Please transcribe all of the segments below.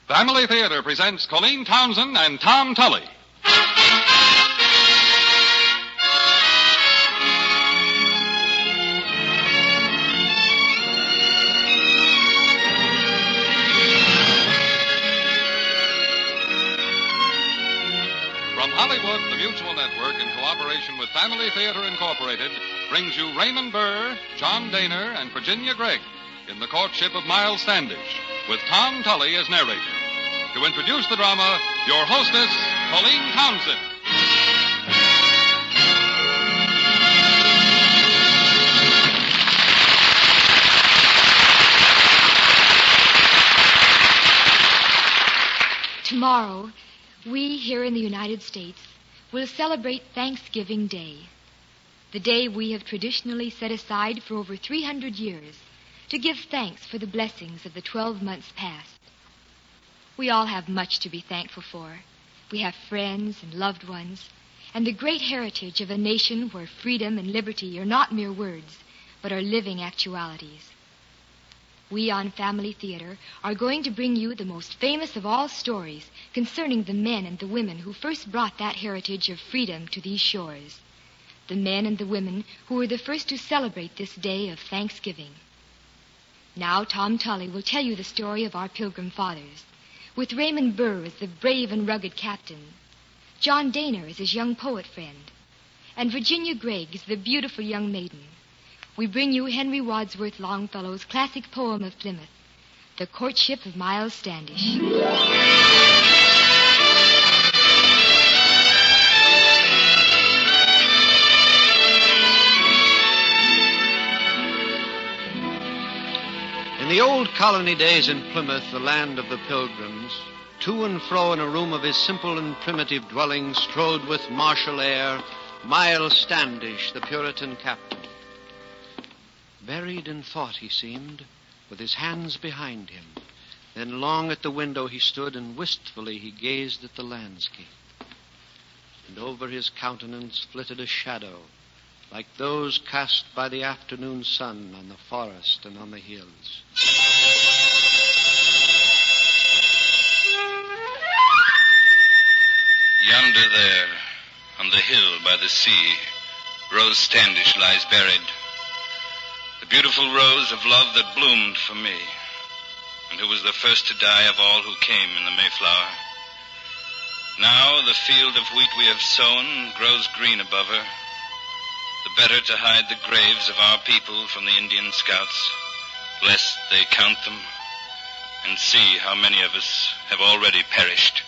Family Theater presents Colleen Townsend and Tom Tully. From Hollywood, the Mutual Network, in cooperation with Family Theater Incorporated, brings you Raymond Burr, John Daner, and Virginia Gregg in The Courtship of Miles Standish, with Tom Tully as narrator. To introduce the drama, your hostess, Colleen Townsend. Tomorrow, we here in the United States will celebrate Thanksgiving Day, the day we have traditionally set aside for over 300 years to give thanks for the blessings of the 12 months past. We all have much to be thankful for. We have friends and loved ones, and the great heritage of a nation where freedom and liberty are not mere words, but are living actualities. We on Family Theater are going to bring you the most famous of all stories concerning the men and the women who first brought that heritage of freedom to these shores. The men and the women who were the first to celebrate this day of Thanksgiving. Now Tom Tully will tell you the story of our Pilgrim Fathers, with Raymond Burr as the brave and rugged captain, John Daner as his young poet friend, and Virginia Gregg as the beautiful young maiden. We bring you Henry Wadsworth Longfellow's classic poem of Plymouth, The Courtship of Miles Standish. In the old colony days in Plymouth, the land of the Pilgrims, to and fro in a room of his simple and primitive dwelling strode with martial air Miles Standish, the Puritan captain. Buried in thought he seemed, with his hands behind him. Then long at the window he stood, and wistfully he gazed at the landscape. And over his countenance flitted a shadow, like those cast by the afternoon sun on the forest and on the hills. Yonder there, on the hill by the sea, Rose Standish lies buried. The beautiful rose of love that bloomed for me, and who was the first to die of all who came in the Mayflower. Now the field of wheat we have sown grows green above her, the better to hide the graves of our people from the Indian scouts, lest they count them and see how many of us have already perished.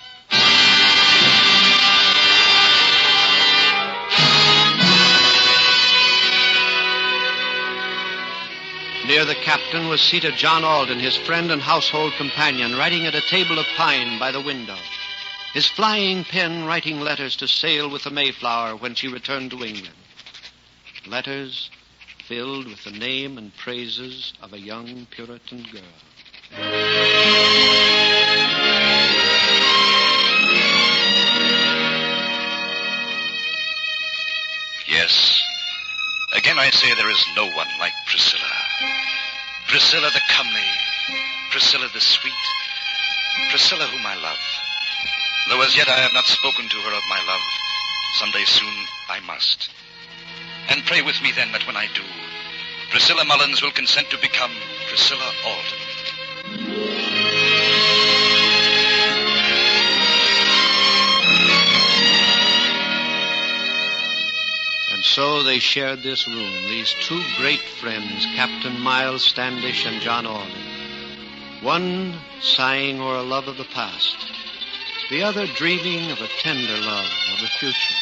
Near the captain was seated John Alden, his friend and household companion, writing at a table of pine by the window, his flying pen writing letters to sail with the Mayflower when she returned to England. Letters filled with the name and praises of a young Puritan girl. Yes, again I say there is no one like Priscilla. Priscilla the comely, Priscilla the sweet, Priscilla whom I love. Though as yet I have not spoken to her of my love, someday soon I must. And pray with me then that when I do, Priscilla Mullins will consent to become Priscilla Alden. And so they shared this room, these two great friends, Captain Miles Standish and John Alden. One sighing o'er a love of the past, the other dreaming of a tender love of the future.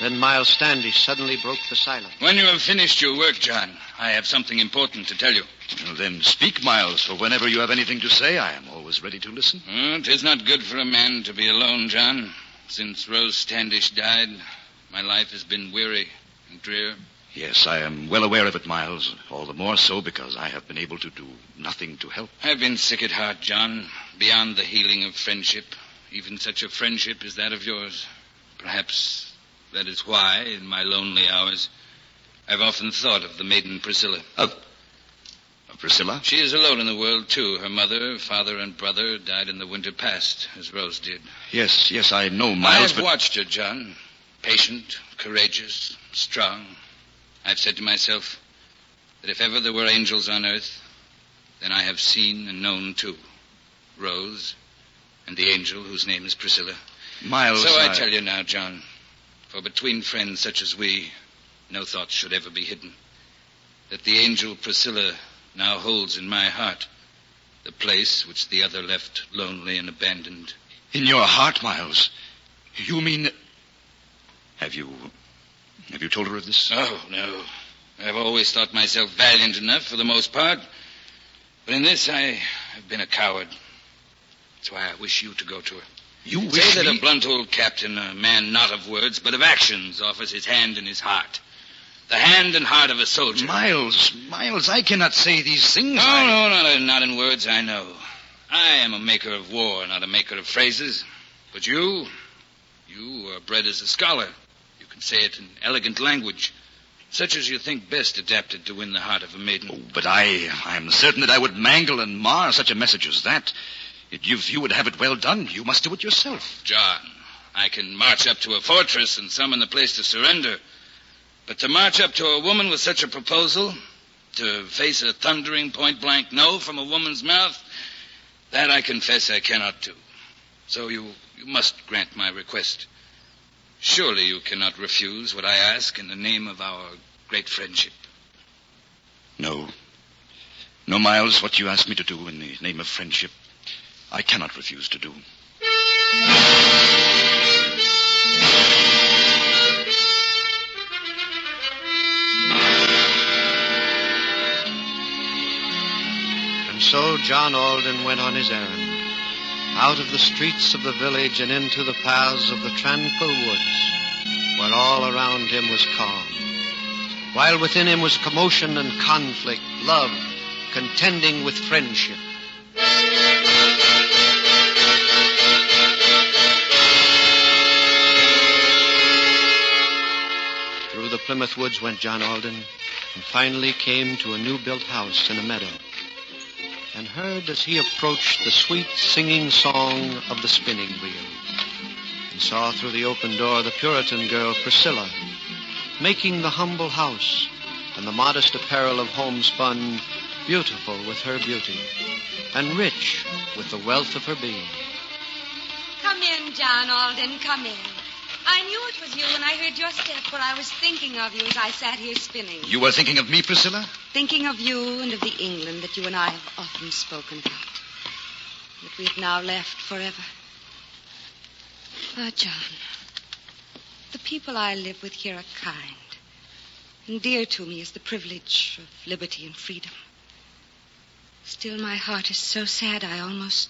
Then Miles Standish suddenly broke the silence. When you have finished your work, John, I have something important to tell you. Well, then speak, Miles, for whenever you have anything to say, I am always ready to listen. It is not good for a man to be alone, John. Since Rose Standish died, my life has been weary and drear. Yes, I am well aware of it, Miles. All the more so because I have been able to do nothing to help. I've been sick at heart, John, beyond the healing of friendship. Even such a friendship as that of yours. Perhaps that is why, in my lonely hours, I've often thought of the maiden Priscilla. Of Priscilla? She is alone in the world, too. Her mother, father, and brother died in the winter past, as Rose did. Yes, I know, Miles, I've watched her, John. Patient, courageous, strong. I've said to myself that if ever there were angels on earth, then I have seen and known, too. Rose and the angel whose name is Priscilla. Miles, So I tell you now, John, for between friends such as we, no thoughts should ever be hidden. That the angel Priscilla now holds in my heart the place which the other left lonely and abandoned. In your heart, Miles? You mean... Have you told her of this? Oh, no. I've always thought myself valiant enough for the most part. But in this, I have been a coward. That's why I wish you to go to her. You wish Say that me? a blunt old captain, a man not of words, but of actions, offers his hand and his heart. The hand and heart of a soldier. Miles, I cannot say these things. No, not in words, I know. I am a maker of war, not a maker of phrases. But you are bred as a scholar. You can say it in elegant language, such as you think best adapted to win the heart of a maiden. Oh, but I am certain that I would mangle and mar such a message as that. If you would have it well done, you must do it yourself. John, I can march up to a fortress and summon the place to surrender. But to march up to a woman with such a proposal, to face a thundering point-blank no from a woman's mouth, that I confess I cannot do. So you must grant my request. Surely you cannot refuse what I ask in the name of our great friendship. No, Miles, what you ask me to do in the name of friendship, I cannot refuse to do. And so John Alden went on his errand, out of the streets of the village and into the paths of the tranquil woods, where all around him was calm, while within him was commotion and conflict, love contending with friendship. Through the Plymouth woods went John Alden, and finally came to a new-built house in a meadow, and heard as he approached the sweet singing song of the spinning wheel, and saw through the open door the Puritan girl Priscilla, making the humble house and the modest apparel of homespun beautiful with her beauty, and rich with the wealth of her being. Come in, John Alden, come in. I knew it was you when I heard your step, for I was thinking of you as I sat here spinning. You were thinking of me, Priscilla? Thinking of you and of the England that you and I have often spoken about. That we have now left forever. Ah, John, the people I live with here are kind, and dear to me is the privilege of liberty and freedom. Still, my heart is so sad I almost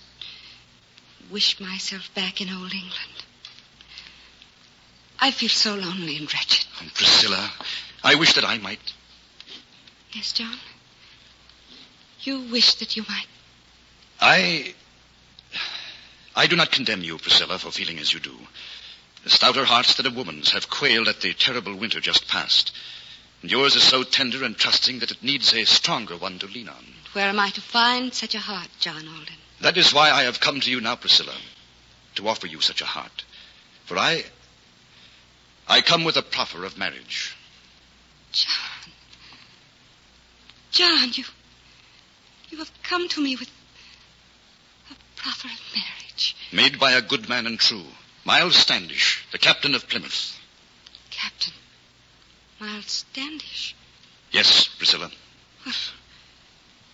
wish myself back in old England. I feel so lonely and wretched. Oh, Priscilla, I wish that I might. Yes, John? You wish that you might. I do not condemn you, Priscilla, for feeling as you do. The stouter hearts than a woman's have quailed at the terrible winter just past. And yours is so tender and trusting that it needs a stronger one to lean on. Where am I to find such a heart, John Alden? That is why I have come to you now, Priscilla, to offer you such a heart. For I come with a proffer of marriage. John, you have come to me with a proffer of marriage. Made by a good man and true, Miles Standish, the captain of Plymouth. Captain Miles Standish? Yes, Priscilla. Well,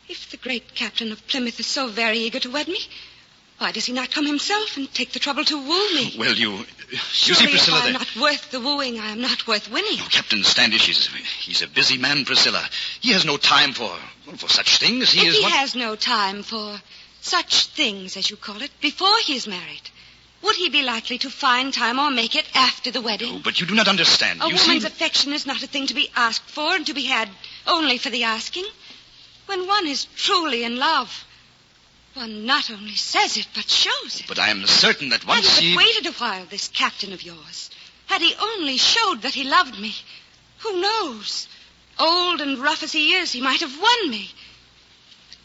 if the great captain of Plymouth is so very eager to wed me, why does he not come himself and take the trouble to woo me? Well, you see, Surely Priscilla, if I am not worth the wooing, I am not worth winning. No, Captain Standish, he's a busy man, Priscilla. He has no time for such things. If he has no time for such things, as you call it, before he is married, would he be likely to find time or make it after the wedding? Oh, but you do not understand. A woman's affection is not a thing to be asked for and to be had only for the asking. When one is truly in love, one not only says it, but shows it. But I am certain that once Had he but waited a while, this captain of yours, had he only showed that he loved me, who knows? Old and rough as he is, he might have won me.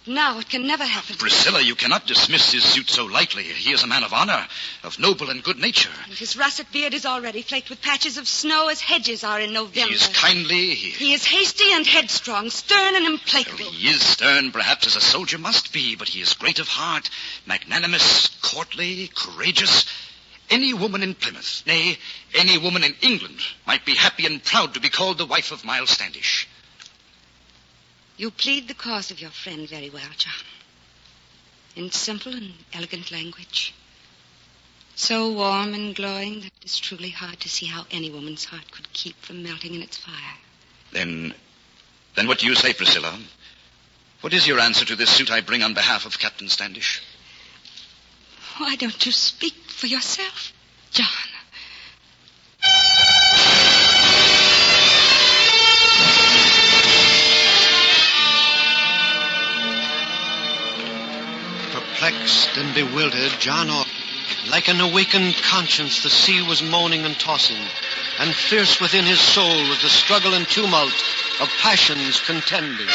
Now it can never happen. Priscilla, you cannot dismiss his suit so lightly. He is a man of honor, of noble and good nature. And his russet beard is already flaked with patches of snow as hedges are in November. He is kindly. He is hasty and headstrong, stern and implacable. He is stern, perhaps, as a soldier must be, but he is great of heart, magnanimous, courtly, courageous. Any woman in Plymouth, nay, any woman in England, might be happy and proud to be called the wife of Miles Standish. You plead the cause of your friend very well, John. In simple and elegant language. So warm and glowing that it is truly hard to see how any woman's heart could keep from melting in its fire. Then what do you say, Priscilla? What is your answer to this suit I bring on behalf of Captain Standish? Why don't you speak for yourself, John? Perplexed and bewildered, John Alden, like an awakened conscience, the sea was moaning and tossing, and fierce within his soul was the struggle and tumult of passions contending.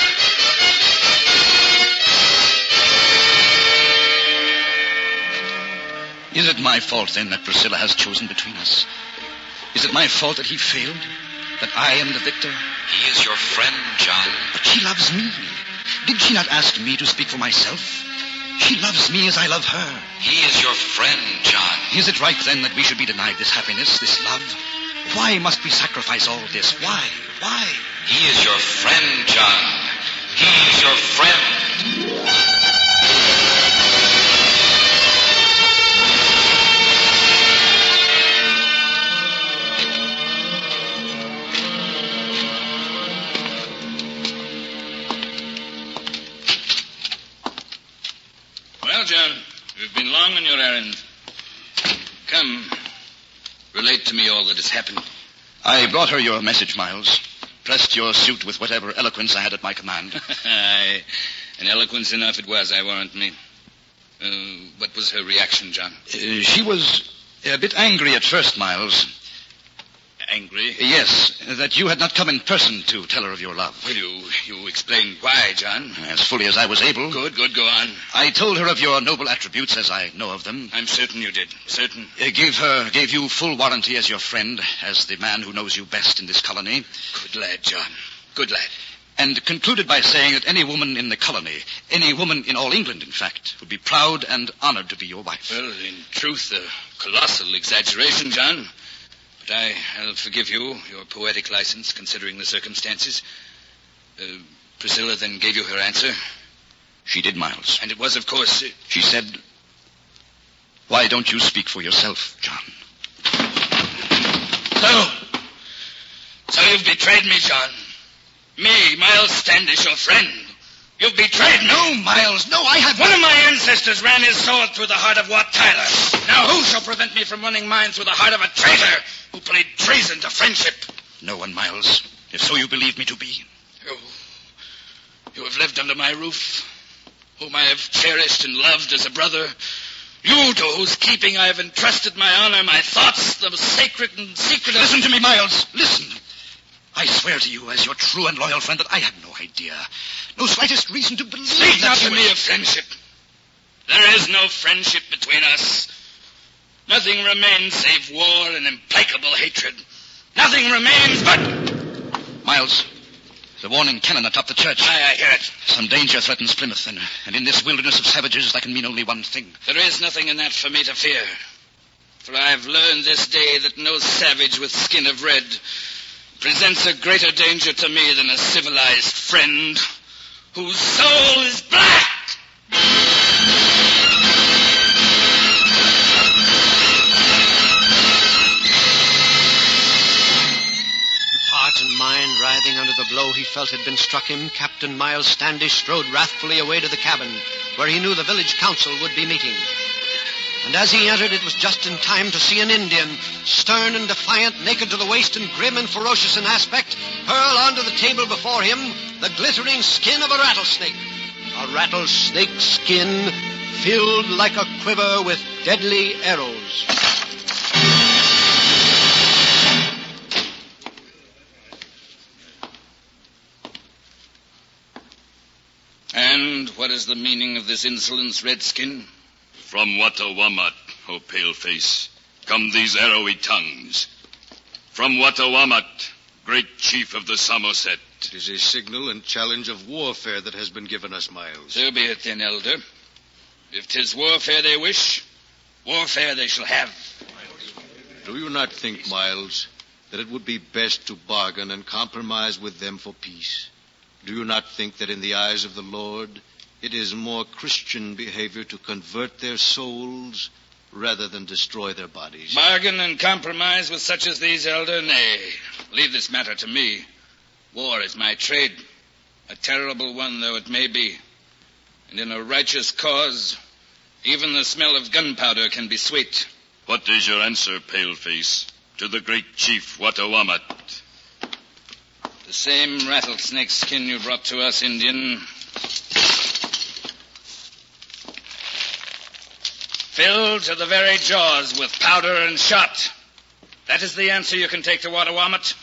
Is it my fault, then, that Priscilla has chosen between us? Is it my fault that he failed? That I am the victor? He is your friend, John. But she loves me. Did she not ask me to speak for myself? She loves me as I love her. He is your friend, John. Is it right, then, that we should be denied this happiness, this love? Why must we sacrifice all this? Why? Why? He is your friend, John. He is your friend. Well, John, you've been long on your errand. Come, relate to me all that has happened. I brought her your message, Miles. Pressed your suit with whatever eloquence I had at my command. Aye, and eloquence enough it was, I warrant me. What was her reaction, John? She was a bit angry at first, Miles. Angry? Yes, that you had not come in person to tell her of your love. Well, you explained why, John. As fully as I was able. Good, go on. I told her of your noble attributes as I know of them. I'm certain you did, certain. Gave you full warranty as your friend, as the man who knows you best in this colony. Good lad, John, good lad. And concluded by saying that any woman in the colony, any woman in all England, in fact, would be proud and honored to be your wife. Well, in truth, a colossal exaggeration, John. But I'll forgive you your poetic license, considering the circumstances. Priscilla then gave you her answer? She did, Miles. And it was, of course... She said, "Why don't you speak for yourself, John?" So you've betrayed me, John. Me, Miles Standish, your friend. You've betrayed me. No, Miles, no, I have... One of my ancestors ran his sword through the heart of Wat Tyler. Now who shall prevent me from running mine through the heart of a traitor who played treason to friendship? No one, Miles, if so you believe me to be. You have lived under my roof, whom I have cherished and loved as a brother. You, to whose keeping I have entrusted my honor, my thoughts, the sacred and secret of... Listen to me, Miles, listen. I swear to you, as your true and loyal friend, that I had no idea, no slightest reason to believe Speak that not to you... me of friendship. There is no friendship between us. Nothing remains save war and implacable hatred. Nothing remains but... Miles, the warning cannon atop the church. I hear it. Some danger threatens Plymouth, and in this wilderness of savages, that can mean only one thing. There is nothing in that for me to fear. For I have learned this day that no savage with skin of red presents a greater danger to me than a civilized friend whose soul is black. Heart and mind writhing under the blow he felt had been struck him, Captain Miles Standish strode wrathfully away to the cabin, where he knew the village council would be meeting. And as he entered, it was just in time to see an Indian, stern and defiant, naked to the waist and grim and ferocious in aspect, hurl onto the table before him the glittering skin of a rattlesnake. A rattlesnake skin filled like a quiver with deadly arrows. And And what is the meaning of this insolence, Redskin? From Wattawamat, O paleface, come these arrowy tongues. From Wattawamat, great chief of the Samoset. It is a signal and challenge of warfare that has been given us, Miles. So be it then, Elder. If 'tis warfare they wish, warfare they shall have. Do you not think, Miles, that it would be best to bargain and compromise with them for peace? Do you not think that in the eyes of the Lord, it is more Christian behavior to convert their souls rather than destroy their bodies? Bargain and compromise with such as these, Elder? Nay, leave this matter to me. War is my trade, a terrible one though it may be. And in a righteous cause, even the smell of gunpowder can be sweet. What is your answer, paleface, to the great chief Wattawamat? The same rattlesnake skin you brought to us, Indian. Filled to the very jaws with powder and shot. That is the answer you can take to Wattawamat.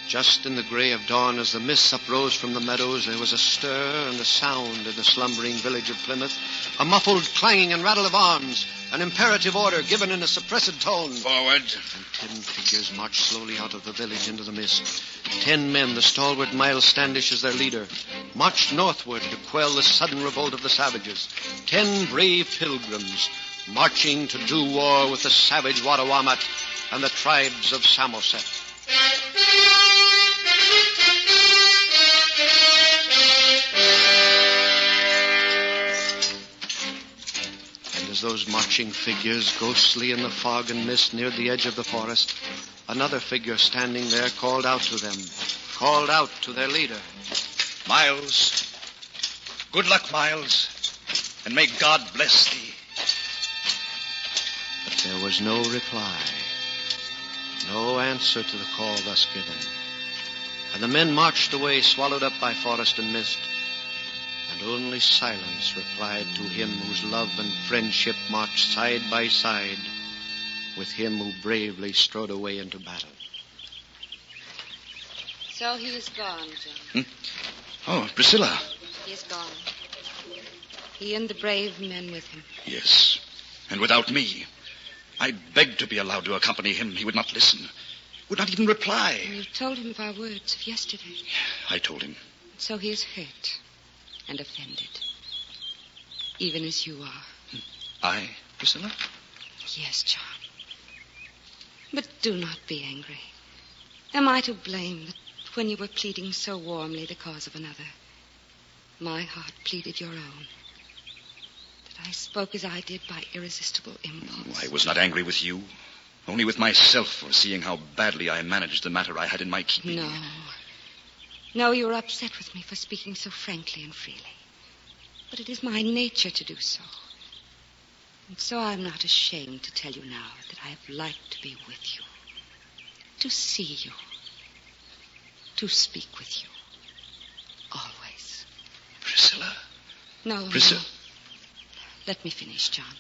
Just in the gray of dawn, as the mists uprose from the meadows, there was a stir and a sound in the slumbering village of Plymouth. A muffled clanging and rattle of arms. An imperative order given in a suppressed tone. Forward. And 10 figures marched slowly out of the village into the mist. 10 men, the stalwart Miles Standish as their leader, marched northward to quell the sudden revolt of the savages. 10 brave pilgrims, marching to do war with the savage Wattawamat and the tribes of Samoset. As those marching figures, ghostly in the fog and mist, neared the edge of the forest, another figure standing there called out to them, called out to their leader. Miles, good luck, Miles, and may God bless thee. But there was no reply, no answer to the call thus given. And the men marched away, swallowed up by forest and mist. And only silence replied to him whose love and friendship marched side by side with him who bravely strode away into battle. So he is gone, John. Oh, Priscilla. He is gone. He and the brave men with him. Yes, and without me. I begged to be allowed to accompany him. He would not listen, would not even reply. You told him of our words of yesterday. I told him. So he is hurt and offended, even as you are. I, Priscilla? Yes, John. But do not be angry. Am I to blame that when you were pleading so warmly the cause of another, my heart pleaded your own? That I spoke as I did by irresistible impulse? I was not angry with you, only with myself for seeing how badly I managed the matter I had in my keeping. No, you were upset with me for speaking so frankly and freely. But it is my nature to do so. And so I'm not ashamed to tell you now that I have liked to be with you, to see you, to speak with you, always. Priscilla? No. Priscilla? No. Let me finish, John.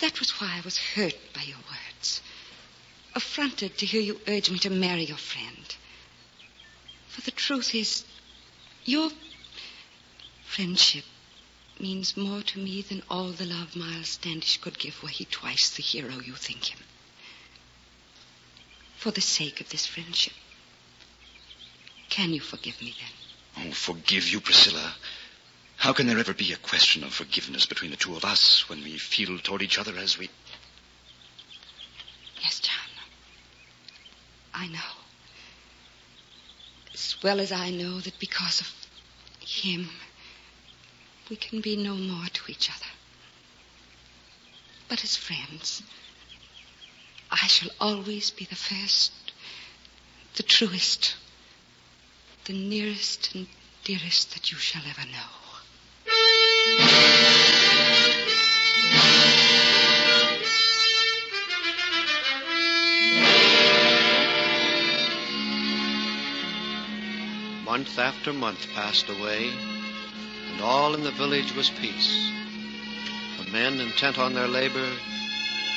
That was why I was hurt by your words, affronted to hear you urge me to marry your friend. For the truth is, your friendship means more to me than all the love Miles Standish could give were he twice the hero you think him. For the sake of this friendship, can you forgive me then? Oh, forgive you, Priscilla. How can there ever be a question of forgiveness between the two of us when we feel toward each other as we... Yes, John. I know. As well as I know that because of him, we can be no more to each other. But as friends, I shall always be the first, the truest, the nearest and dearest that you shall ever know. Month after month passed away, and all in the village was peace. The men intent on their labor,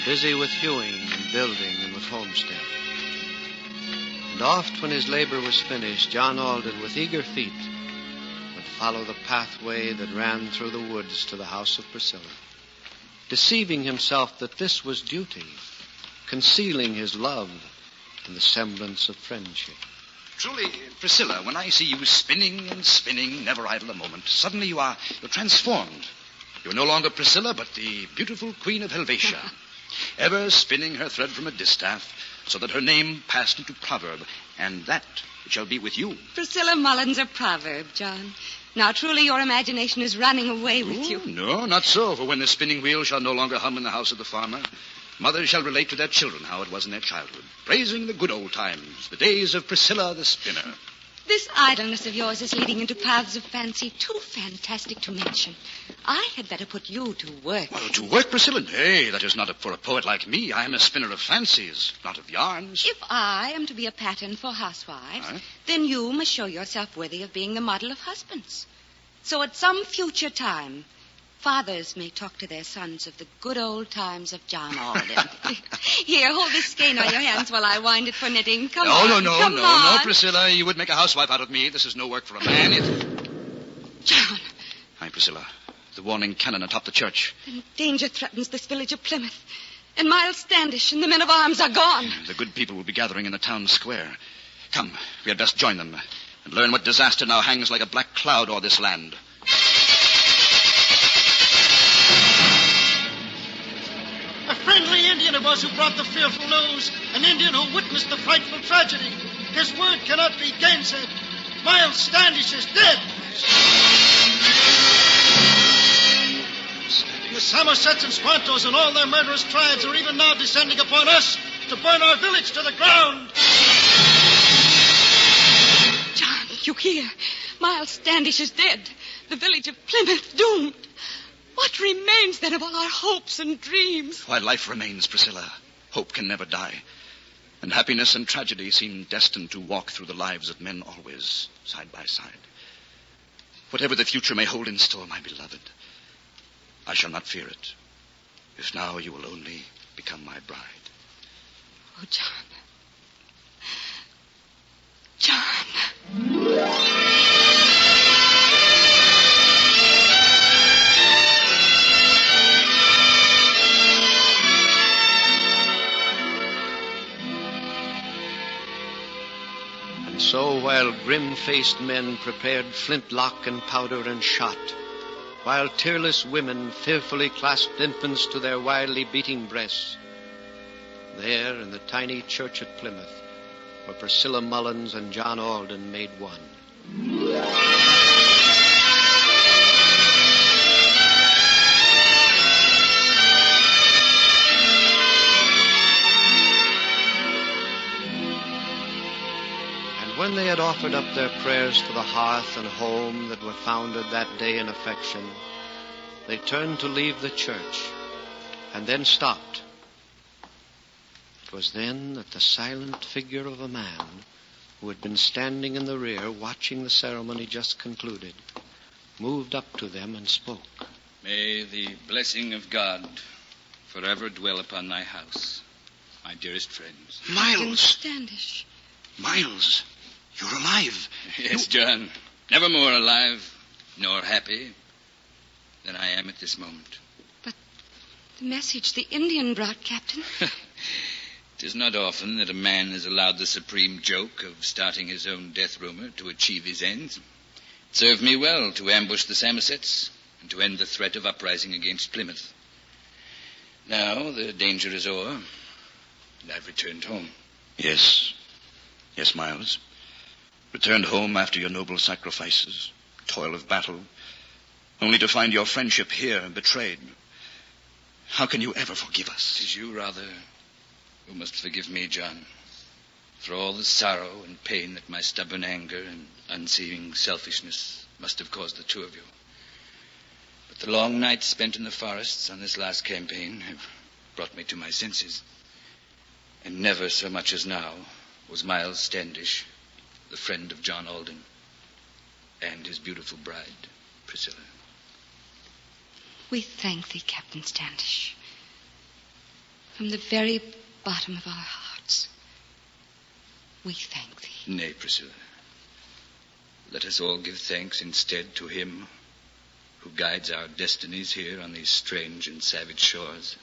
busy with hewing and building and with homestead. And oft when his labor was finished, John Alden, with eager feet, would follow the pathway that ran through the woods to the house of Priscilla, deceiving himself that this was duty, concealing his love in the semblance of friendship. Truly, Priscilla, when I see you spinning and spinning, never idle a moment, suddenly you're transformed. You're no longer Priscilla, but the beautiful Queen of Helvetia, ever spinning her thread from a distaff, so that her name passed into proverb, and that it shall be with you. Priscilla Mullins, a proverb, John. Now, truly, your imagination is running away with you. No, not so, for when the spinning wheel shall no longer hum in the house of the farmer, mothers shall relate to their children how it was in their childhood, praising the good old times, the days of Priscilla the spinner. This idleness of yours is leading into paths of fancy too fantastic to mention. I had better put you to work. Well, to work, Priscilla? Nay, that is not for a poet like me. I am a spinner of fancies, not of yarns. If I am to be a pattern for housewives, then you must show yourself worthy of being the model of husbands. So at some future time, fathers may talk to their sons of the good old times of John Alden. Here, hold this skein on your hands while I wind it for knitting. Come on. No, Priscilla. You would make a housewife out of me. This is no work for a man. John. Hi, Priscilla. The warning cannon atop the church. Then danger threatens this village of Plymouth. And Miles Standish and the men of arms are gone. The good people will be gathering in the town square. Come, we had best join them and learn what disaster now hangs like a black cloud o'er this land. A friendly Indian it was who brought the fearful news. An Indian who witnessed the frightful tragedy. His word cannot be gainsaid. Miles Standish is dead. The Somersets and Squantos and all their murderous tribes are even now descending upon us to burn our village to the ground. John, you hear? Miles Standish is dead. The village of Plymouth doomed. What remains, then, of all our hopes and dreams? While life remains, Priscilla, hope can never die. And happiness and tragedy seem destined to walk through the lives of men always, side by side. Whatever the future may hold in store, my beloved, I shall not fear it, if now you will only become my bride. Oh, John. John. And so, while grim-faced men prepared flintlock and powder and shot, while tearless women fearfully clasped infants to their wildly beating breasts, there in the tiny church at Plymouth were Priscilla Mullins and John Alden made one. When they had offered up their prayers for the hearth and home that were founded that day in affection, they turned to leave the church, and then stopped. It was then that the silent figure of a man who had been standing in the rear watching the ceremony just concluded moved up to them and spoke. May the blessing of God forever dwell upon my house, my dearest friends. Miles! Standish. Miles! You're alive. Yes, John. Never more alive, nor happy, than I am at this moment. But the message the Indian brought, Captain. It is not often that a man is allowed the supreme joke of starting his own death rumor to achieve his ends. It served me well to ambush the Somersets and to end the threat of uprising against Plymouth. Now the danger is o'er, and I've returned home. Yes, Miles. Returned home after your noble sacrifices, toil of battle, only to find your friendship here betrayed. How can you ever forgive us? 'Tis you, rather, who must forgive me, John, for all the sorrow and pain that my stubborn anger and unseeing selfishness must have caused the two of you. But the long nights spent in the forests on this last campaign have brought me to my senses. And never so much as now was Miles Standish the friend of John Alden and his beautiful bride, Priscilla. We thank thee, Captain Standish. From the very bottom of our hearts, we thank thee. Nay, Priscilla. Let us all give thanks instead to him who guides our destinies here on these strange and savage shores.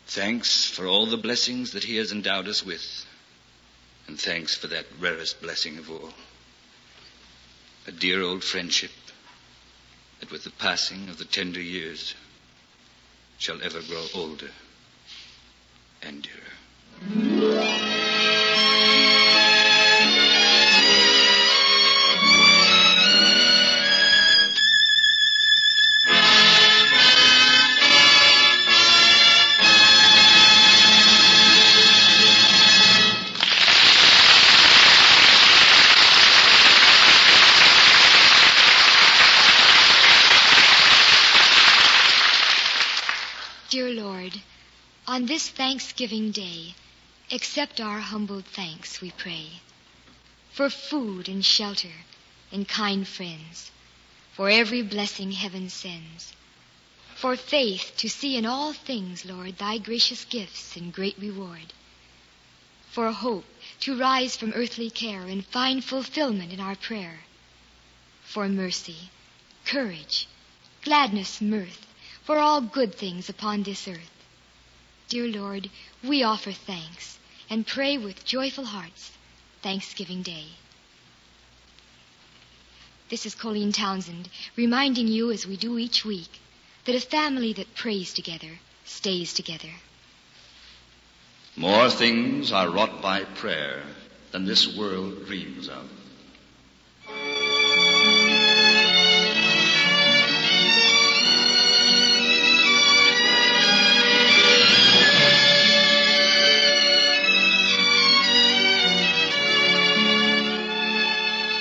Thanks for all the blessings that he has endowed us with, and thanks for that rarest blessing of all, a dear old friendship that with the passing of the tender years shall ever grow older and dearer. Dear Lord, on this Thanksgiving Day, accept our humbled thanks, we pray, for food and shelter and kind friends, for every blessing heaven sends, for faith to see in all things, Lord, thy gracious gifts and great reward, for hope to rise from earthly care and find fulfillment in our prayer, for mercy, courage, gladness, mirth, for all good things upon this earth. Dear Lord, we offer thanks and pray with joyful hearts, Thanksgiving Day. This is Colleen Townsend, reminding you, as we do each week, that a family that prays together stays together. More things are wrought by prayer than this world dreams of.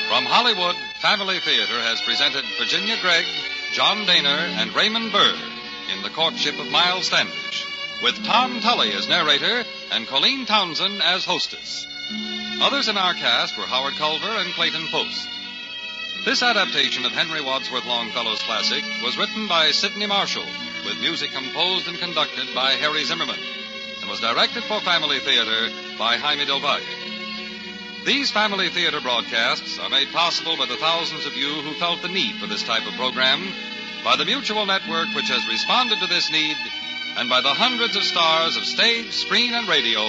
From Hollywood, Family Theater has presented Virginia Gregg, John Daner, and Raymond Burr in The Courtship of Miles Standish, with Tom Tully as narrator and Colleen Townsend as hostess. Others in our cast were Howard Culver and Clayton Post. This adaptation of Henry Wadsworth Longfellow's classic was written by Sidney Marshall, with music composed and conducted by Harry Zimmerman, and was directed for Family Theater by Jaime Del Valle. These Family Theater broadcasts are made possible by the thousands of you who felt the need for this type of program, by the Mutual Network which has responded to this need, and by the hundreds of stars of stage, screen, and radio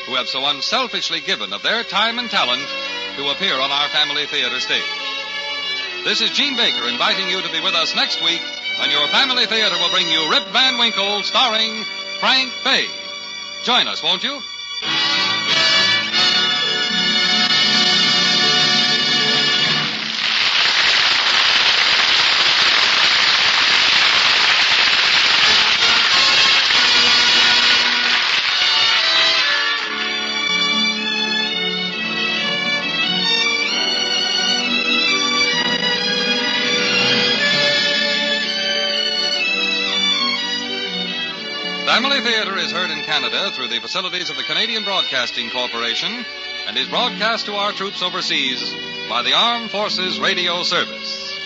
who have so unselfishly given of their time and talent to appear on our Family Theater stage. This is Gene Baker inviting you to be with us next week when your Family Theater will bring you Rip Van Winkle starring Frank Bay. Join us, won't you? Family Theater is heard in Canada through the facilities of the Canadian Broadcasting Corporation and is broadcast to our troops overseas by the Armed Forces Radio Service.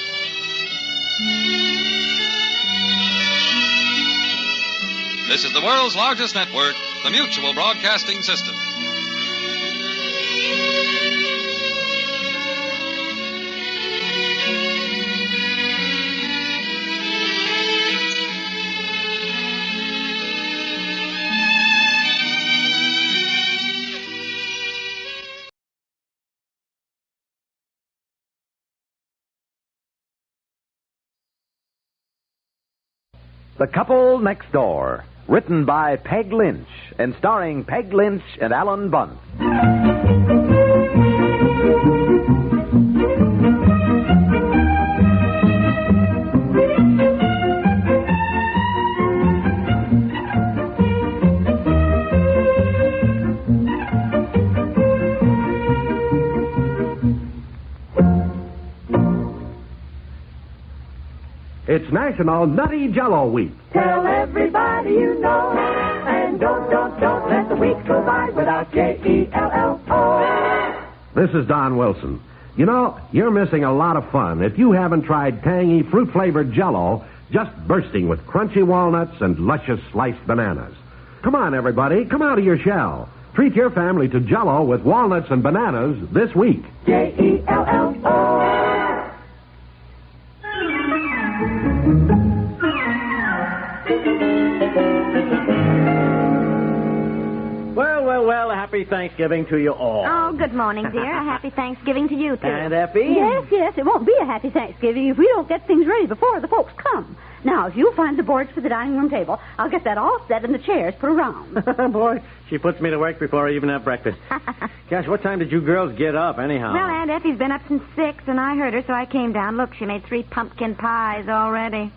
This is the world's largest network, the Mutual Broadcasting System. The Couple Next Door, written by Peg Lynch and starring Peg Lynch and Alan Bunce. It's National Nutty Jell-O Week. Tell everybody you know, and don't let the week go by without Jello. This is Don Wilson. You know, you're missing a lot of fun if you haven't tried tangy, fruit-flavored Jell-O just bursting with crunchy walnuts and luscious sliced bananas. Come on, everybody. Come out of your shell. Treat your family to Jell-O with walnuts and bananas this week. Jell-O. Well, happy Thanksgiving to you all. Oh, good morning, dear. A happy Thanksgiving to you, too. And Effie? Yes, it won't be a happy Thanksgiving if we don't get things ready before the folks come. Now, if you'll find the boards for the dining room table, I'll get that all set and the chairs put around. Boy, she puts me to work before I even have breakfast. Gosh, what time did you girls get up, anyhow? Well, Aunt Effie's been up since 6, and I heard her, so I came down. Look, she made 3 pumpkin pies already.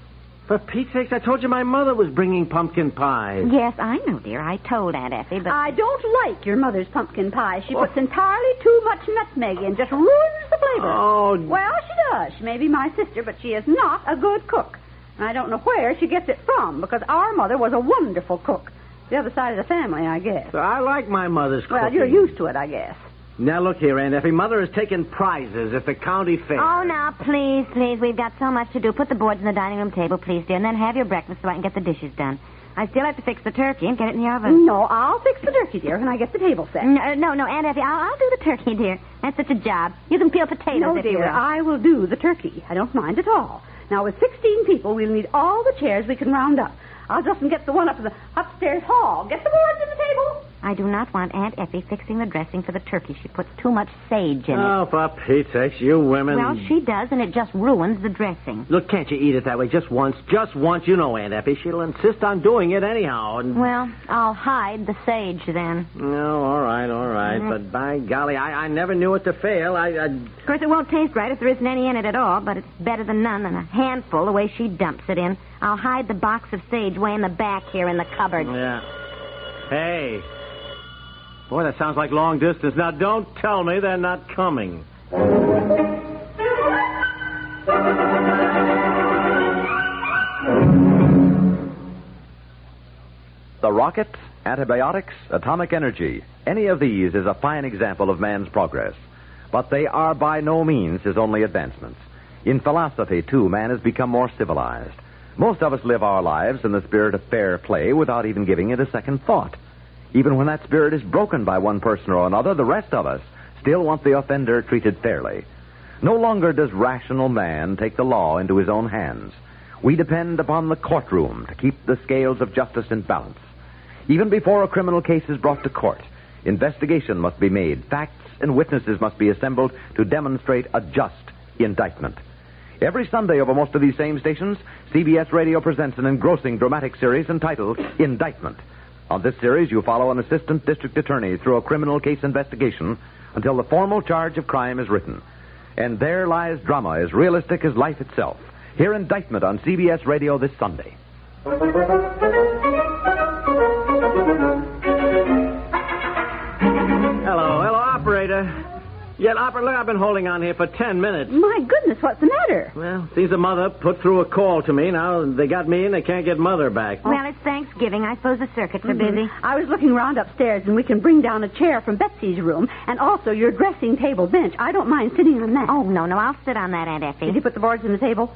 For Pete's sakes, I told you my mother was bringing pumpkin pies. Yes, I know, dear. I told Aunt Effie, but... I don't like your mother's pumpkin pie. She puts entirely too much nutmeg in, just ruins the flavor. Oh. Well, she does. She may be my sister, but she is not a good cook. And I don't know where she gets it from, because our mother was a wonderful cook. The other side of the family, I guess. So I like my mother's cooking. Well, you're used to it, I guess. Now, look here, Aunt Effie. Mother has taken prizes at the county fair. Oh, now, please. We've got so much to do. Put the boards on the dining room table, please, dear, and then have your breakfast so I can get the dishes done. I still have to fix the turkey and get it in the oven. No, I'll fix the turkey, dear, when I get the table set. No, Aunt Effie, I'll do the turkey, dear. That's such a job. You can peel potatoes no, if you dear, will. I will do the turkey. I don't mind at all. Now, with 16 people, we'll need all the chairs we can round up. I'll just get the one up in the upstairs hall. Get the boards in the table. I do not want Aunt Effie fixing the dressing for the turkey. She puts too much sage in it. Oh, for Pete's sakes, you women. Well, she does, and it just ruins the dressing. Look, can't you eat it that way? Just once. Just once. You know, Aunt Effie. She'll insist on doing it anyhow. And... Well, I'll hide the sage then. No, all right. Mm-hmm. But by golly, I never knew it to fail. Of course, it won't taste right if there isn't any in it at all, but it's better than none, and a handful the way she dumps it in. I'll hide the box of sage way in the back here in the cupboard. Yeah. Hey. Boy, that sounds like long distance. Now, don't tell me they're not coming. The rocket, antibiotics, atomic energy, any of these is a fine example of man's progress. But they are by no means his only advancements. In philosophy, too, man has become more civilized. Most of us live our lives in the spirit of fair play without even giving it a second thought. Even when that spirit is broken by one person or another, the rest of us still want the offender treated fairly. No longer does rational man take the law into his own hands. We depend upon the courtroom to keep the scales of justice in balance. Even before a criminal case is brought to court, investigation must be made, facts and witnesses must be assembled to demonstrate a just indictment. Every Sunday over most of these same stations, CBS Radio presents an engrossing dramatic series entitled Indictment. On this series, you follow an assistant district attorney through a criminal case investigation until the formal charge of crime is written. And there lies drama as realistic as life itself. Hear Indictment on CBS Radio this Sunday. Hello, operator. Yeah, operator, look, I've been holding on here for 10 minutes. My goodness, what's the matter? Well, seems the mother put through a call to me. Now they got me in, they can't get Mother back. Well, it's Thanksgiving. I suppose the circuits are busy. I was looking around upstairs, and we can bring down a chair from Betsy's room, and also your dressing table bench. I don't mind sitting on that. Oh, no, I'll sit on that, Aunt Effie. Did you put the boards on the table?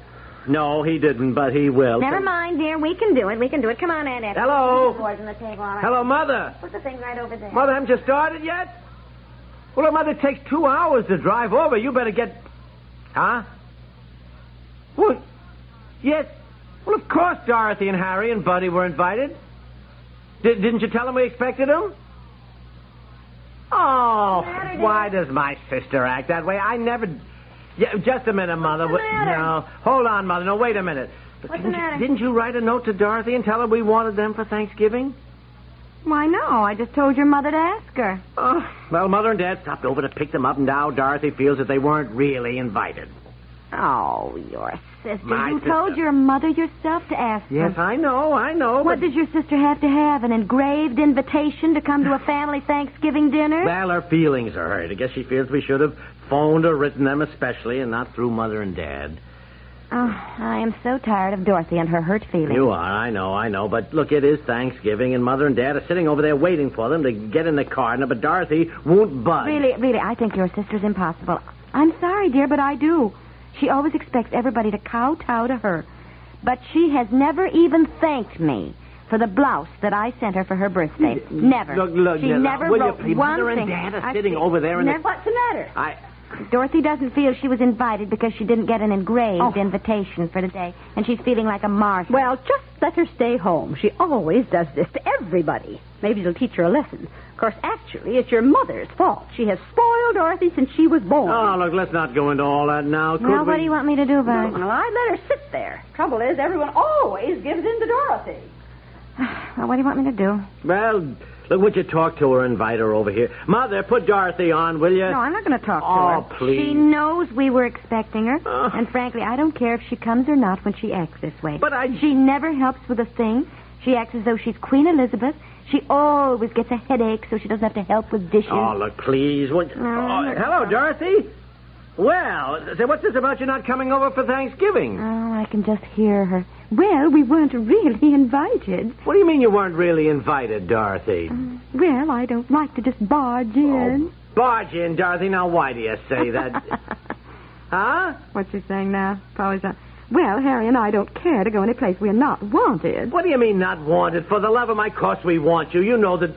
No, he didn't, but he will. Never mind, dear. We can do it. Come on, Aunt Effie. Hello. Put the boards on the table, all right. Hello, Mother. Put the thing right over there. Mother, haven't you started yet? Well, look, Mother, it takes 2 hours to drive over. You better get... Huh? Well, yes. Well, of course Dorothy and Harry and Buddy were invited. Didn't you tell them we expected them? Oh, why does my sister act that way? I never... Yeah, just a minute, Mother. No, hold on, Mother. No, wait a minute. What's the matter? Didn't you write a note to Dorothy and tell her we wanted them for Thanksgiving? Why, no. I just told your mother to ask her. Oh, well, Mother and Dad stopped over to pick them up, and now Dorothy feels that they weren't really invited. Oh, your sister. My you sister. told your mother yourself to ask them. Yes, I know. What does your sister have to have? An engraved invitation to come to a family Thanksgiving dinner? Well, her feelings are hurt. I guess she feels we should have phoned or written them especially, and not through Mother and Dad. Oh, I am so tired of Dorothy and her hurt feelings. You are, I know. But look, it is Thanksgiving, and Mother and Dad are sitting over there waiting for them to get in the car, but Dorothy won't budge. Really, I think your sister's impossible. I'm sorry, dear, but I do. She always expects everybody to kowtow to her. But she has never even thanked me for the blouse that I sent her for her birthday. Never. Look, she never will wrote you please? one Mother and thing. Dad are sitting over there in What's the matter? Dorothy doesn't feel she was invited because she didn't get an engraved invitation for today, and she's feeling like a martyr. Well, just let her stay home. She always does this to everybody. Maybe it'll teach her a lesson. Of course, actually, it's your mother's fault. She has spoiled Dorothy since she was born. Oh, look, let's not go into all that now. Well, what do you want me to do, Bart? Well, I'd let her sit there. Trouble is, everyone always gives in to Dorothy. Well, what do you want me to do? Well, look, would you talk to her, invite her over here? Mother, put Dorothy on, will you? No, I'm not going to talk to her. Oh, please. She knows we were expecting her, and frankly, I don't care if she comes or not when she acts this way. But She never helps with a thing. She acts as though she's Queen Elizabeth. She always gets a headache so she doesn't have to help with dishes. Oh, look, please. Hello, Dorothy. Well, say, what's this about you not coming over for Thanksgiving? Oh, I can just hear her. Well, we weren't really invited. What do you mean you weren't really invited, Dorothy? Well, I don't like to just barge in. Barge in, Dorothy. Now, why do you say that? Huh? What's she saying now? Probably not. Well, Harry and I don't care to go any place we're not wanted. What do you mean not wanted? For the love of my course, we want you. You know that...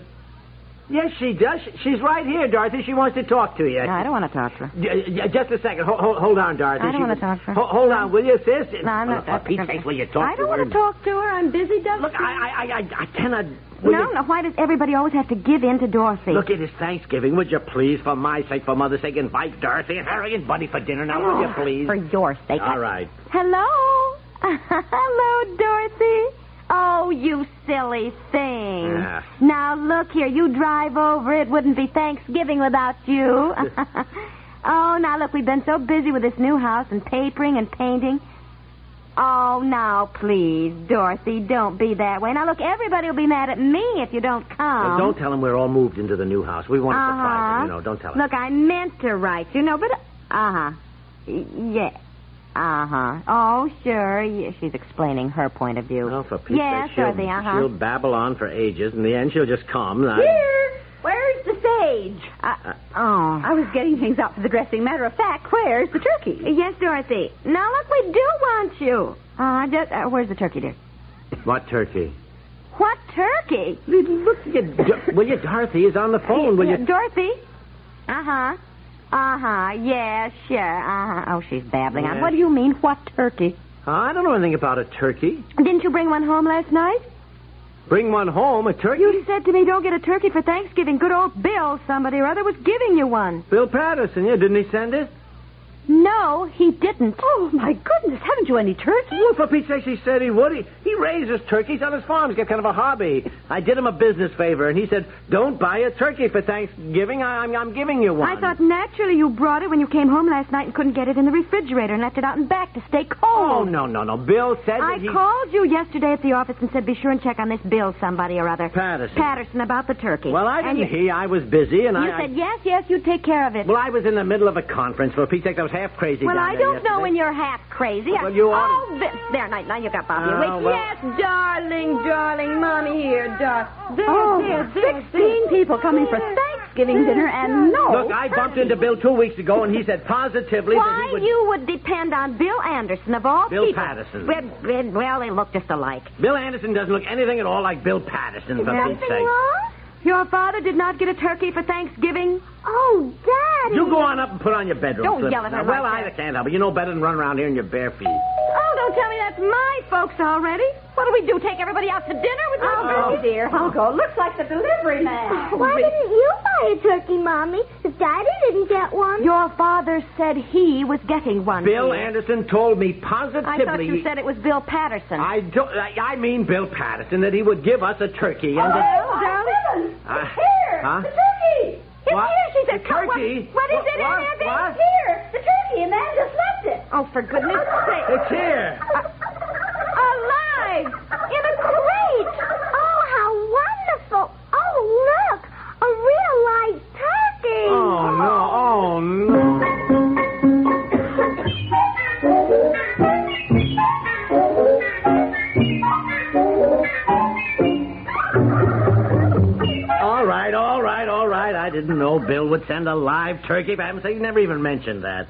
Yes, she does. She's right here, Dorothy. She wants to talk to you. No, I don't want to talk to her. Just a second. Hold on, Dorothy. I don't want to talk to her. Hold on, will you, sis? No, I'm not. For Pete's sake, will you talk to her? I don't want to talk to her. I'm busy, Dusty. Look, I cannot... No, why does everybody always have to give in to Dorothy? Look, it is Thanksgiving. Would you please, for my sake, for Mother's sake, invite Dorothy and Harry and Buddy for dinner now, will you please? For your sake. All right. Hello? Hello, Dorothy. Oh, you silly thing. Yeah. Now, look here. You drive over. It wouldn't be Thanksgiving without you. Oh, now, look, we've been so busy with this new house and papering and painting. Oh, now, please, Dorothy, don't be that way. Now, look, everybody will be mad at me if you don't come. Well, don't tell them we're all moved into the new house. We want to surprise them, Don't tell them. Look, I meant to write, but... Yeah. Oh, sure. Yeah, she's explaiing her point of view. Oh, for Pete's sake, she'll babble on for ages. In the end, she'll just come. Here! Where's the sage? I was getting things out for the dressing. Matter of fact, where's the turkey? Yes, Dorothy. Now, look, we do want you. Where's the turkey, dear? What turkey? What turkey? Look, will you, Dorothy is on the phone. Will you? Dorothy? Yeah, sure. Oh, she's babbling on. What do you mean, what turkey? I don't know anything about a turkey. Didn't you bring one home last night? Bring one home? A turkey? You said to me, don't get a turkey for Thanksgiving. Good old Bill, somebody or other, was giving you one. Bill Patterson, didn't he send it? No, he didn't. Oh, my goodness. Haven't you any turkey? Well, for Pete's sake, he said he would. He raises turkeys on his farm. He's got kind of a hobby. I did him a business favor, and he said, don't buy a turkey for Thanksgiving. I'm giving you one. I thought naturally you brought it when you came home last night and couldn't get it in the refrigerator and left it out in back to stay cold. Oh, no. Bill said that I called you yesterday at the office and said be sure and check on this Bill somebody or other. Patterson about the turkey. Well, I didn't I was busy, and You said yes, you'd take care of it. Well, I was in the middle of a conference. For Pete's sake, I was half crazy Well, down I there don't yesterday. know when you're half crazy. Well, you are. Oh, there, now you got Bobby awake. well. Yes, darling, Mommy here, There, 16 people coming for Thanksgiving dinner and no Look, I bumped into Bill 2 weeks ago, and he said positively that he would... you would depend on Bill Anderson of all Bill people. Patterson. Well, they look just alike. Bill Anderson doesn't look anything at all like Bill Patterson, for Pete's sake. Wrong? Your father did not get a turkey for Thanksgiving? Oh, Daddy. You go on up and put on your bedroom Don't slippers yell at her now. Well, like I can't help it. You know better than run around here in your bare feet. Oh, don't tell me that's my folks already. What do we do, take everybody out to dinner with you? Oh, dear, I'll go. Looks like the delivery man. Why didn't you buy a turkey, Mommy? If Daddy didn't get one. Your father said he was getting one. Bill dear. Anderson told me positively... I thought you said it was Bill Patterson. I mean Bill Patterson, that he would give us a turkey. And darling. It's here. Huh? The turkey. It's What? here, she said. The turkey? What is it? What? It's here. The turkey, and man just left it. Oh, for goodness sake. It's here. Alive! In a crate. Oh, how wonderful. Oh, look. A real live turkey. Oh, no. All right. I didn't know Bill would send a live turkey. He never even mentioned that.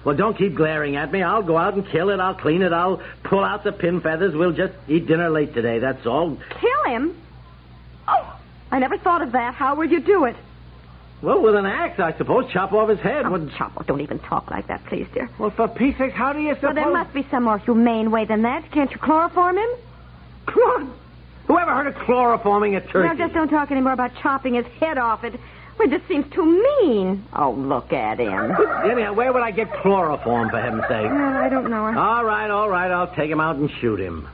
Well, don't keep glaring at me. I'll go out and kill it. I'll clean it. I'll pull out the pin feathers. We'll just eat dinner late today, that's all. Kill him? Oh, I never thought of that. How would you do it? Well, with an axe, I suppose. Chop off his head. Oh, chop off. Don't even talk like that, please, dear. Well, for Pete's sake, how do you suppose... Well, there must be some more humane way than that. Can't you chloroform him? Whoever heard of chloroforming a turkey? Well, just don't talk anymore about chopping his head off. It just seems too mean. Oh, look at him. Anyhow, where would I get chloroform, for heaven's sake? Well, I don't know. All right. I'll take him out and shoot him.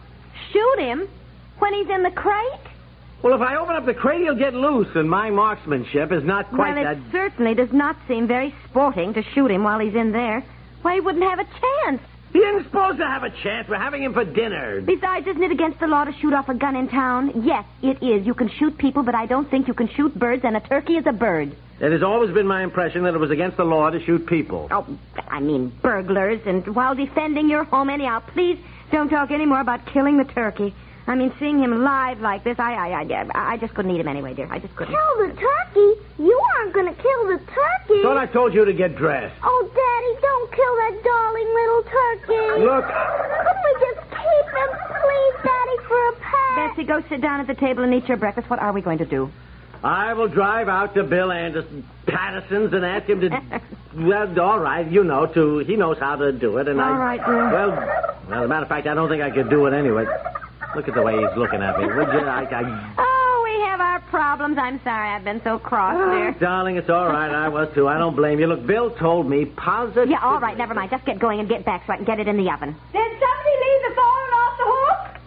Shoot him? When he's in the crate? Well, if I open up the crate, he'll get loose, and my marksmanship is not quite that... Well, it certainly does not seem very sporting to shoot him while he's in there. Why, he wouldn't have a chance. He isn't supposed to have a chance. We're having him for dinner. Besides, isn't it against the law to shoot off a gun in town? Yes, it is. You can shoot people, but I don't think you can shoot birds, and a turkey is a bird. It has always been my impression that it was against the law to shoot people. Oh, I mean burglars, and while defending your home anyhow. Please don't talk any more about killing the turkey. I mean, seeing him live like this, I just couldn't eat him anyway, dear. I just couldn't. Kill the turkey? You aren't going to kill the turkey. Thought I told you to get dressed. Oh, Daddy, don't kill that darling little turkey. Look. Couldn't we just keep him, please, Daddy, for a pet? Betsy, go sit down at the table and eat your breakfast. What are we going to do? I will drive out to Bill Patterson's and ask him to... Well, all right, he knows how to do it. And all right, dear. Well, as a matter of fact, I don't think I could do it anyway. Look at the way he's looking at me, would you? Oh, we have our problems. I'm sorry I've been so cross, dear. Darling, it's all right. I was, too. I don't blame you. Look, Bill told me positively... Yeah, all right, never mind. Just get going and get back so I can get it in the oven. Did somebody leave the phone off the hook?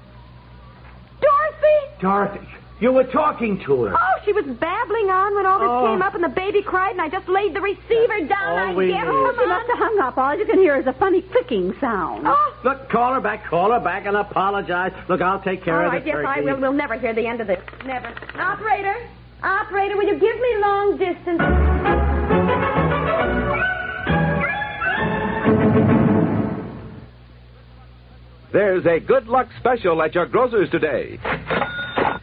Dorothy, you were talking to her. Oh, she was babbling on when all this came up and the baby cried, and I just laid the receiver down. She must have hung up. All you can hear is a funny clicking sound. Oh. Look, call her back and apologize. Look, I'll take care of the turkey. Yes, I will. We'll never hear the end of this. Never. Operator, will you give me long distance? There's a good luck special at your grocer's today.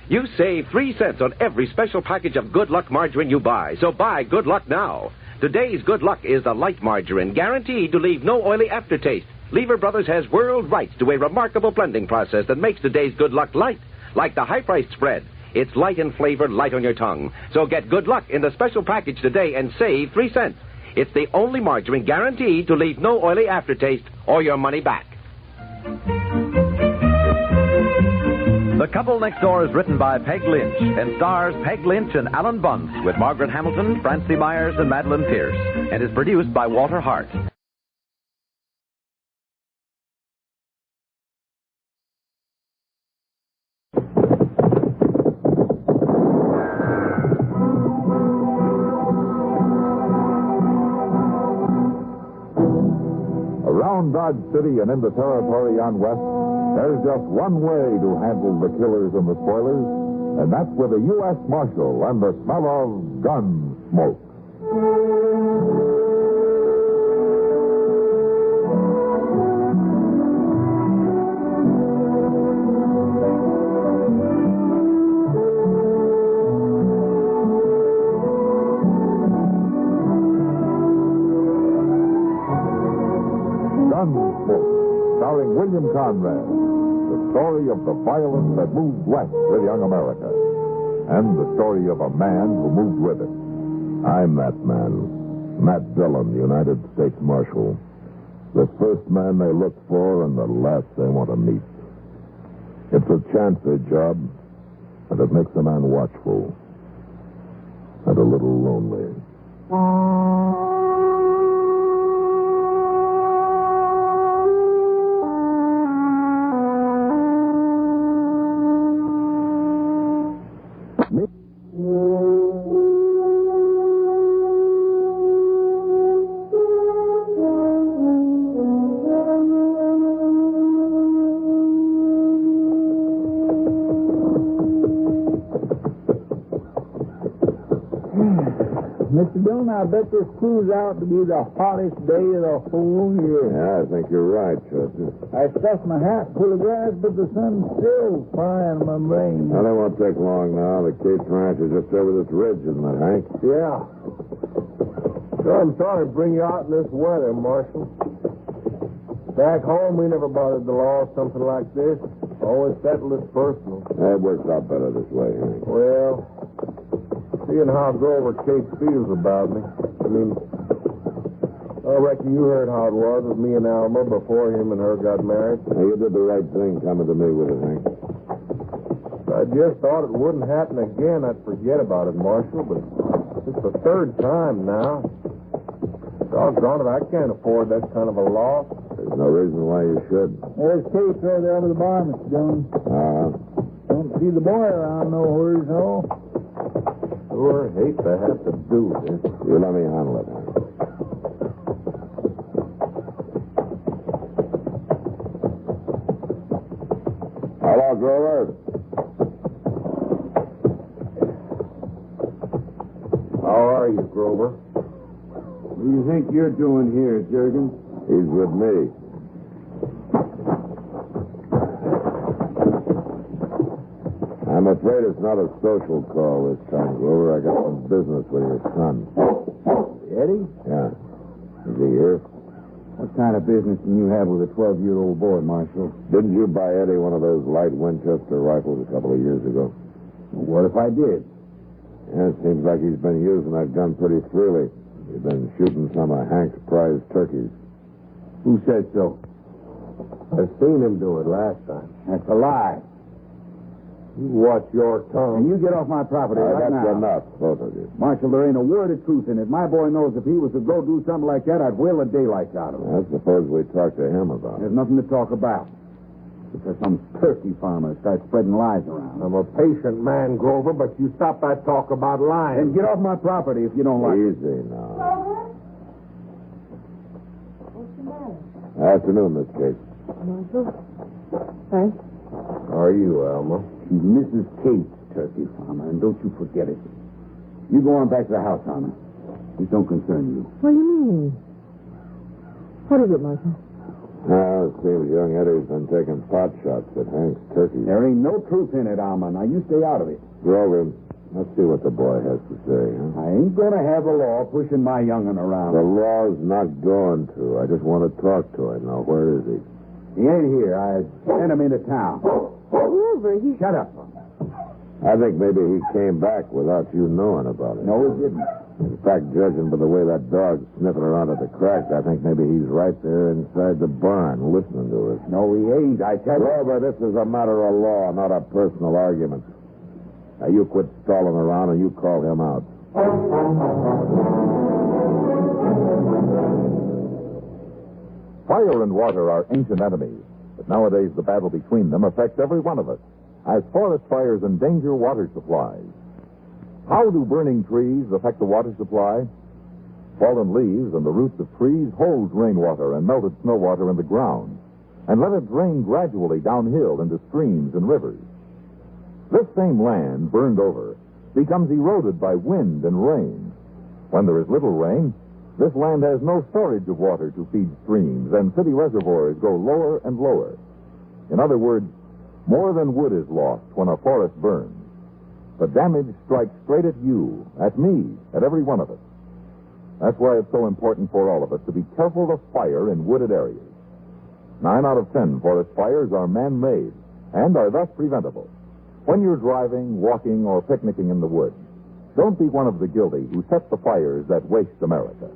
You save 3 cents on every special package of Good Luck margarine you buy, so buy Good Luck now. Today's Good Luck is the light margarine, guaranteed to leave no oily aftertaste. Lever Brothers has world rights to a remarkable blending process that makes today's Good Luck light, like the high-priced spread. It's light in flavor, light on your tongue. So get Good Luck in the special package today and save 3 cents. It's the only margarine guaranteed to leave no oily aftertaste or your money back. The Couple Next Door is written by Peg Lynch and stars Peg Lynch and Alan Bunce with Margaret Hamilton, Francie Myers, and Madeline Pierce, and is produced by Walter Hart. Around Dodge City and in the territory on West, there's just one way to handle the killers and the spoilers, and that's with a U.S. Marshal and the smell of Gunsmoke. Gunsmoke, starring William Conrad. The story of the violence that moved west with young America. And the story of a man who moved with it. I'm that man. Matt Dillon, United States Marshal. The first man they look for and the last they want to meet. It's a chancy job, and it makes a man watchful. And a little lonely. Mr. Dillon, I bet this proves out to be the hottest day of the whole year. Yeah, I think you're right, Chester. I stuffed my hat full of gas, but the sun's still frying my brain. Now, that won't take long now. The Cape Ranch is just over this ridge, isn't it, Hank? Yeah. Well, I'm sorry to bring you out in this weather, Marshal. Back home, we never bothered the law with something like this. Always settled it personal. It works out better this way, Hank. Well, seeing how Grover Cates feels about me, I reckon you heard how it was with me and Alma before him and her got married. Now, you did the right thing coming to me with it, Hank. I just thought it wouldn't happen again. I'd forget about it, Marshal, but it's the third time now. Doggone it, I can't afford that kind of a loss. There's no reason why you should. There's Kate right there over the bar, Mr. Jones. Don't see the boy around nowhere, no. Sure hate to have to do this. You let me handle it, Hank. Hello, Grover. How are you, Grover? What do you think you're doing here, Jurgen? He's with me. I'm afraid it's not a social call this time, Grover. I got some business with your son. Eddie? Yeah. Is he here? What kind of business can you have with a 12-year-old boy, Marshal? Didn't you buy Eddie one of those light Winchester rifles a couple of years ago? What if I did? Yeah, it seems like he's been using that gun pretty freely. He's been shooting some of Hank's prize turkeys. Who said so? I seen him do it last time. That's a lie. You watch your tongue. And you get off my property right that's now. enough, both of you. Marshal, there ain't a word of truth in it. My boy knows if he was to go do something like that, I'd whale the daylights out of him. I suppose we talk to him about it. There's nothing to talk about. Because some turkey farmer starts spreading lies around. I'm a patient man, Grover, but you stop that talk about lying. Then get off my property if you don't like it. Easy now. Grover? What's the matter? Afternoon, Miss Kate. Marshal? Thanks. How are you, Alma? She's Mrs. Cates, turkey farmer, and don't you forget it. You go on back to the house, Alma. This don't concern you. What do you mean? What is it, Marshal? Now, it seems young Eddie's been taking pot shots at Hank's turkeys. There ain't no truth in it, Alma. Now, you stay out of it. Grover, let's see what the boy has to say, huh? I ain't going to have the law pushing my young'un around. The law's not going to. I just want to talk to him. Now, where is he? He ain't here. I sent him into town. Grover, he... Shut up. I think maybe he came back without you knowing about it. No, he didn't. In fact, judging by the way that dog's sniffing around at the crack, I think maybe he's right there inside the barn listening to us. No, he ain't. I tell you. Grover, this is a matter of law, not a personal argument. Now, you quit stalling around and you call him out. Fire and water are ancient enemies, but nowadays the battle between them affects every one of us, as forest fires endanger water supplies. How do burning trees affect the water supply? Fallen leaves and the roots of trees hold rainwater and melted snow water in the ground and let it drain gradually downhill into streams and rivers. This same land, burned over, becomes eroded by wind and rain. When there is little rain, this land has no storage of water to feed streams, and city reservoirs go lower and lower. In other words, more than wood is lost when a forest burns. The damage strikes straight at you, at me, at every one of us. That's why it's so important for all of us to be careful of fire in wooded areas. 9 out of 10 forest fires are man-made and are thus preventable. When you're driving, walking, or picnicking in the woods, don't be one of the guilty who set the fires that waste America.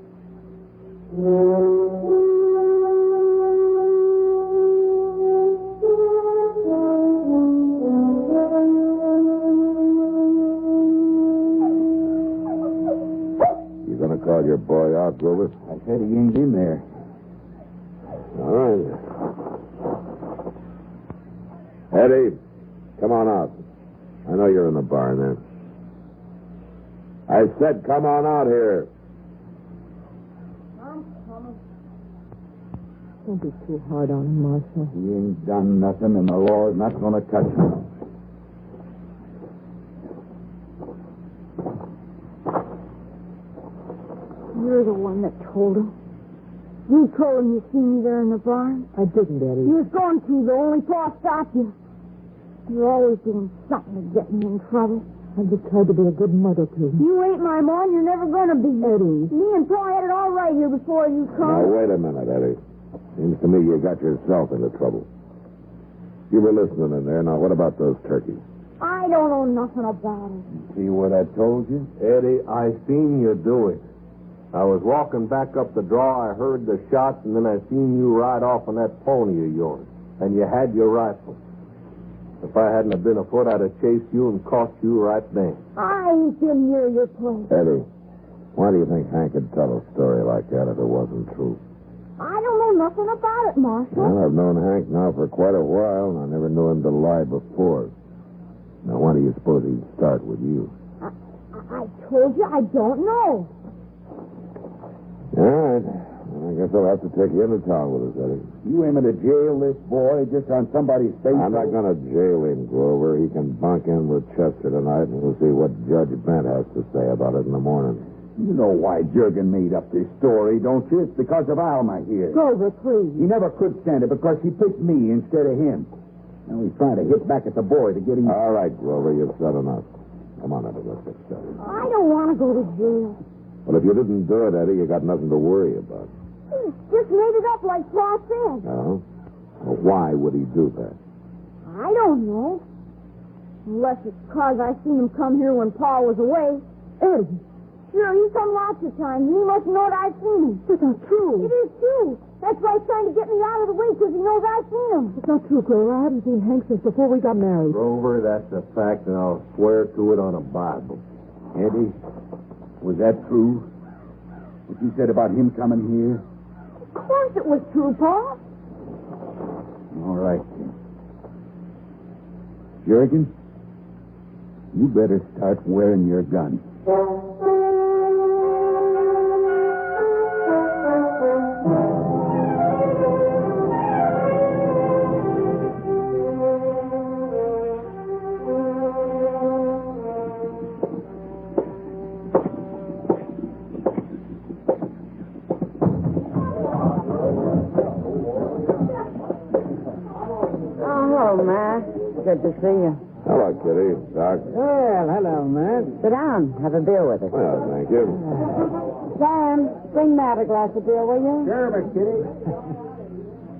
You gonna call your boy out, Grover? I said he ain't in there. All right. Eddie, come on out. I know you're in the barn there. I said come on out here. Don't be too hard on him, Marshal. He ain't done nothing, and the law's not going to touch him. You're the one that told him. You told him you seen me there in the barn. I didn't, Eddie. You was going to, though. Only Paul stopped you. You're always doing something to get me in trouble. I've just tried to be a good mother to him. You ain't my mom. You're never going to be. Eddie. Me and Pa had it all right here before you come. Now, wait a minute, Eddie. Seems to me you got yourself into trouble. You were listening in there. Now, what about those turkeys? I don't know nothing about it. See what I told you? Eddie, I seen you do it. I was walking back up the draw, I heard the shots, and then I seen you ride off on that pony of yours. And you had your rifle. If I hadn't have been afoot, I'd have chased you and caught you right then. I ain't been near your place. Eddie, why do you think Hank would tell a story like that if it wasn't true? I don't know nothing about it, Marshal. Well, I've known Hank now for quite a while, and I never knew him to lie before. Now, why do you suppose he'd start with you? I told you I don't know. All right. Well, I guess I'll have to take you into town with us, Eddie. You aiming to jail this boy just on somebody's face? I'm not going to jail him, Grover. He can bunk in with Chester tonight, and we'll see what Judge Bent has to say about it in the morning. You know why Jurgen made up this story, don't you? It's because of Alma here. Grover, please. He never could stand it because she picked me instead of him. Now he's trying to hit back at the boy to get him... All right, Grover, you've said enough. Come on, Eddie, let's get started. I don't want to go to jail. Well, if you didn't do it, Eddie, you got nothing to worry about. He just made it up like Pa said. No? Well, why would he do that? I don't know. Unless it's because I seen him come here when Pa was away. Eddie. Sure, he come lots of times. He must know that I've seen him. That's not true. It is true. That's why he's trying to get me out of the way, because he knows I've seen him. It's not true, Grover. I haven't seen Hank since before we got married. Grover, that's a fact, and I'll swear to it on a Bible. Eddie, was that true? What you said about him coming here? Of course it was true, Pa. All right, then. Jurgen, you better start wearing your gun. Good to see you. Hello, Kitty. Doc. Well, hello, Matt. Sit down. Have a beer with us. Well, thank you. Sam, bring Matt a glass of beer, will you? Sure, Miss Kitty.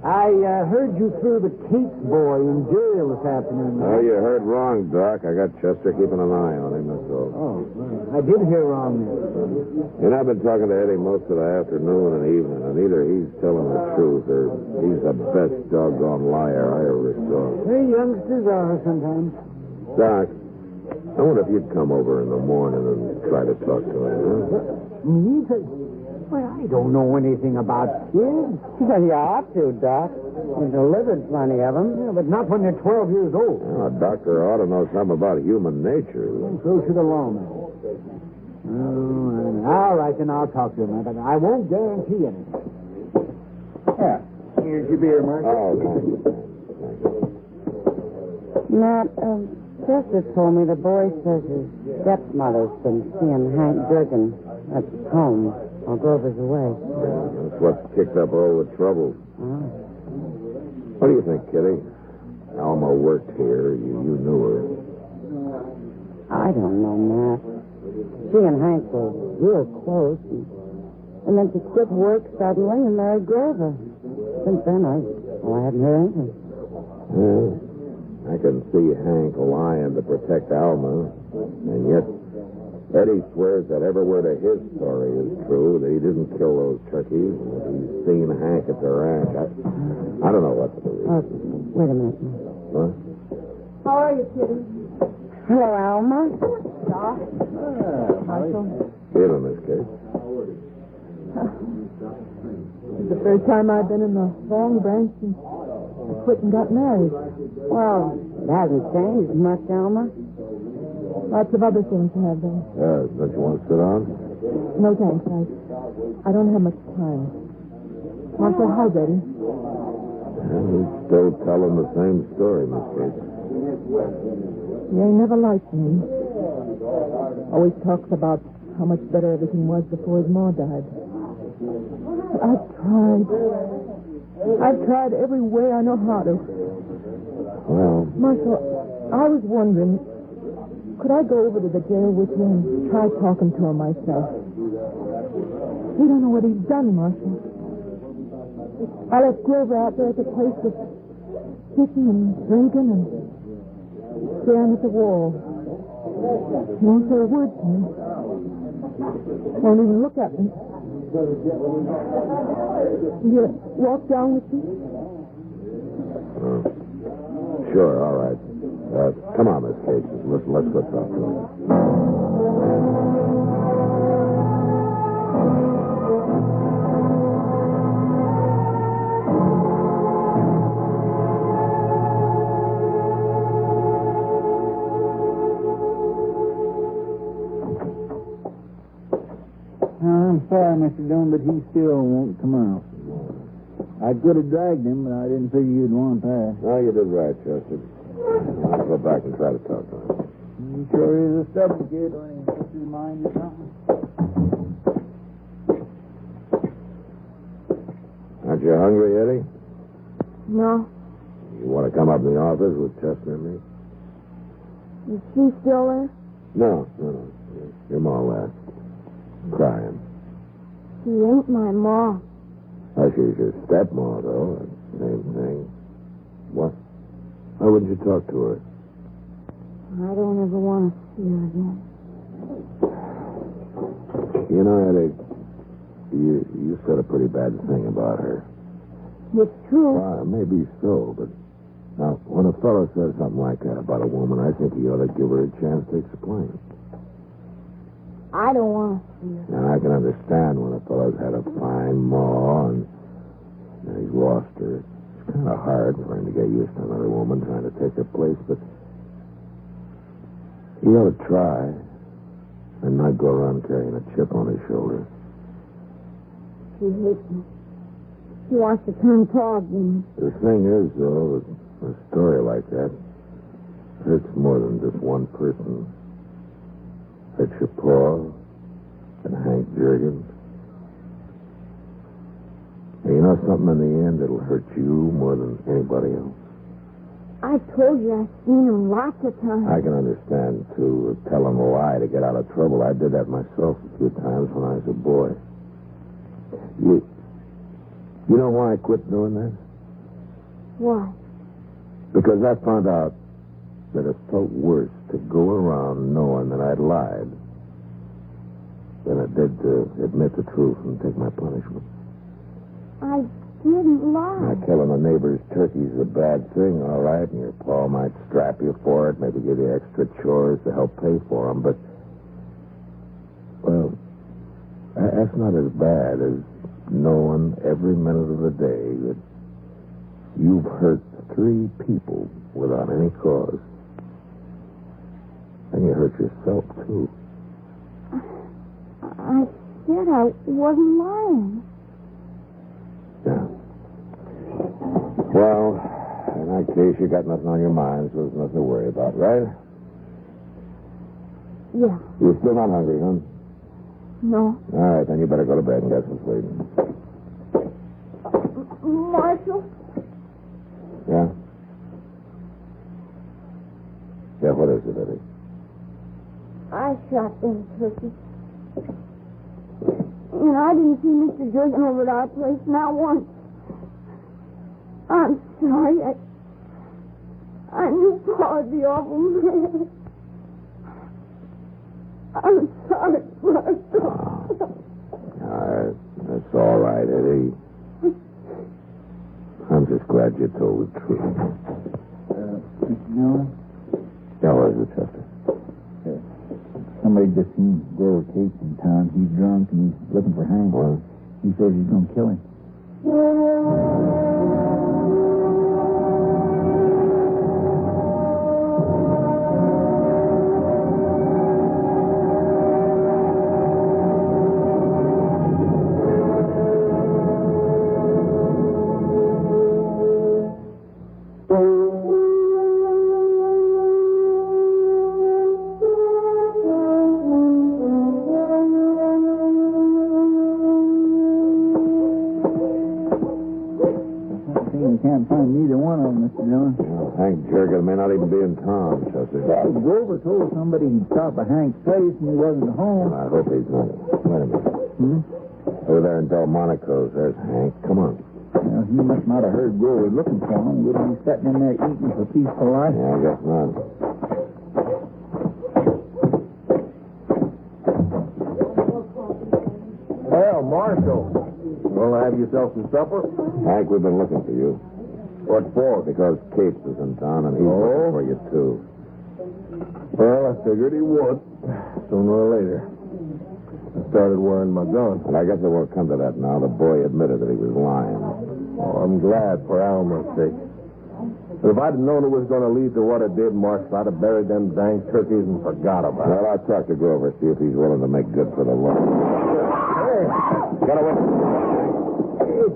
I heard you threw the Keats boy in jail this afternoon. Oh, you heard wrong, Doc. I got Chester keeping an eye on him, that's all. Oh, well, I did hear wrong then. And I've been talking to Eddie most of the afternoon and evening, and either he's telling the truth or he's the best doggone liar I ever saw. Hey, youngsters are sometimes. Doc, I wonder if you'd come over in the morning and try to talk to him, huh? Me? Well, I don't know anything about kids. You ought to, Doc. You delivered plenty of them. Yeah, but not when they're 12 years old. Well, a doctor ought to know something about human nature. Well, so should a lawman. Oh, all right, then I'll talk to him, but I won't guarantee anything. Yeah. Here's your beer, Mark. Oh, thank you. Matt, Chester told me the boy says his stepmother's been seeing Hank Jurgen at home while Grover's away. Yeah, that's what kicked up all the trouble. Oh. What do you think, Kitty? Alma worked here. You knew her. I don't know, Matt. She and Hank were real close, and then she quit work suddenly and married Grover. Since then, I hadn't heard anything. Yeah. I can see Hank lying to protect Alma, and yet Eddie swears that every word of his story is true, that he didn't kill those turkeys, and that he's seen Hank at the ranch. I don't know what to believe. Wait a minute. What? How are you, Kitty? Hello, Alma. Doc. Marshal. Feeling this case? It's the first time I've been in the long branch since I quit and got married. Well, it hasn't changed much, Alma. Lots of other things have been. Don't you want to sit down? No, thanks. I don't have much time. Marshal, how's Eddie? Well, he's still telling the same story, Miss Gracie. He ain't never liked me. Always talks about how much better everything was before his ma died. I've tried every way I know how to. Well, Marshal, I was wondering, Could I go over to the jail with you and try talking to him myself? You don't know what he's done, Marshal. I left Grover out there at the place with kissing and drinking and staring at the wall. He won't say a word to me. Won't even look at me. Will you walk down with me? Sure, all right. Come on, Miss Casey. Let's go talk to him. I'm sorry, Mr. Dillon, but he still won't come out. I could have dragged him, but I didn't figure you'd want that. No, you did right, Chester. I'll go back and try to talk to him. He sure is a stubborn kid when he gets his mind or something. Aren't you hungry, Eddie? No. You want to come up in the office with Chester and me? Is she still there? No. Your ma left. Crying. She ain't my ma. Oh, she's your stepma, though. Same thing. What? Why wouldn't you talk to her? I don't ever want to see her again. You know, Eddie, you said a pretty bad thing about her. It's true. Well, maybe so, but now, when a fellow says something like that about a woman, I think he ought to give her a chance to explain. I don't want to see her. Now, I can understand when a fellow's had a fine ma and he's lost her. It's kind of hard for him to get used to another woman trying to take her place, but he ought to try and not go around carrying a chip on his shoulder. She hates me. She wants to turn paw again. The thing is, though, a story like that hurts more than just one person. Hurts your pa and Hank Jurgens. And you know something, in the end, it'll hurt you more than anybody else. I told you I've seen him lots of times. I can understand, too, telling a lie to get out of trouble. I did that myself a few times when I was a boy. You know why I quit doing that? Why? Because I found out that it felt worse to go around knowing that I'd lied than it did to admit the truth and take my punishment. I didn't lie. Now, killing a neighbor's turkey's a bad thing, all right, and your pa might strap you for it, maybe give you extra chores to help pay for them, but, well, that's not as bad as knowing every minute of the day that you've hurt 3 people without any cause. And you hurt yourself, too. I said I wasn't lying. Yeah. Well, in that case, you got nothing on your mind, so there's nothing to worry about, right? Yeah. You're still not hungry, huh? No. All right, then you better go to bed and get some sleep. Marshal? Yeah? Yeah, what is it, Eddie? I shot them turkeys. And I didn't see Mr. Jurgen over at our place, not once. I'm sorry. I knew Pa would be awful mad. I'm sorry, Marshal. That's all right, Eddie. I'm just glad you told the truth. Mr. Dillon? Yeah, what is it, Chester? Somebody just seen Grover Case in town. He's drunk and he's looking for Hank. What? He says he's going to kill him. can't find neither one of them, Mr. Dillon. Hank Jerkin may not even be in town, Chester. Well, Grover told somebody he'd stop at Hank's place and he wasn't home. I hope he's not. Wait a minute. Over there in Delmonico's, there's Hank. Come on. Well, he must not have heard Grover looking for him. Wouldn't he sitting in there eating for peaceful life? Yeah, I guess not. Well, Marshal, you want to have yourself some supper? Hank, we've been looking for you. What for? Because Capes is in town and he's looking for you, too. Well, I figured he would, sooner or later. I started wearing my gun. And I guess it won't come to that now. The boy admitted that he was lying. Oh, I'm glad for Alma's sake. But if I'd known it was going to lead to what it did, Marshal, I'd have buried them dang turkeys and forgot about it. Well, I'll talk to Grover, see if he's willing to make good for the law. Get away.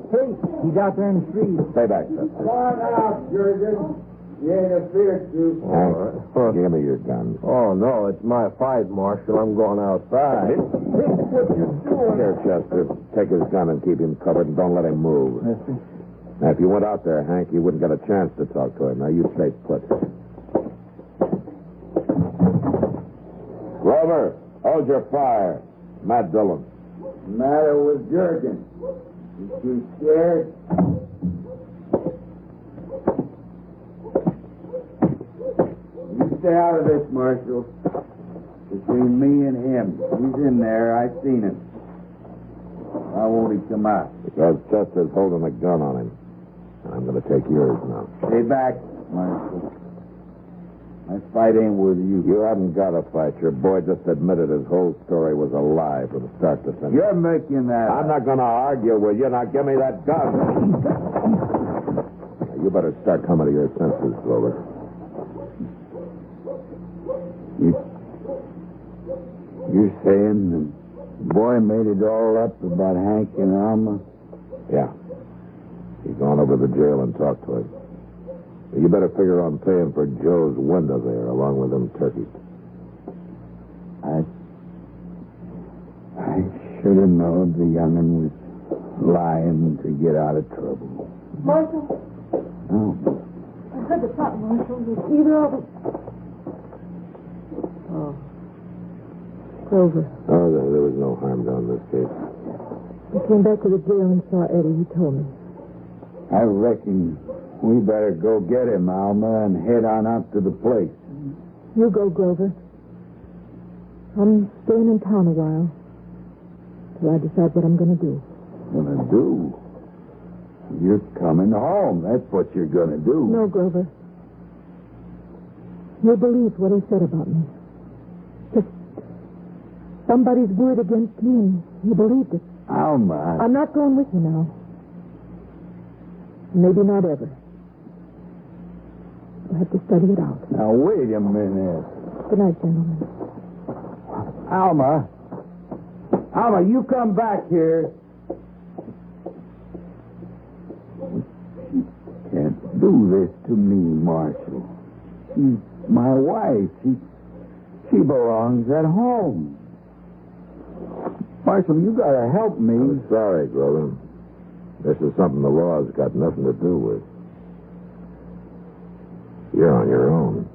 Hey, he's out there in the street. Stay back, Chester. Come on out, Jurgen. You ain't afeard to. Hank, give me your gun. Oh, no, it's my fight, Marshal. I'm going outside. What you doing? Here, Chester. Take his gun and keep him covered and don't let him move. Mister? Now, if you went out there, Hank, you wouldn't get a chance to talk to him. Now, you stay put. Grover, hold your fire. Matt Dillon. Matter with Jurgen? Is she scared? You stay out of this, Marshal. Between me and him. He's in there. I seen him. Why won't he come out? Because Chester's holding a gun on him. And I'm going to take yours now. Stay back, Marshal. My fight ain't with you. You haven't got a fight. Your boy just admitted his whole story was a lie from start to finish. You're making that I'm not going to argue with you. Now, give me that gun. Now, you better start coming to your senses, Grover. You're saying the boy made it all up about Hank and Alma? Yeah. He's gone over to the jail and talked to him. You better figure on paying for Joe's window there, along with them turkeys. I should have known the young'un was lying to get out of trouble. Marshal, Oh, I heard the pop, Marshal. Was either of them... Oh. Grover. Oh, there was no harm done in this case. I came back to the jail and saw Eddie. He told me. I reckon we better go get him, Alma, and head on up to the place. You go, Grover. I'm staying in town a while till I decide what I'm going to do. Gonna do? You're coming home. That's what you're gonna do. No, Grover. You believed what he said about me. Just somebody's word against me, and you believed it. Alma. I'm not going with you now. Maybe not ever. I'll have to study it out. Now, wait a minute. Good night, gentlemen. Alma. Alma, you come back here. You can't do this to me, Marshal. She's my wife. She belongs at home. Marshal, you gotta help me. I'm sorry, Grover. This is something the law's got nothing to do with. You're on your own.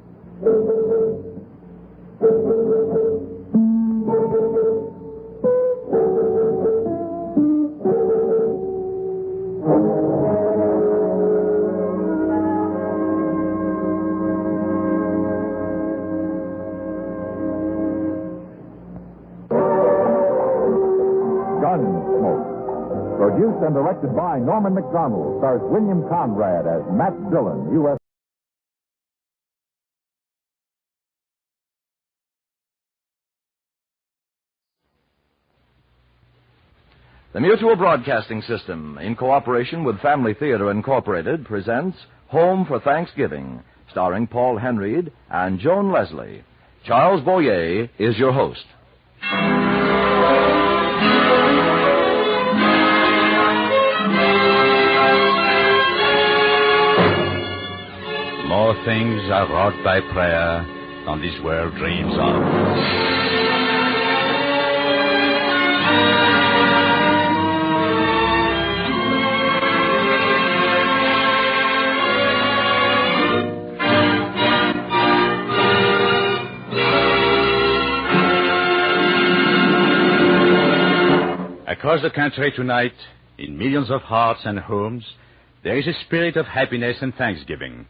Gunsmoke. Produced and directed by Norman McDonald. Stars William Conrad as Matt Dillon, U.S. The Mutual Broadcasting System, in cooperation with Family Theater Incorporated, presents Home for Thanksgiving, starring Paul Henried and Joan Leslie. Charles Boyer is your host. More things are wrought by prayer than this world dreams of. Across the country tonight, in millions of hearts and homes, there is a spirit of happiness and thanksgiving.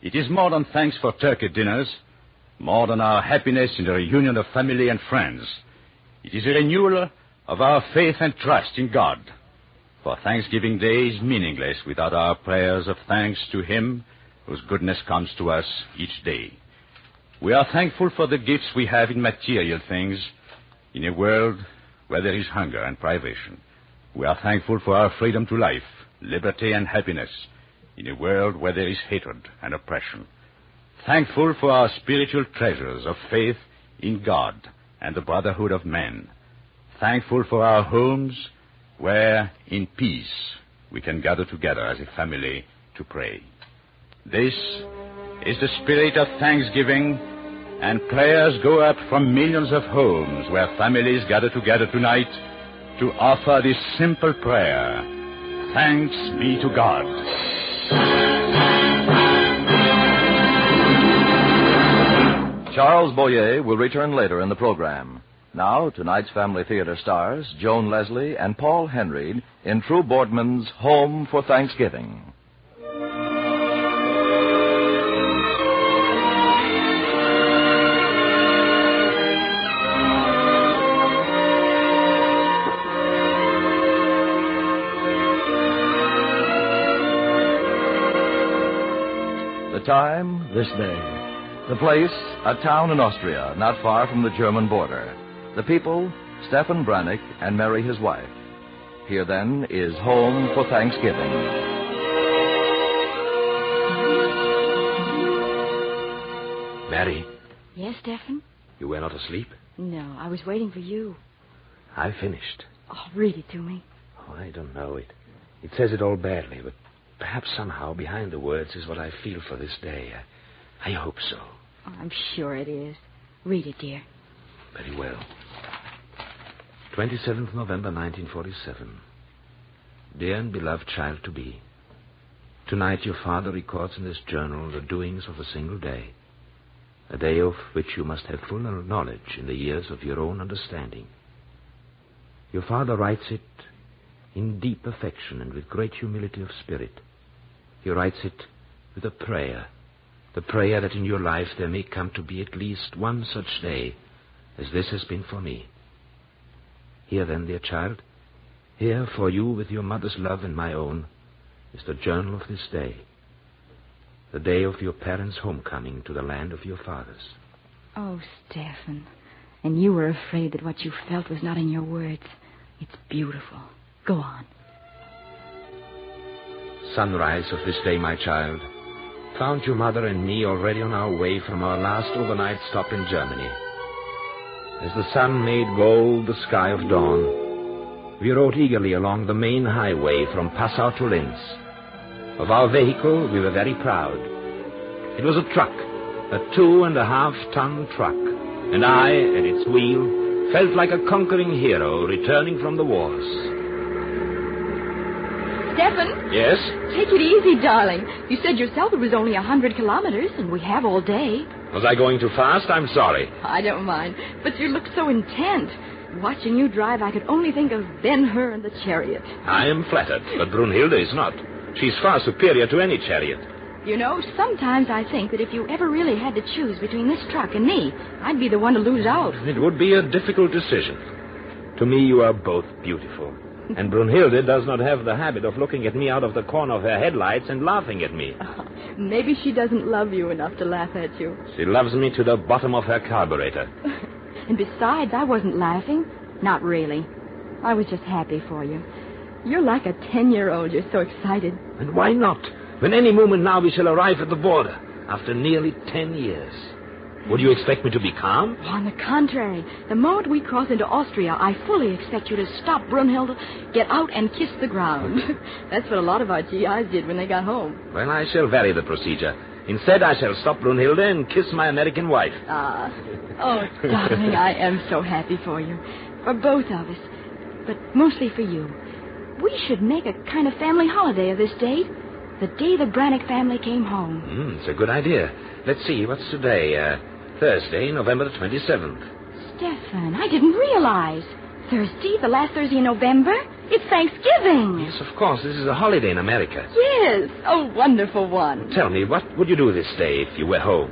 It is more than thanks for turkey dinners, more than our happiness in the reunion of family and friends. It is a renewal of our faith and trust in God. For Thanksgiving Day is meaningless without our prayers of thanks to Him whose goodness comes to us each day. We are thankful for the gifts we have in material things in a world where there is hunger and privation. We are thankful for our freedom to life, liberty and happiness in a world where there is hatred and oppression. Thankful for our spiritual treasures of faith in God and the brotherhood of men. Thankful for our homes where, in peace, we can gather together as a family to pray. This is the spirit of thanksgiving, and prayers go up from millions of homes where families gather together tonight to offer this simple prayer. Thanks be to God. Charles Boyer will return later in the program. Now, tonight's Family Theater stars Joan Leslie and Paul Henried in True Boardman's Home for Thanksgiving. The time, this day. The place, a town in Austria, not far from the German border. The people, Stefan Brannick and Mary, his wife. Here, then, is Home for Thanksgiving. Mary. Yes, Stefan? You were not asleep? No, I was waiting for you. I finished. Oh, read it to me. Oh, I don't know. It says it all badly, but perhaps somehow behind the words is what I feel for this day. I hope so. Oh, I'm sure it is. Read it, dear. Very well. 27th November, 1947. Dear and beloved child-to-be, tonight your father records in this journal the doings of a single day, a day of which you must have full knowledge in the years of your own understanding. Your father writes it in deep affection and with great humility of spirit. He writes it with a prayer, the prayer that in your life there may come to be at least one such day as this has been for me. Here then, dear child, here for you with your mother's love and my own, is the journal of this day, the day of your parents' homecoming to the land of your fathers. Oh, Stefan, and you were afraid that what you felt was not in your words. It's beautiful. Go on. Sunrise of this day, my child, found your mother and me already on our way from our last overnight stop in Germany. As the sun made gold the sky of dawn, we rode eagerly along the main highway from Passau to Linz. Of our vehicle, we were very proud. It was a truck, a 2.5-ton truck, and I, at its wheel, felt like a conquering hero returning from the wars. Stefan? Yes? Take it easy, darling. You said yourself it was only 100 kilometers, and we have all day. Was I going too fast? I'm sorry. I don't mind, but you look so intent. Watching you drive, I could only think of Ben-Hur and the chariot. I am flattered, but Brunhilde is not. She's far superior to any chariot. You know, sometimes I think that if you ever really had to choose between this truck and me, I'd be the one to lose out. It would be a difficult decision. To me, you are both beautiful. And Brunhilde does not have the habit of looking at me out of the corner of her headlights and laughing at me. Maybe she doesn't love you enough to laugh at you. She loves me to the bottom of her carburetor. And besides, I wasn't laughing. Not really. I was just happy for you. You're like a 10-year-old. You're so excited. And why not? When any moment now we shall arrive at the border, after nearly 10 years. Would you expect me to be calm? On the contrary. The moment we cross into Austria, I fully expect you to stop Brunhilde, get out, and kiss the ground. That's what a lot of our GIs did when they got home. Well, I shall vary the procedure. Instead, I shall stop Brunhilde and kiss my American wife. Oh, darling, I am so happy for you. For both of us. But mostly for you. We should make a kind of family holiday of this date. The day the Brannick family came home. It's a good idea. Let's see, what's today? Thursday, November the 27th. Stefan, I didn't realize. Thursday, the last Thursday in November? It's Thanksgiving. Yes, of course. This is a holiday in America. Yes, a wonderful one. Tell me, what would you do this day if you were home?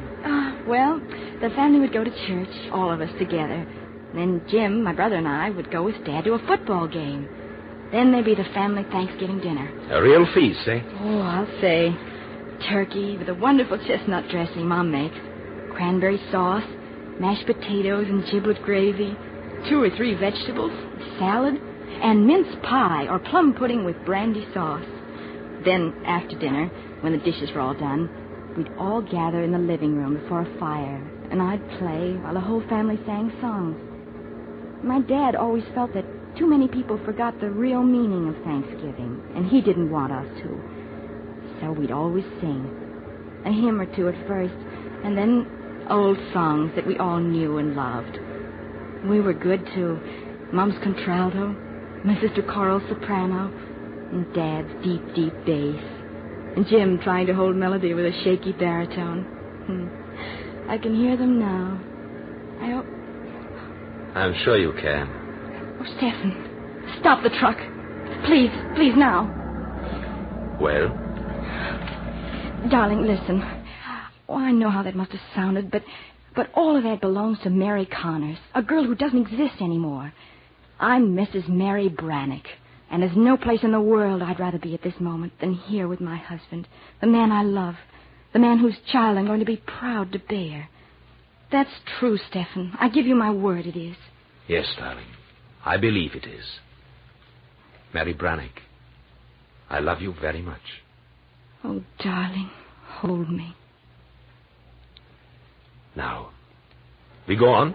Well, the family would go to church, all of us together. Then Jim, my brother, and I would go with Dad to a football game. Then there'd be the family Thanksgiving dinner. A real feast, eh? Oh, I'll say. Turkey with a wonderful chestnut dressing Mom makes. Cranberry sauce, mashed potatoes and giblet gravy, 2 or 3 vegetables, salad, and mince pie or plum pudding with brandy sauce. Then, after dinner, when the dishes were all done, we'd all gather in the living room before a fire, and I'd play while the whole family sang songs. My dad always felt that too many people forgot the real meaning of Thanksgiving, and he didn't want us to. So we'd always sing. A hymn or two at first, and then old songs that we all knew and loved. We were good, too. Mom's contralto, my sister Coral's soprano, and Dad's deep, deep bass. And Jim trying to hold melody with a shaky baritone. I can hear them now. I hope... I'm sure you can. Oh, Stephen, stop the truck. Please, please now. Well? Darling, listen. Oh, I know how that must have sounded, but all of that belongs to Mary Connors, a girl who doesn't exist anymore. I'm Mrs. Mary Brannick, and there's no place in the world I'd rather be at this moment than here with my husband, the man I love, the man whose child I'm going to be proud to bear. That's true, Stephen. I give you my word it is. Yes, darling. I believe it is. Mary Brannick, I love you very much. Oh, darling, hold me. Now, we go on.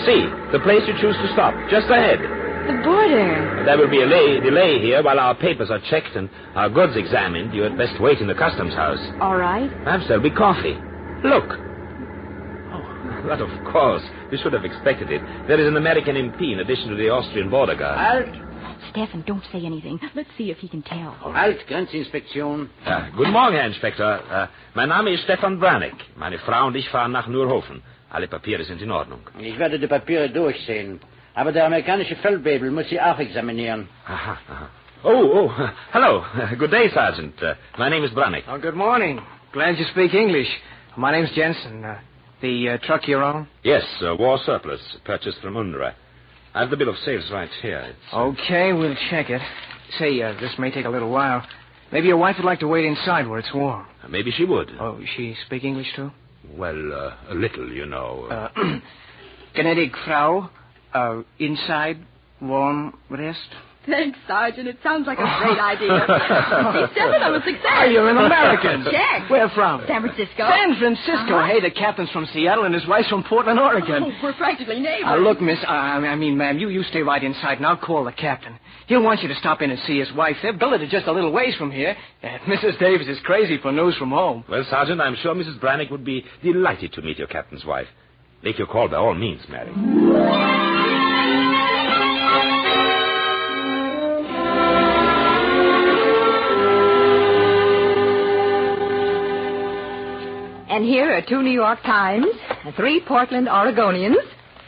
See, the place you choose to stop, just ahead. The border. There will be a delay here while our papers are checked and our goods examined. You had best wait in the customs house. All right. Perhaps there'll be coffee. Look. Oh, but of course. We should have expected it. There is an American MP in addition to the Austrian border guard. Halt! Stefan, don't say anything. Let's see if he can tell. Halt, Grenzinspektion. Guten Morgen, Herr Inspektor. Mein Name ist Stefan Brannick. Meine Frau und ich fahren nach Nürhofen. Alle Papiere sind in Ordnung. Ich werde die Papiere durchsehen. Aber der amerikanische Feldwebel muss sie auch examinieren. Aha. Oh, hello. Good day, Sergeant. My name is Brannick. Oh, good morning. Glad you speak English. My name's Jensen. The truck you're on? Yes, war surplus, purchased from UNRWA. I have the bill of sales right here. Okay, we'll check it. Say, this may take a little while. Maybe your wife would like to wait inside where it's warm. Maybe she would. Oh, she speak English, too? Well, a little, you know. Gnädig Frau, inside, warm, rest? Thanks, Sergeant. It sounds like a great idea. See, Stephen, I'm a success. Oh, you're an American. Check. Where from? San Francisco. San Francisco? Hey, the captain's from Seattle and his wife's from Portland, Oregon. Oh, we're practically neighbors. Look, miss, I mean, ma'am, you stay right inside and I'll call the captain. He'll want you to stop in and see his wife. They're billeted just a little ways from here. Mrs. Davis is crazy for news from home. Well, Sergeant, I'm sure Mrs. Brannick would be delighted to meet your captain's wife. Make your call by all means, Mary. And here are 2 New York Times, 3 Portland Oregonians,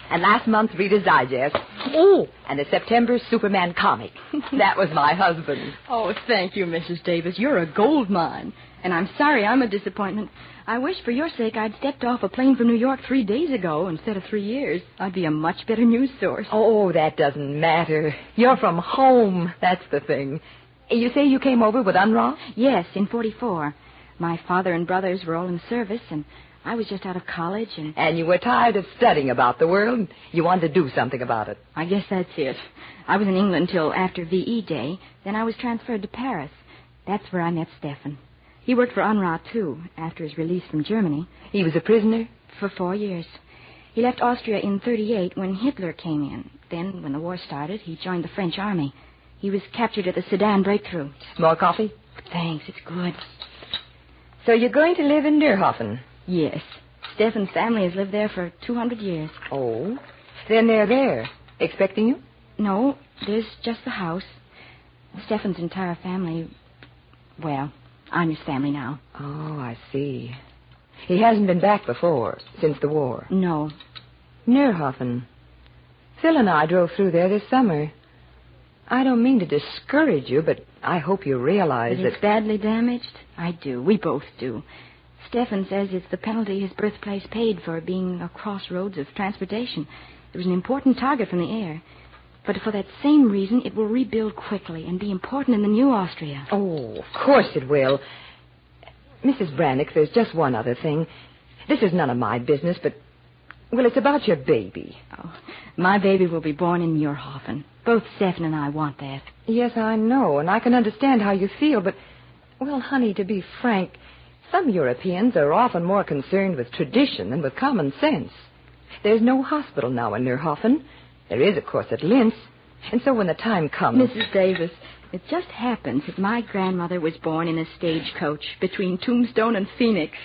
and last month's Reader's Digest. Oh, and a September Superman comic. That was my husband. Oh, thank you, Mrs. Davis. You're a gold mine. And I'm sorry I'm a disappointment. I wish for your sake I'd stepped off a plane from New York 3 days ago instead of 3 years. I'd be a much better news source. Oh, that doesn't matter. You're from home. That's the thing. You say you came over with UNRWA? Yes, in 44. My father and brothers were all in service, and I was just out of college, and... And you were tired of studying about the world? You wanted to do something about it? I guess that's it. I was in England till after VE Day. Then I was transferred to Paris. That's where I met Stefan. He worked for UNRWA, too, after his release from Germany. He was a prisoner? For 4 years. He left Austria in 38 when Hitler came in. Then, when the war started, he joined the French army. He was captured at the Sedan breakthrough. More coffee? Thanks, it's good. So you're going to live in Nürhofen? Yes. Stefan's family has lived there for 200 years. Oh? Then they're there, expecting you? No, there's just the house. Stefan's entire family... Well, I'm his family now. Oh, I see. He hasn't been back before, since the war? No. Neerhoffen. Phil and I drove through there this summer. I don't mean to discourage you, but I hope you realize that it's badly damaged? I do. We both do. Stefan says it's the penalty his birthplace paid for being a crossroads of transportation. It was an important target from the air. But for that same reason, it will rebuild quickly and be important in the new Austria. Oh, of course it will. Mrs. Brannick, there's just one other thing. This is none of my business, but, well, it's about your baby. Oh, my baby will be born in Muirhofen. Both Stefan and I want that. Yes, I know, and I can understand how you feel, but, well, honey, to be frank, some Europeans are often more concerned with tradition than with common sense. There's no hospital now in Neerhofen. There is, of course, at Linz. And so when the time comes... Mrs. Davis, it just happens that my grandmother was born in a stagecoach between Tombstone and Phoenix.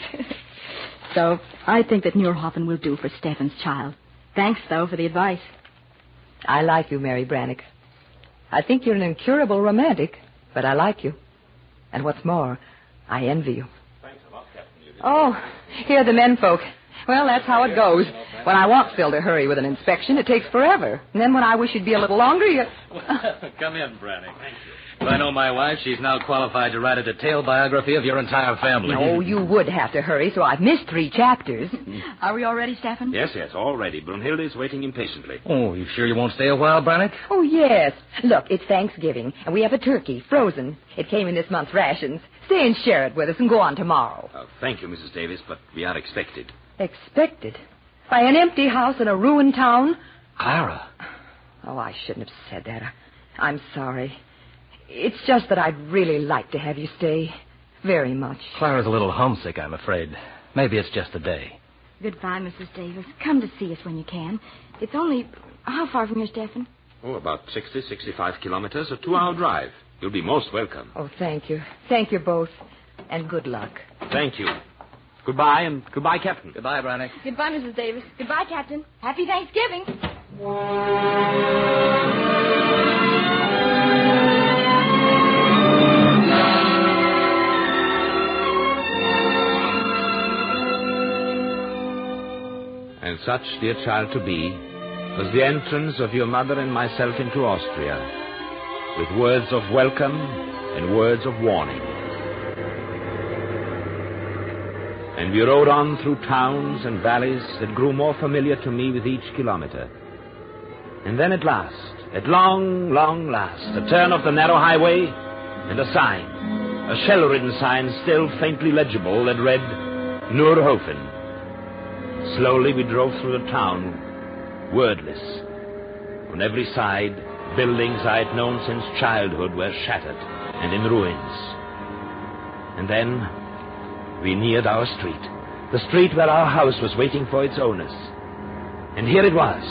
So I think that Neerhofen will do for Stefan's child. Thanks, though, for the advice. I like you, Mary Brannick. I think you're an incurable romantic, but I like you. And what's more, I envy you. Thanks a lot, Captain. Oh, here are the men folk. Well, that's how it goes. When I want Phil to hurry with an inspection, it takes forever. And then when I wish he'd be a little longer, you... Come in, Brannick. Thank you. If I know my wife, she's now qualified to write a detailed biography of your entire family. Oh, you would have to hurry, so I've missed 3 chapters. Are we all ready, Stefan? Yes, all ready. Brunhilde is waiting impatiently. Oh, you sure you won't stay a while, Brannick? Oh, yes. Look, it's Thanksgiving, and we have a turkey, frozen. It came in this month's rations. Stay and share it with us and go on tomorrow. Oh, thank you, Mrs. Davis, but we are expected. Expected? By an empty house in a ruined town? Clara. Oh, I shouldn't have said that. I'm sorry. It's just that I'd really like to have you stay. Very much. Clara's a little homesick, I'm afraid. Maybe it's just a day. Goodbye, Mrs. Davis. Come to see us when you can. It's only... How far from here, Stefan? Oh, about 65 kilometers, a 2-hour drive. You'll be most welcome. Oh, thank you. Thank you both. And good luck. Thank you. Goodbye, and goodbye, Captain. Goodbye, Brannick. Goodbye, Mrs. Davis. Goodbye, Captain. Happy Thanksgiving. And such, dear child to be, was the entrance of your mother and myself into Austria, with words of welcome and words of warning. And we rode on through towns and valleys that grew more familiar to me with each kilometer. And then at last, at long, long last, a turn of the narrow highway and a sign, a shell-ridden sign still faintly legible that read, Neerhofen. Slowly we drove through the town, wordless. On every side, buildings I had known since childhood were shattered and in ruins. And then we neared our street, the street where our house was waiting for its owners. And here it was.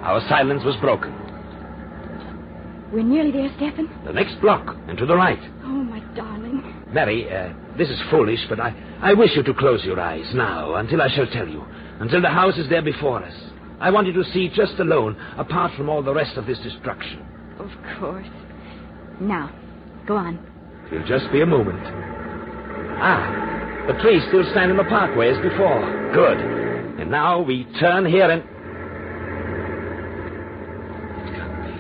Our silence was broken. We're nearly there, Stefan. The next block, and to the right. Oh, my darling. Mary, this is foolish, but I wish you to close your eyes now, until I shall tell you, until the house is there before us. I want you to see just alone, apart from all the rest of this destruction. Of course. Now, go on. It'll just be a moment. The trees still stand in the parkway as before. Good. And now we turn here and... It can't be.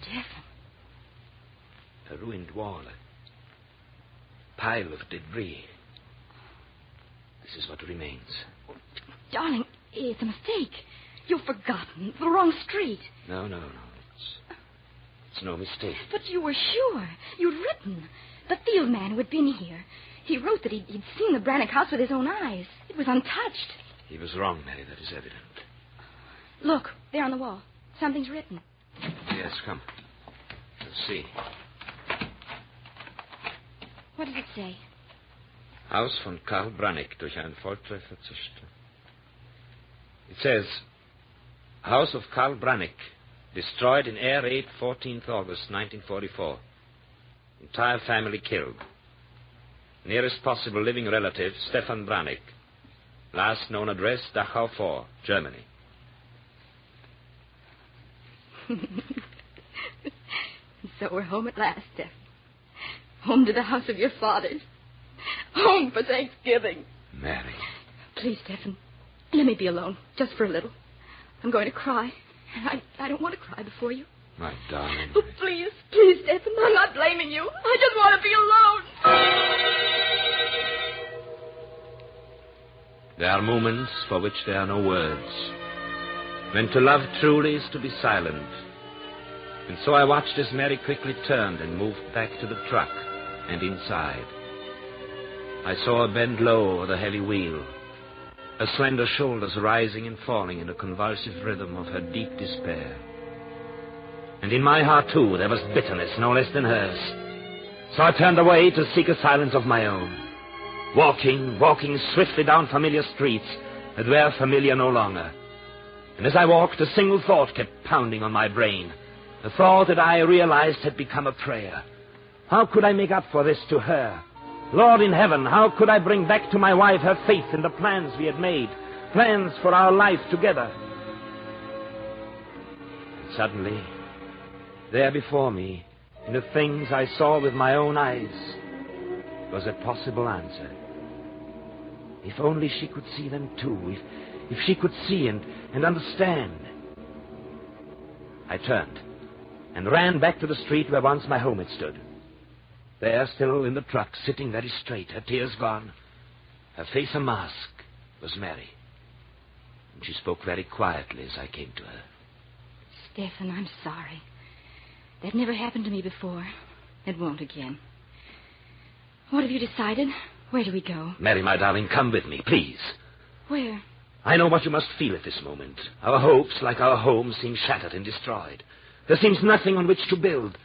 Stefan. A ruined wall. A pile of debris. This is what remains. Darling, it's a mistake. You've forgotten the wrong street. No. It's no mistake. But you were sure. You'd written. The field man who had been here. He wrote that he'd seen the Brannick house with his own eyes. It was untouched. He was wrong, Mary. That is evident. Look, there on the wall. Something's written. Yes, come. Let's see. What does it say? Haus von Karl Brannick durch einen Volltreffer zerstört. It says, House of Karl Brannick, destroyed in air raid 14th August 1944. Entire family killed. Nearest possible living relative, Stefan Brannick. Last known address, Dachau 4, Germany. So we're home at last, Steph. Home to the house of your fathers. Home for Thanksgiving. Mary. Please, Stephen. Let me be alone, just for a little. I'm going to cry. And I don't want to cry before you. My darling. Oh, please, Stephen. I'm not blaming you. I just want to be alone. There are moments for which there are no words. When to love truly is to be silent. And so I watched as Mary quickly turned and moved back to the truck and inside. I saw her bend low over the heavy wheel, her slender shoulders rising and falling in a convulsive rhythm of her deep despair. And in my heart, too, there was bitterness, no less than hers. So I turned away to seek a silence of my own. Walking swiftly down familiar streets that were familiar no longer. And as I walked, a single thought kept pounding on my brain. The thought that I realized had become a prayer. How could I make up for this to her? Lord in heaven, how could I bring back to my wife her faith in the plans we had made, plans for our life together? And suddenly, there before me, in the things I saw with my own eyes, was a possible answer. If only she could see them too, if she could see and understand. I turned and ran back to the street where once my home had stood. There, still in the truck, sitting very straight, her tears gone, her face a mask, was Mary. And she spoke very quietly as I came to her. Stephen, I'm sorry. That never happened to me before. It won't again. What have you decided? Where do we go? Mary, my darling, come with me, please. Where? I know what you must feel at this moment. Our hopes, like our home, seem shattered and destroyed. There seems nothing on which to build.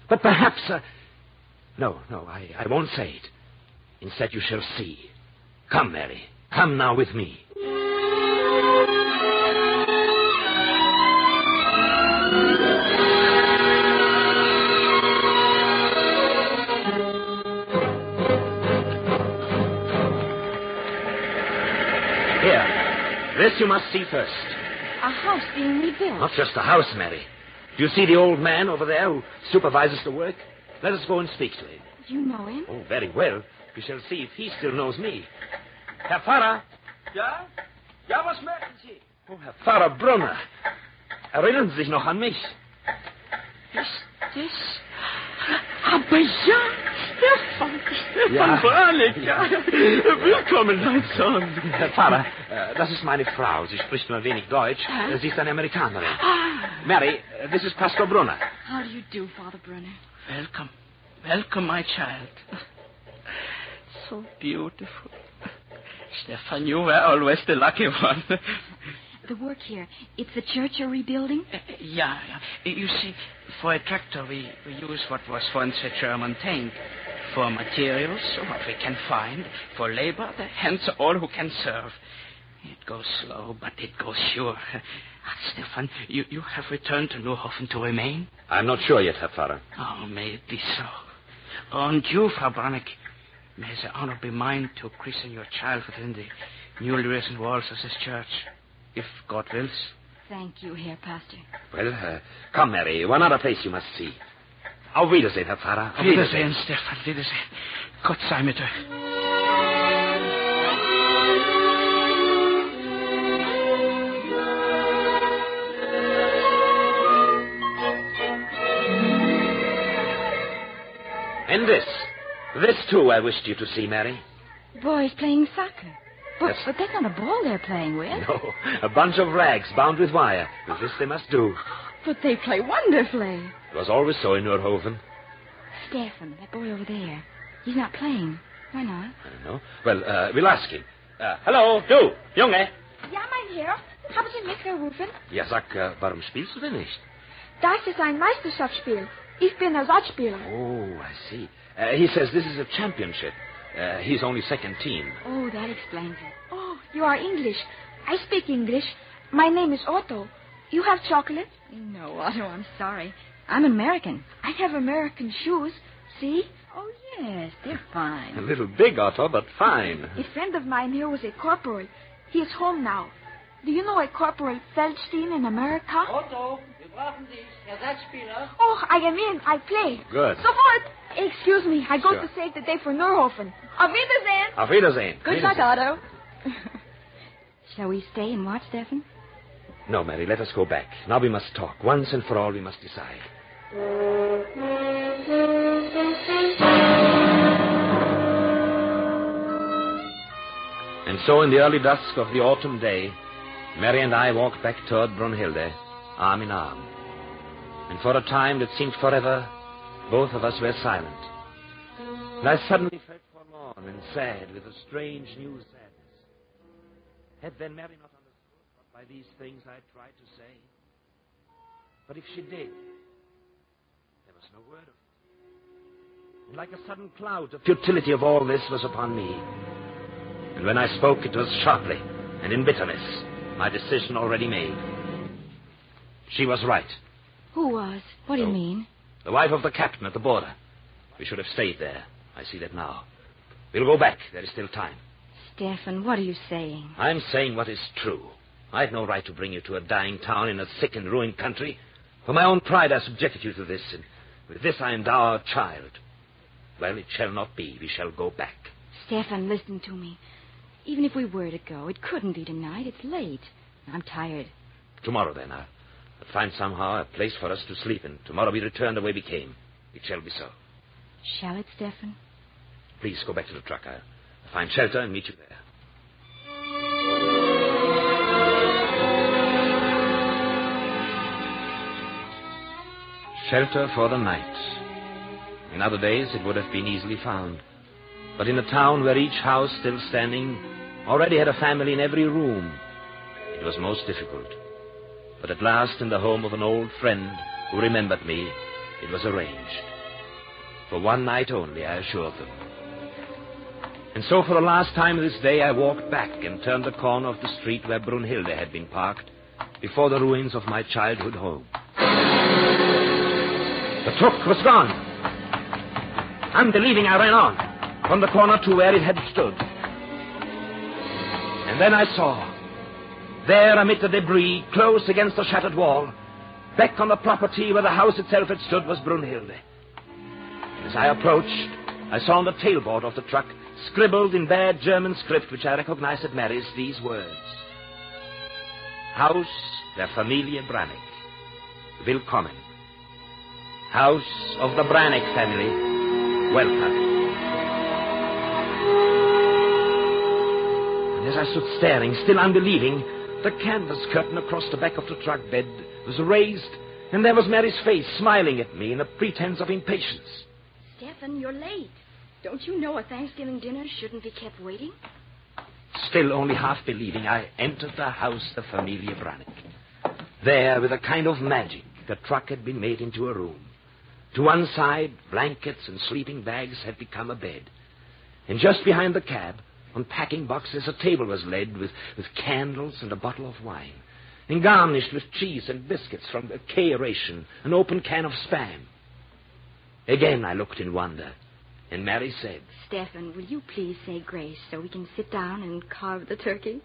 But perhaps... No, I won't say it. Instead, you shall see. Come, Mary. Come now with me. Here. This you must see first. A house being rebuilt. Not just a house, Mary. Do you see the old man over there who supervises the work? Let us go and speak to him. You know him? Oh, very well. We shall see if he still knows me. Herr Pfarrer? Ja? Ja, was möchten Sie? Oh, Herr Pfarrer Brunner. Erinnern Sie sich noch an mich? Ist das... Aber ja, Stefan Branik, ja. Willkommen, mein Sohn. Herr Pfarrer, das ist meine Frau. Sie spricht nur ein wenig Deutsch. Sie ist eine Amerikanerin. Mary, this is Pastor Brunner. How do you do, Father Brunner? Welcome, my child. So beautiful. Stefan, you were always the lucky one. The work here, it's the church you're rebuilding? Yeah. You see, for a tractor, we use what was once a German tank. For materials, what we can find. For labor, the hands are all who can serve. It goes slow, but it goes sure. Stefan, you have returned to Neuhofen to remain? I'm not sure yet, Herr Pfarrer. Oh, may it be so. And you, Frau Branek, may the honor be mine to christen your child within the newly risen walls of this church, if God wills. Thank you, Herr Pastor. Well, come, Mary. One other place you must see. Auf Wiedersehen, Herr Pfarrer. Auf Wiedersehen, Stefan. Wiedersehen. Gott sei mit euch. And this too I wished you to see, Mary. Boys playing soccer. Yes. But that's not a ball they're playing with. No, a bunch of rags bound with wire. With this they must do. But they play wonderfully. It was always so in Neuhofen. Stefan, that boy over there, he's not playing. Why not? I don't know. Well, we'll ask him. Hallo, du, Junge. Ja, mein Herr. Haben Sie mich gerufen? Ja, sag, warum spielst du denn nicht? Das ist ein Meisterschaftsspiel. Ich bin Ersatzspieler. Oh, I see. He says this is a championship. He's only second team. Oh, that explains it. Oh, you are English. I speak English. My name is Otto. You have chocolate? No, Otto, I'm sorry. I'm American. I have American shoes. See? Oh, yes, they're fine. A little big, Otto, but fine. A friend of mine here was a corporal. He is home now. Do you know a Corporal Feldstein in America? Otto, wir brauchen dich. Ersatzspieler. Oh, I am in. I play. Good. Sofort. Excuse me. I go Sure. to save the day for Neuhofen. Auf Wiedersehen. Auf Wiedersehen. Good luck, Otto. Shall we stay and watch, Stephen? No, Mary, let us go back. Now we must talk. Once and for all, we must decide. And so in the early dusk of the autumn day, Mary and I walked back toward Brunhilde, arm in arm. And for a time that seemed forever, both of us were silent. And I suddenly felt forlorn and sad with a strange new sadness. Had then Mary not understood what by these things I tried to say? But if she did, there was no word of it. And like a sudden cloud, the futility of all this was upon me. And when I spoke, it was sharply and in bitterness, my decision already made. She was right. Who was? What do you mean? The wife of the captain at the border. We should have stayed there. I see that now. We'll go back. There is still time. Stephen, what are you saying? I'm saying what is true. I had no right to bring you to a dying town in a sick and ruined country. For my own pride, I subjected you to this, and with this I endow our child. Well, it shall not be. We shall go back. Stephen, listen to me. Even if we were to go, it couldn't be tonight. It's late. I'm tired. Tomorrow, then. I'll find somehow a place for us to sleep in. Tomorrow we return the way we came. It shall be so. Shall it, Stephen? Please go back to the truck. I'll find shelter and meet you there. Shelter for the night. In other days, it would have been easily found. But in a town where each house still standing already had a family in every room, it was most difficult. But at last, in the home of an old friend who remembered me, it was arranged. For one night only, I assured them. And so for the last time this day, I walked back and turned the corner of the street where Brunhilde had been parked, before the ruins of my childhood home. The truck was gone. Unbelieving, I ran on, from the corner to where it had stood. And then I saw, there amid the debris, close against the shattered wall, back on the property where the house itself had stood, was Brunhilde. And as I approached, I saw on the tailboard of the truck, scribbled in bad German script, which I recognized at Mary's, these words: Haus der Familie Brannick. Willkommen. House of the Brannick family. Welcome. And as I stood staring, still unbelieving, the canvas curtain across the back of the truck bed was raised, and there was Mary's face smiling at me in a pretense of impatience. Stephen, you're late. Don't you know a Thanksgiving dinner shouldn't be kept waiting? Still only half believing, I entered the house of Familie Brannick. There, with a kind of magic, the truck had been made into a room. To one side, blankets and sleeping bags had become a bed. And just behind the cab, on packing boxes, a table was laid with candles and a bottle of wine, and garnished with cheese and biscuits from a K ration, an open can of Spam. Again I looked in wonder, and Mary said, Stephen, will you please say grace so we can sit down and carve the turkey?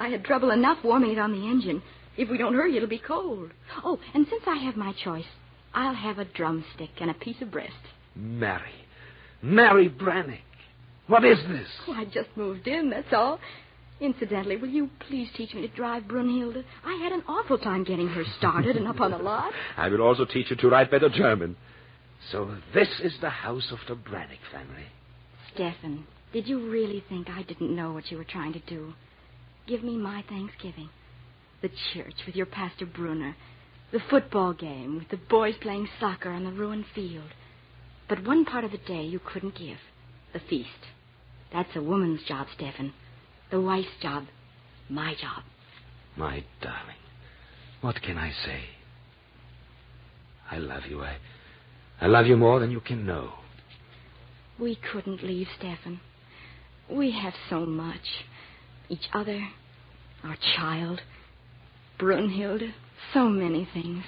I had trouble enough warming it on the engine. If we don't hurry, it'll be cold. Oh, and since I have my choice, I'll have a drumstick and a piece of breast. Mary Brannick. What is this? Oh, I just moved in, that's all. Incidentally, will you please teach me to drive Brunhilde? I had an awful time getting her started and up on the lot. I will also teach you to write better German. So this is the house of the Brannick family. Stephen, did you really think I didn't know what you were trying to do? Give me my Thanksgiving. The church with your Pastor Brunner. The football game with the boys playing soccer on the ruined field. But one part of the day you couldn't give. The feast. That's a woman's job, Stephen. The wife's job. My job. My darling, what can I say? I love you. I love you more than you can know. We couldn't leave, Stephen. We have so much. Each other, our child, Brunhilde, so many things.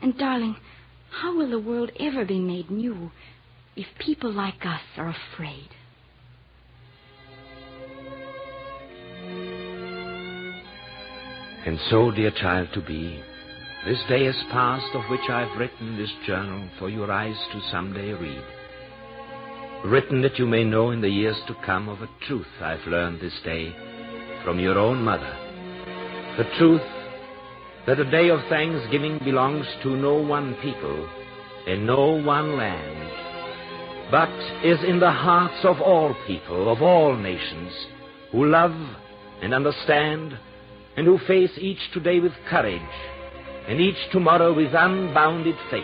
And, darling, how will the world ever be made new if people like us are afraid? And so, dear child to be, this day is past of which I've written this journal for your eyes to someday read. Written that you may know in the years to come of a truth I've learned this day, from your own mother. The truth that the day of Thanksgiving belongs to no one people and no one land, but is in the hearts of all people, of all nations, who love and understand, and who face each today with courage, and each tomorrow with unbounded faith.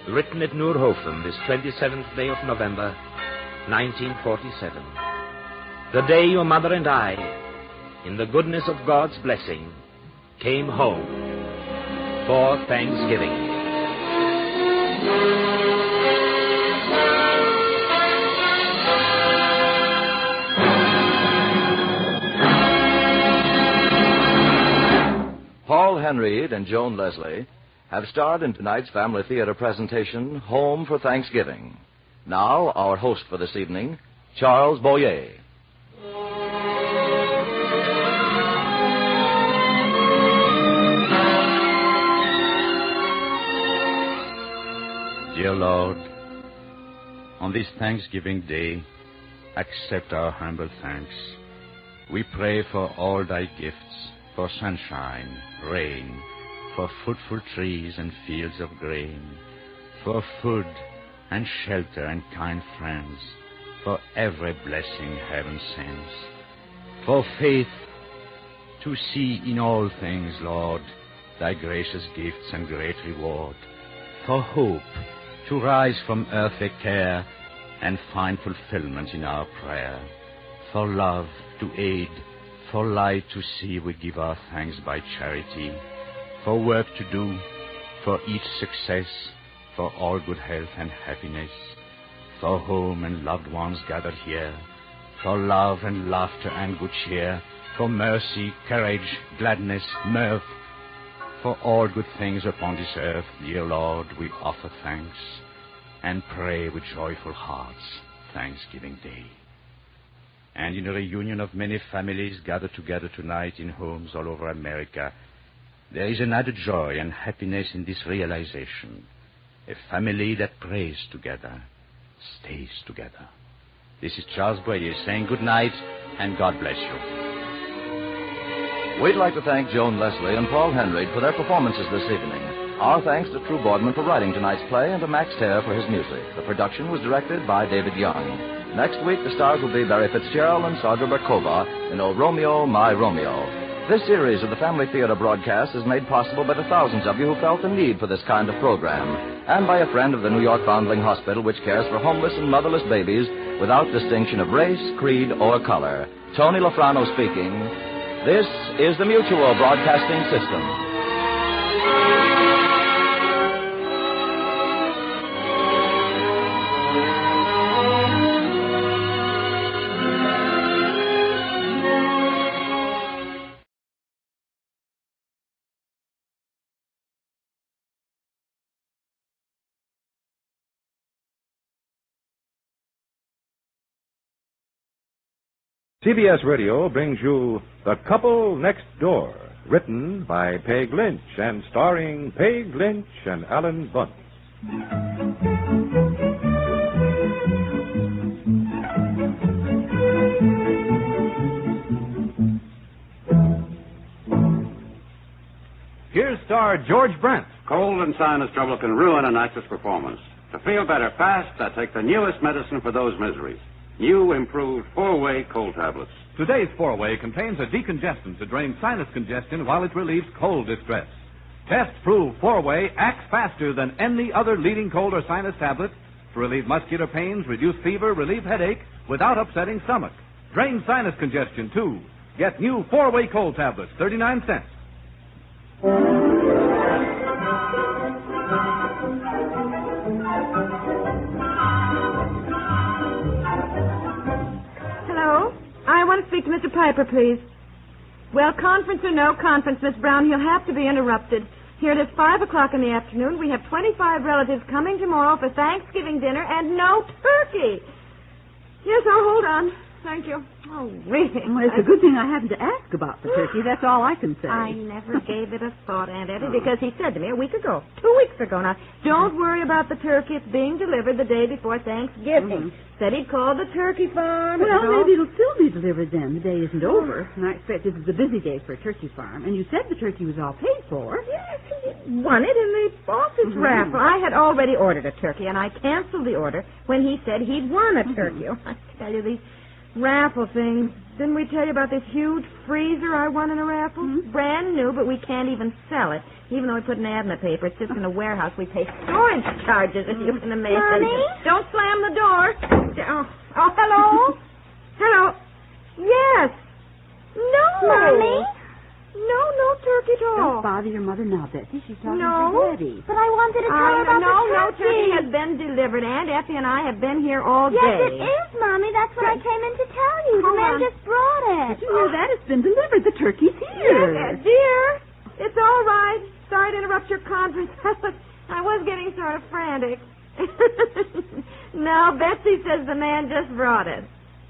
Written at Noorhofen, this 27th day of November, 1947. The day your mother and I, in the goodness of God's blessing, came home for Thanksgiving. Paul Henried and Joan Leslie have starred in tonight's Family Theater presentation, Home for Thanksgiving. Now, our host for this evening, Charles Boyer. Dear Lord, on this Thanksgiving Day, accept our humble thanks. We pray for all thy gifts, for sunshine, rain, for fruitful trees and fields of grain, for food and shelter and kind friends, for every blessing heaven sends, for faith to see in all things, Lord, thy gracious gifts and great reward, for hope to rise from earthly care and find fulfillment in our prayer, for love to aid, for light to see, we give our thanks by charity, for work to do, for each success, for all good health and happiness, for home and loved ones gathered here, for love and laughter and good cheer, for mercy, courage, gladness, mirth, for all good things upon this earth, dear Lord, we offer thanks and pray with joyful hearts, Thanksgiving Day. And in a reunion of many families gathered together tonight in homes all over America, there is an added joy and happiness in this realization. A family that prays together, stays together. This is Charles Boyer saying good night and God bless you. We'd like to thank Joan Leslie and Paul Henried for their performances this evening. Our thanks to True Boardman for writing tonight's play and to Max Terre for his music. The production was directed by David Young. Next week, the stars will be Barry Fitzgerald and Sandra Barkova in O Romeo, My Romeo. This series of the Family Theater broadcast is made possible by the thousands of you who felt the need for this kind of program, and by a friend of the New York Foundling Hospital, which cares for homeless and motherless babies without distinction of race, creed, or color. Tony Lafrano speaking. This is the Mutual Broadcasting System. CBS Radio brings you The Couple Next Door, written by Peg Lynch and starring Peg Lynch and Alan Bunce. Here's star George Brent. Cold and sinus trouble can ruin an actor's performance. To feel better fast, I take the newest medicine for those miseries. New improved 4-way cold tablets. Today's 4-way contains a decongestant to drain sinus congestion while it relieves cold distress. Tests prove 4-way acts faster than any other leading cold or sinus tablet to relieve muscular pains, reduce fever, relieve headache without upsetting stomach. Drain sinus congestion, too. Get new 4-way cold tablets, 39 cents. I want to speak to Mr. Piper, please. Well, conference or no conference, Miss Brown, he'll have to be interrupted. Here it is 5 o'clock in the afternoon. We have 25 relatives coming tomorrow for Thanksgiving dinner and no turkey. Yes, I'll hold on. Thank you. Oh, really? Well, it's a good thing I happened to ask about the turkey. That's all I can say. I never gave it a thought, Aunt Effie, because he said to me a week ago, 2 weeks ago now, don't worry about the turkey. It's being delivered the day before Thanksgiving. Said he'd call the turkey farm. Well, maybe it'll still be delivered then. The day isn't over. And I expect this is a busy day for a turkey farm. And you said the turkey was all paid for. Yes, he won it in the office raffle. I had already ordered a turkey, and I canceled the order when he said he'd won a turkey. Oh, I tell you, these raffle things. Didn't we tell you about this huge freezer I won in a raffle? Brand new, but we can't even sell it. Even though we put an ad in the paper, it's just in a warehouse. We pay storage charges, if you can imagine. Mommy? Don't slam the door. Oh, hello? Hello? Yes. No. Mommy? No turkey at all. Don't bother your mother now, Betsy. She's talking No. to Daddy. But I wanted to tell her about no, the turkey. No turkey has been delivered. Aunt Effie and I have been here all Yes, day. it is, Mommy. That's what I came in to tell you. The Hold man on. just brought it. Did you hear that? It's been delivered. The turkey's here. Yes, dear. It's all right. Sorry to interrupt your conference. I was getting sort of frantic. No, Betsy says the man just brought it.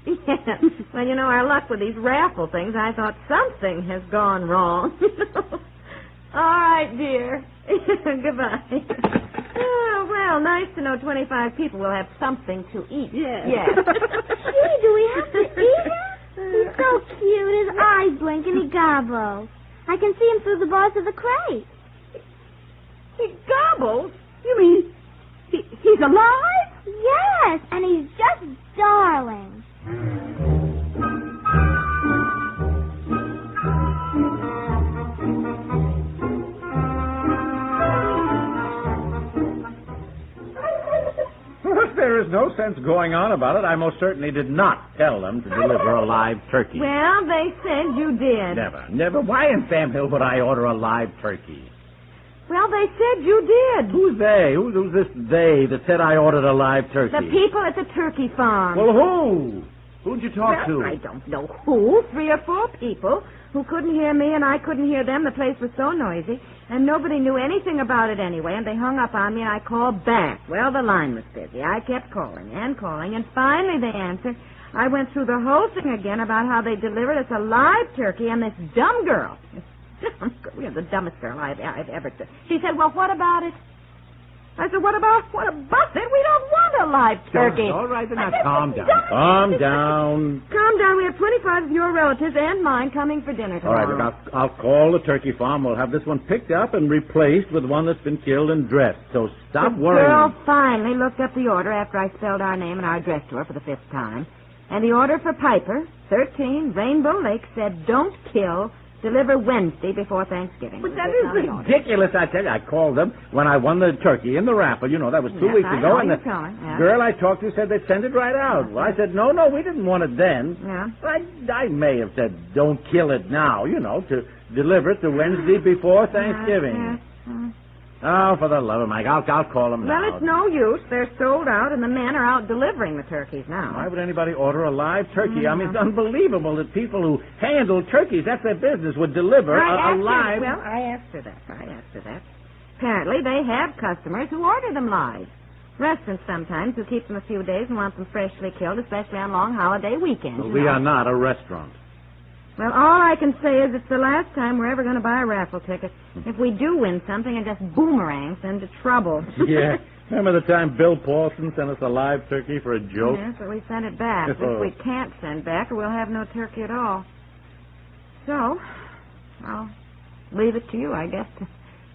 Yeah. Well, you know, our luck with these raffle things, I thought something has gone wrong. All right, dear. Goodbye. Oh, well, nice to know 25 people will have something to eat. Yes. Gee, do we have to eat him? He's so cute. His eyes blink and he gobbles. I can see him through the bars of the crate. He gobbles? You mean he's alive? Yes, and he's just darling. If there is no sense going on about it, I most certainly did not tell them to deliver a live turkey. Well, they said you did. Never. Why in Sam Hill would I order a live turkey? Well, they said you did. Who's they? Who's this they that said I ordered a live turkey? The people at the turkey farm. Well, who? Who'd you talk to? I don't know who. 3 or 4 people who couldn't hear me and I couldn't hear them. The place was so noisy, and nobody knew anything about it anyway, and they hung up on me, and I called back. Well, the line was busy. I kept calling, and finally they answered. I went through the whole thing again about how they delivered us a live turkey, and this dumb girl, the dumbest girl I've ever seen. She said, well, what about it? I said, what about it? We don't want a live turkey. All right, then now calm down. Calm down. Calm down. We have 25 of your relatives and mine coming for dinner tomorrow. All right, then I'll call the turkey farm. We'll have this one picked up and replaced with one that's been killed and dressed. So stop worrying. The girl finally looked up the order after I spelled our name and our address to her for the 5th time. And the order for Piper, 13, Rainbow Lake, said don't kill, deliver Wednesday before Thanksgiving. But that is ridiculous, I tell you. I called them when I won the turkey in the raffle. You know, that was 2 weeks ago. And the girl I talked to said they'd send it right out. Well, I said, no, we didn't want it then. Yeah. I may have said, don't kill it now, to deliver it to Wednesday before Thanksgiving. Oh, for the love of Mike, I'll call them now. Well, it's no use. They're sold out, and the men are out delivering the turkeys now. Why would anybody order a live turkey? I mean, it's unbelievable that people who handle turkeys, that's their business, would deliver a live... Well, I asked her that. Apparently, they have customers who order them live. Restaurants sometimes who keep them a few days and want them freshly killed, especially on long holiday weekends. Well, we are not a restaurant. Well, all I can say is it's the last time we're ever going to buy a raffle ticket. If we do win something, it just boomerangs into trouble. Yeah. Remember the time Bill Paulson sent us a live turkey for a joke? Yes, but we sent it back. If we can't send back, we'll have no turkey at all. So, I'll leave it to you, I guess, to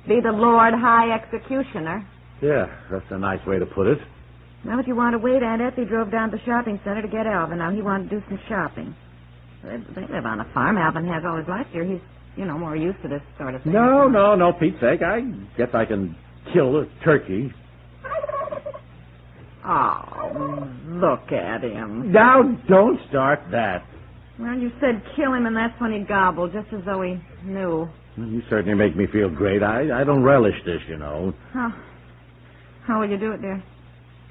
be the Lord High Executioner. Yeah, that's a nice way to put it. Well, if you want to wait, Aunt Effie drove down to the shopping center to get Alvin. Now, he wanted to do some shopping. They live on a farm. Alvin has all his life here. He's, more used to this sort of thing. No, Pete's sake. I guess I can kill a turkey. Oh, look at him. Now, don't start that. Well, you said kill him, and that's when he gobbled, just as though he knew. Well, you certainly make me feel great. I don't relish this, How will you do it, dear?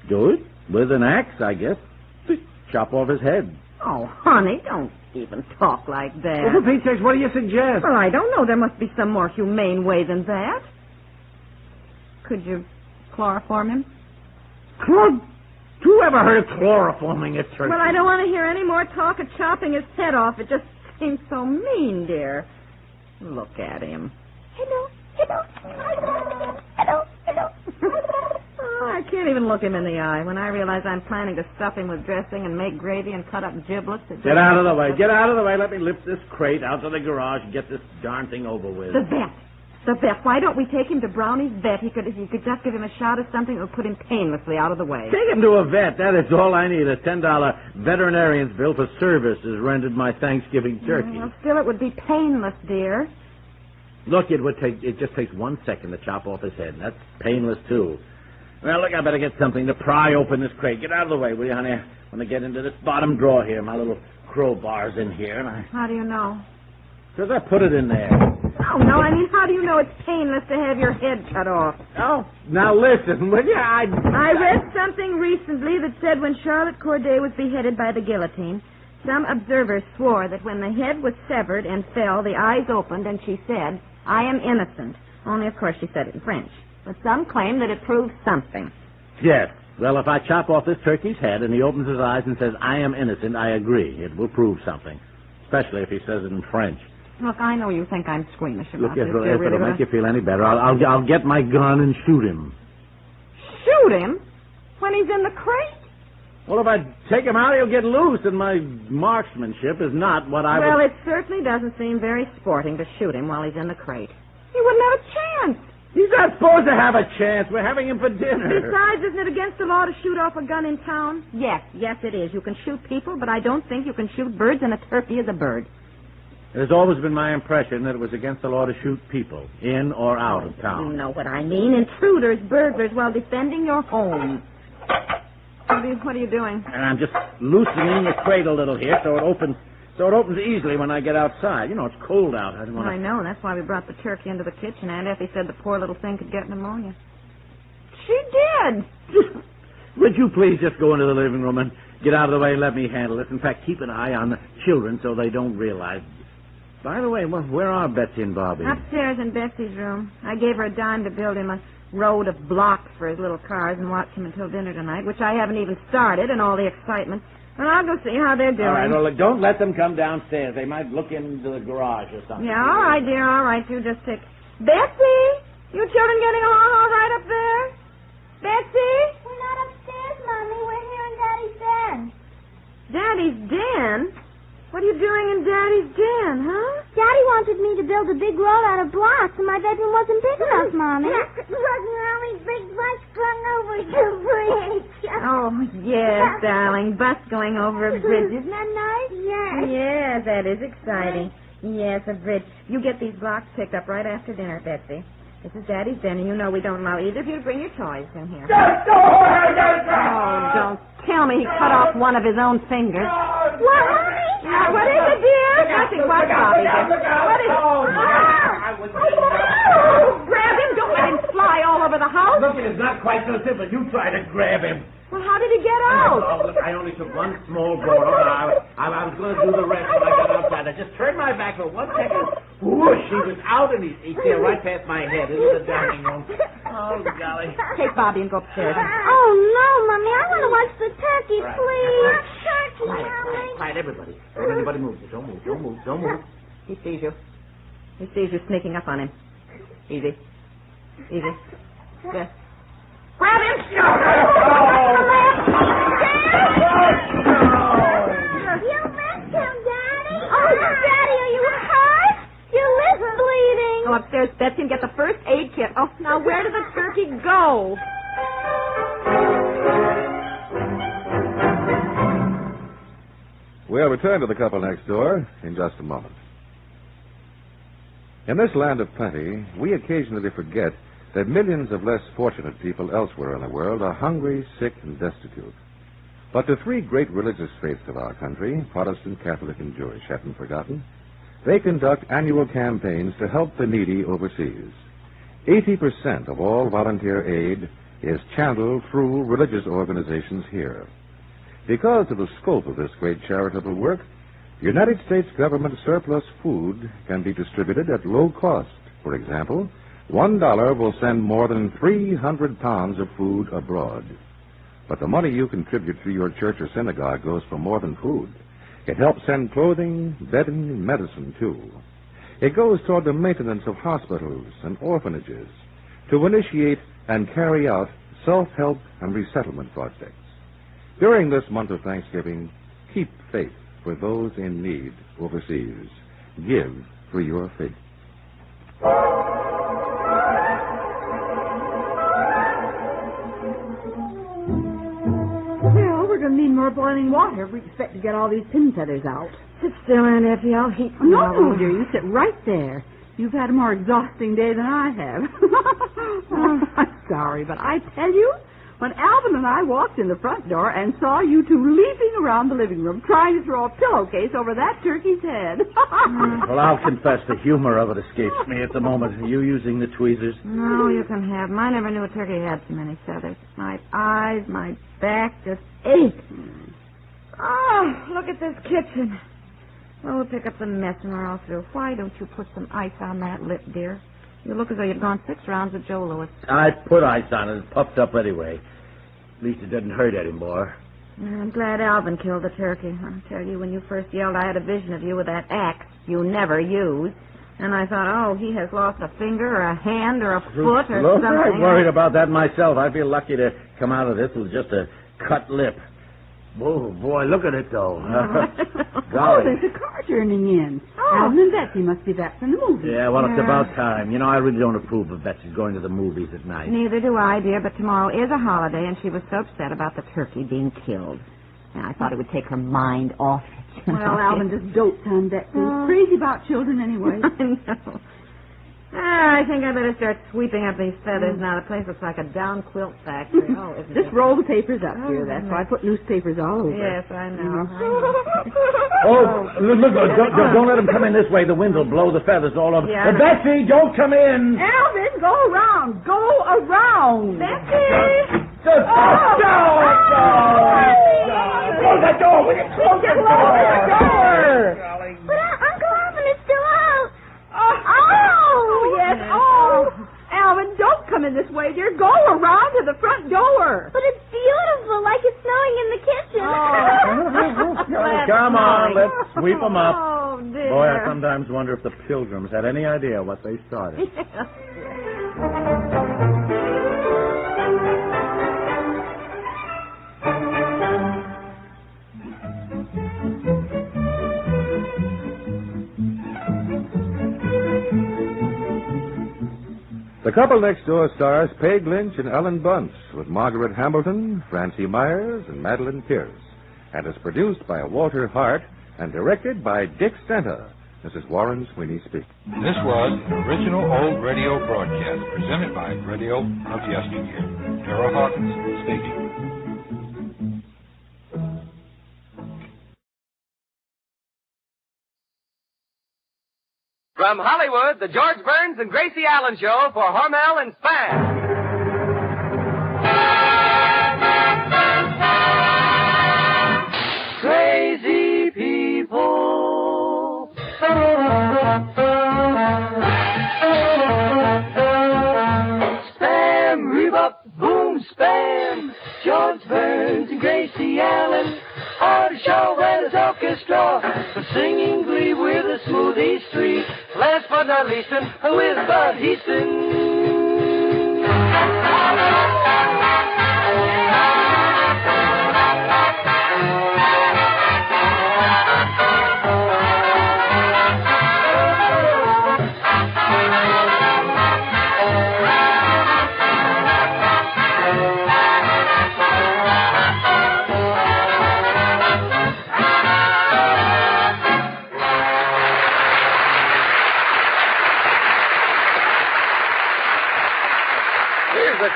Do it? With an axe, I guess. Chop off his head. Oh, honey, don't even talk like that. Well, for Pete's sake, what do you suggest? Well, I don't know. There must be some more humane way than that. Could you chloroform him? Who ever heard of chloroforming a turkey? Well, I don't want to hear any more talk of chopping his head off. It just seems so mean, dear. Look at him. Hello, hello, hello, hello. Oh, I can't even look him in the eye when I realize I'm planning to stuff him with dressing and make gravy and cut up giblets. Get out of the way. Get out of the way. Let me lift this crate out to the garage and get this darn thing over with. The vet. The vet. Why don't we take him to Brownie's vet? He could just give him a shot of something that would put him painlessly out of the way. Take him to a vet. That is all I need. A $10 veterinarian's bill for services rendered my Thanksgiving turkey. Well, still, it would be painless, dear. Look, it just takes 1 second to chop off his head, and that's painless, too. Well, look, I better get something to pry open this crate. Get out of the way, will you, honey? I want to get into this bottom drawer here. My little crowbar's in here. And How do you know? Because I put it in there. Oh, no, I mean, how do you know it's painless to have your head cut off? Oh, now listen, will you? I read something recently that said when Charlotte Corday was beheaded by the guillotine, some observers swore that when the head was severed and fell, the eyes opened, and she said, "I am innocent." Only, of course, she said it in French. But some claim that it proves something. Yes. Well, if I chop off this turkey's head and he opens his eyes and says, "I am innocent," I agree. It will prove something. Especially if he says it in French. Look, I know you think I'm squeamish about Look, this. if it'll make you feel any better, I'll get my gun and shoot him. Shoot him? When he's in the crate? Well, if I take him out, he'll get loose, and my marksmanship is not what I Well, it certainly doesn't seem very sporting to shoot him while he's in the crate. He wouldn't have a chance. He's not supposed to have a chance. We're having him for dinner. Besides, isn't it against the law to shoot off a gun in town? Yes, it is. You can shoot people, but I don't think you can shoot birds, and a turkey is a bird. It has always been my impression that it was against the law to shoot people, in or out of town. You know what I mean. Intruders, burglars, while defending your home. What are you doing? And I'm just loosening the crate a little here so it opens easily when I get outside. You know, it's cold out. I don't want to... I know. That's why we brought the turkey into the kitchen. Aunt Effie said the poor little thing could get pneumonia. She did. Would you please just go into the living room and get out of the way and let me handle this? In fact, keep an eye on the children so they don't realize... By the way, where are Betsy and Bobby? Upstairs in Betsy's room. I gave her a dime to build him a road of blocks for his little cars and watch him until dinner tonight, which I haven't even started in all the excitement. Well, I'll go see how they're doing. All right, well, don't let them come downstairs. They might look into the garage or something. Yeah, all right, dear, all right. You just take... Betsy! You children getting along all right up there? Betsy? We're not upstairs, Mommy. We're here in Daddy's den. Daddy's den? What are you doing in Daddy's den, huh? Daddy wanted me to build a big road out of blocks, and my bedroom wasn't big enough, Mommy. Yes, it wasn't only big bus going over the bridge. Oh, yes, darling. Bus going over a bridge. Isn't that nice? Yes. Yes, that is exciting. Yes, a bridge. You get these blocks picked up right after dinner, Betsy. This is Daddy's den, and you know we don't allow either of you to bring your toys in here. Oh, don't tell me he cut off one of his own fingers. What? What is it, dear? Nothing. What, Bobby? What is it? Grab him. Don't let him fly all over the house. Look, it's not quite so simple. You try to grab him. Well, how did he get out? Oh, look, I only took one small door. I was going to do the rest when I got outside. I just turned my back for 1 second. Whoosh, he was out and he sailed right past my head into the dining room. Oh, golly. Take Bobby and go upstairs. Oh, no, Mommy. I want to watch the turkey, please. Turkey, Mommy. Quiet, everybody. Don't anybody move. Don't move. He sees you. He sees you sneaking up on him. Easy. Yes. Grab him! You left him, Daddy. Oh, Daddy, are you hurt? Your lip's bleeding. Go upstairs, Betsy, and get the first aid kit. Oh, now where did the turkey go? We'll return to the couple next door in just a moment. In this land of plenty, we occasionally forget that millions of less fortunate people elsewhere in the world are hungry, sick, and destitute. But the three great religious faiths of our country, Protestant, Catholic, and Jewish, haven't forgotten. They conduct annual campaigns to help the needy overseas. 80% of all volunteer aid is channeled through religious organizations here. Because of the scope of this great charitable work, United States government surplus food can be distributed at low cost. For example, $1 will send more than 300 pounds of food abroad. But the money you contribute to your church or synagogue goes for more than food. It helps send clothing, bedding, and medicine, too. It goes toward the maintenance of hospitals and orphanages, to initiate and carry out self-help and resettlement projects. During this month of Thanksgiving, keep faith for those in need overseas. Give for your faith. Well, we're going to need more boiling water if we expect to get all these pin feathers out. Sit still, Aunt Effie. I'll heat them. No, dear, you sit right there. You've had a more exhausting day than I have. I'm sorry, but I tell you, when Alvin and I walked in the front door and saw you two leaping around the living room trying to throw a pillowcase over that turkey's head. Well, I'll confess the humor of it escapes me at the moment. Are you using the tweezers? No, you can have them. I never knew a turkey had so many feathers. My eyes, my back just ache. Oh, look at this kitchen. Well, we'll pick up the mess when we're all through. Why don't you put some ice on that lip, dear? You look as though you've gone 6 rounds with Joe Louis. I put ice on it. It's puffed up anyway. At least it doesn't hurt anymore. I'm glad Alvin killed the turkey. I tell you, when you first yelled, I had a vision of you with that axe you never used. And I thought, oh, he has lost a finger or a hand or a foot or Look, something. I'm worried about that myself. I feel lucky to come out of this with just a cut lip. Oh, boy, look at it, though. Oh, there's a car turning in. Alvin and Betsy must be back from the movies. Yeah, well, it's about time. You know, I really don't approve of Betsy going to the movies at night. Neither do I, dear, but tomorrow is a holiday, and she was so upset about the turkey being killed. And I thought it would take her mind off it. Well, Alvin just dotes on Betsy. He's crazy about children anyway. I know. I think I better start sweeping up these feathers now. The place looks like a down quilt factory. Oh, isn't Just it? roll the papers up, dear. That's why I put newspapers all over. Yes, I know. Oh, look, don't let him come in this way. The wind will blow the feathers all over. Yeah, Betsy, don't come in. Alvin, go around. Go around. Betsy! Close that door. Will you close that door? But Uncle Alvin is still out. Oh, yes. Oh, Alvin, don't come in this way, dear. Go around to the front door. But it's beautiful, like it's snowing in the kitchen. Come on, let's sweep them up. Oh, dear. Boy, I sometimes wonder if the Pilgrims had any idea what they started. The couple next door stars Peg Lynch and Ellen Bunce, with Margaret Hamilton, Francie Myers, and Madeline Pierce, and is produced by Walter Hart and directed by Dick Stenta. This is Warren Sweeney speaking. This was an original old radio broadcast presented by Radio of Yesteryear. Darrell Hawkins speaking. From Hollywood, the George Burns and Gracie Allen Show for Hormel and Spam. Crazy people. Spam, rebop, boom, spam. George Burns and Gracie Allen are the show and his orchestra, singing glee with a smooth East Street. Last but not least, with Bud Heaston.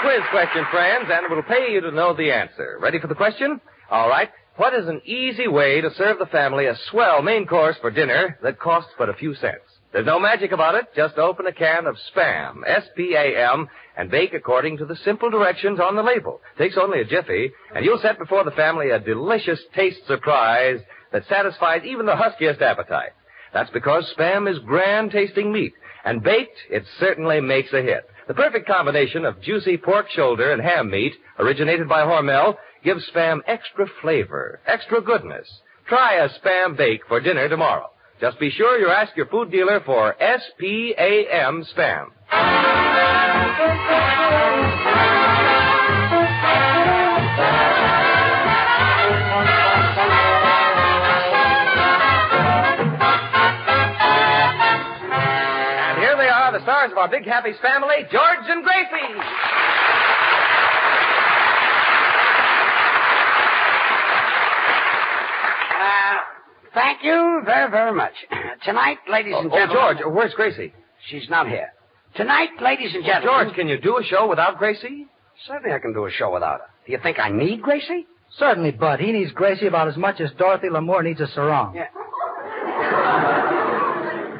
Quiz question, friends, and it will pay you to know the answer. Ready for the question? All right. What is an easy way to serve the family a swell main course for dinner that costs but a few cents? There's no magic about it. Just open a can of Spam, S-P-A-M, and bake according to the simple directions on the label. Takes only a jiffy, and you'll set before the family a delicious taste surprise that satisfies even the huskiest appetite. That's because Spam is grand-tasting meat, and baked, it certainly makes a hit. The perfect combination of juicy pork shoulder and ham meat, originated by Hormel, gives Spam extra flavor, extra goodness. Try a Spam bake for dinner tomorrow. Just be sure you ask your food dealer for S-P-A-M Spam. And here they are, the stars of our Big Happy's family, George and Gracie. Thank you very, very much. Tonight, ladies and gentlemen... Oh, George, where's Gracie? She's not here. Tonight, ladies and gentlemen... George, can you do a show without Gracie? Certainly I can do a show without her. Do you think I need Gracie? Certainly, Bud. He needs Gracie about as much as Dorothy Lamour needs a sarong. Yeah.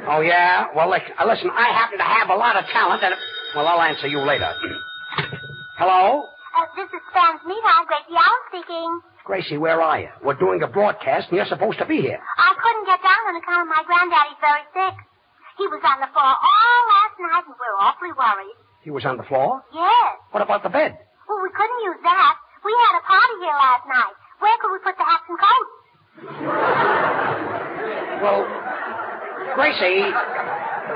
Oh, yeah? Well, listen, I happen to have a lot of talent, and... Well, I'll answer you later. Hello? This is Spam's meetup. Gracie Allen speaking. Gracie, where are you? We're doing a broadcast, and you're supposed to be here. I couldn't get down on account of my granddaddy's very sick. He was on the floor all last night, and we're awfully worried. He was on the floor? Yes. What about the bed? Well, we couldn't use that. We had a party here last night. Where could we put the hats and coats? Well, Gracie,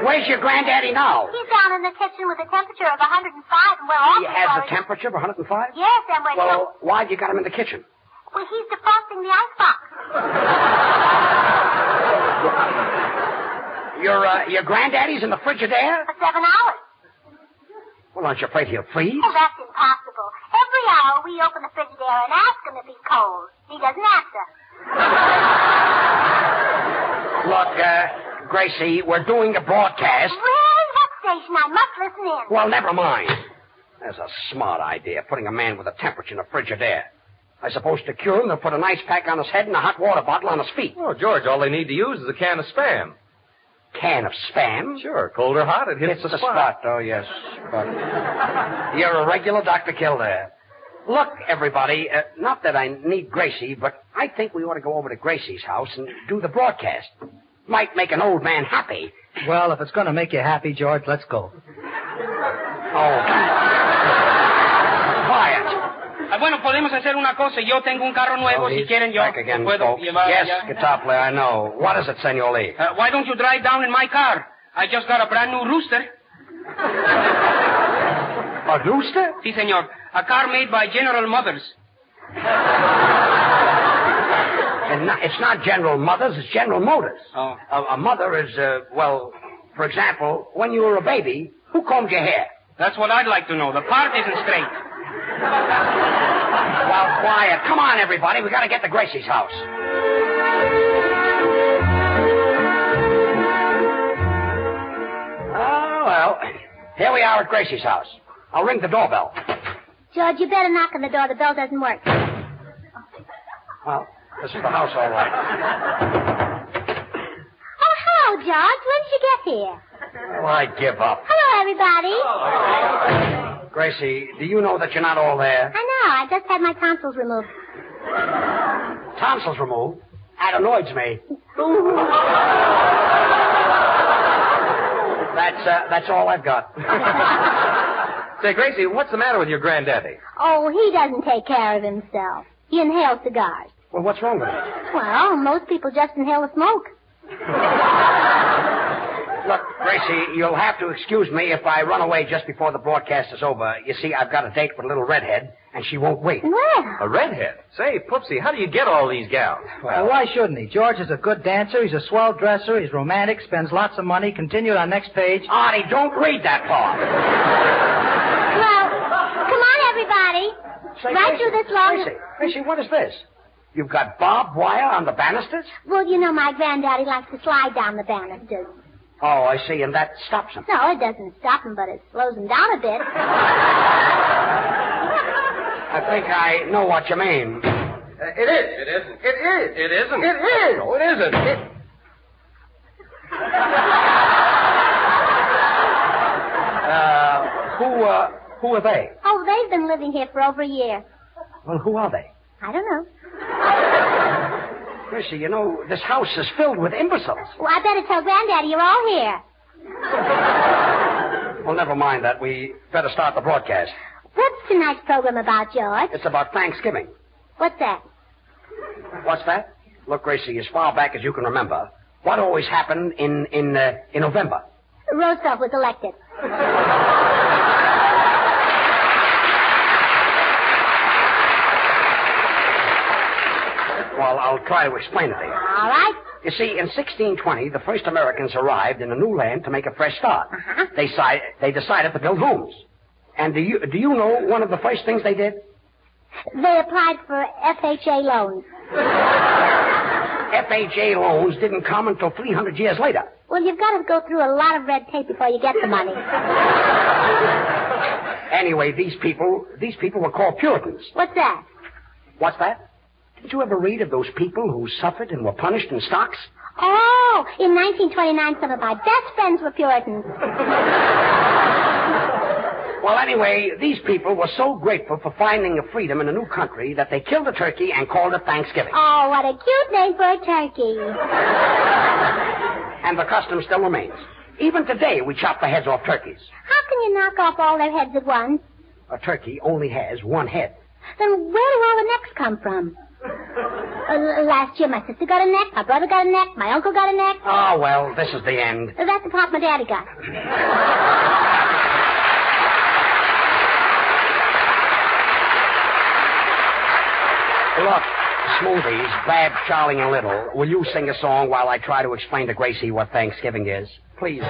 where's your granddaddy now? He's down in the kitchen with a temperature of 105, and we're awfully He has worried. a temperature of 105? Yes, and we're... Well, why'd you got him in the kitchen? Well, he's defrosting the icebox. Your granddaddy's in the Frigidaire? For 7 hours. Well, aren't you afraid he'll freeze? Oh, that's impossible. Every hour we open the Frigidaire and ask him if he's cold. He doesn't answer. Look, Gracie, we're doing a broadcast. Really? What station? I must listen in. Well, never mind. That's a smart idea, putting a man with a temperature in a Frigidaire. I suppose to cure him, they'll put an ice pack on his head and a hot water bottle on his feet. Oh, George, all they need to use is a can of Spam. Can of Spam? Sure, cold or hot, it hits the spot. Oh, yes. But you're a regular Dr. Kildare. Look, everybody, not that I need Gracie, but I think we ought to go over to Gracie's house and do the broadcast. Might make an old man happy. Well, if it's going to make you happy, George, let's go. Oh. Quiet. Bueno, podemos hacer una cosa. Yo tengo un carro nuevo. Si quieren, yo back again, puedo folks. llevar Yes, allá. guitar player, I know. What is it, Senor Lee? Why don't you drive down in my car? I just got a brand new rooster. A rooster? Si, senor. A car made by General Motors. And it's not General Motors, it's General Motors. Oh. A mother is, well, for example, when you were a baby, who combed your hair? That's what I'd like to know. The part isn't straight. Well, quiet. Come on, everybody. We got to get to Gracie's house. Oh, well. Here we are at Gracie's house. I'll ring the doorbell. George, you better knock on the door. The bell doesn't work. Well, this is the house, all right. Oh, hello, George. When did you get here? Well, I give up. Hello, everybody. Gracie, do you know that you're not all there? I know. I just had my tonsils removed. Tonsils removed? That annoys me. That's all I've got. Say, Gracie, what's the matter with your granddaddy? Oh, he doesn't take care of himself. He inhales cigars. Well, what's wrong with it? Well, most people just inhale the smoke. Look, Gracie, you'll have to excuse me if I run away just before the broadcast is over. You see, I've got a date with a little redhead, and she won't wait. Where? A redhead? Say, Poopsie, how do you get all these gals? Well, why shouldn't he? George is a good dancer. He's a swell dresser. He's romantic, spends lots of money. Continue on next page. Artie, don't read that part. Well, come on, everybody. Say, Right Gracie, through this long... Gracie, what is this? You've got barbed wire on the banisters? Well, you know my granddaddy likes to slide down the banisters. Oh, I see, and that stops him. No, it doesn't stop him, but it slows him down a bit. I think I know what you mean. It is. It isn't. It is. It isn't. It is. No, it isn't. Who are they? Oh, they've been living here for over a year. Well, who are they? I don't know. Gracie, you know, this house is filled with imbeciles. Well, I better tell Granddaddy you're all here. Well, never mind that. We better start the broadcast. What's tonight's program about, George? It's about Thanksgiving. What's that? What's that? Look, Gracie, as far back as you can remember, what always happened in November? Roosevelt was elected. Well, I'll try to explain it to you. All right. You see, in 1620, the first Americans arrived in a new land to make a fresh start. Uh-huh. They decided to build homes. And do you know one of the first things they did? They applied for FHA loans. FHA loans didn't come until 300 years later. Well, you've got to go through a lot of red tape before you get the money. Anyway, these people were called Puritans. What's that? What's that? Did you ever read of those people who suffered and were punished in stocks? Oh, in 1929, some of my best friends were Puritans. Well, anyway, these people were so grateful for finding a freedom in a new country that they killed a turkey and called it Thanksgiving. Oh, what a cute name for a turkey. And the custom still remains. Even today, we chop the heads off turkeys. How can you knock off all their heads at once? A turkey only has one head. Then where do all the necks come from? Last year, my sister got a neck, my brother got a neck, my uncle got a neck. Oh, well, this is the end. That's the part my daddy got. Look, Smoothies, Bad, Charlie, and Little, will you sing a song while I try to explain to Gracie what Thanksgiving is? Please.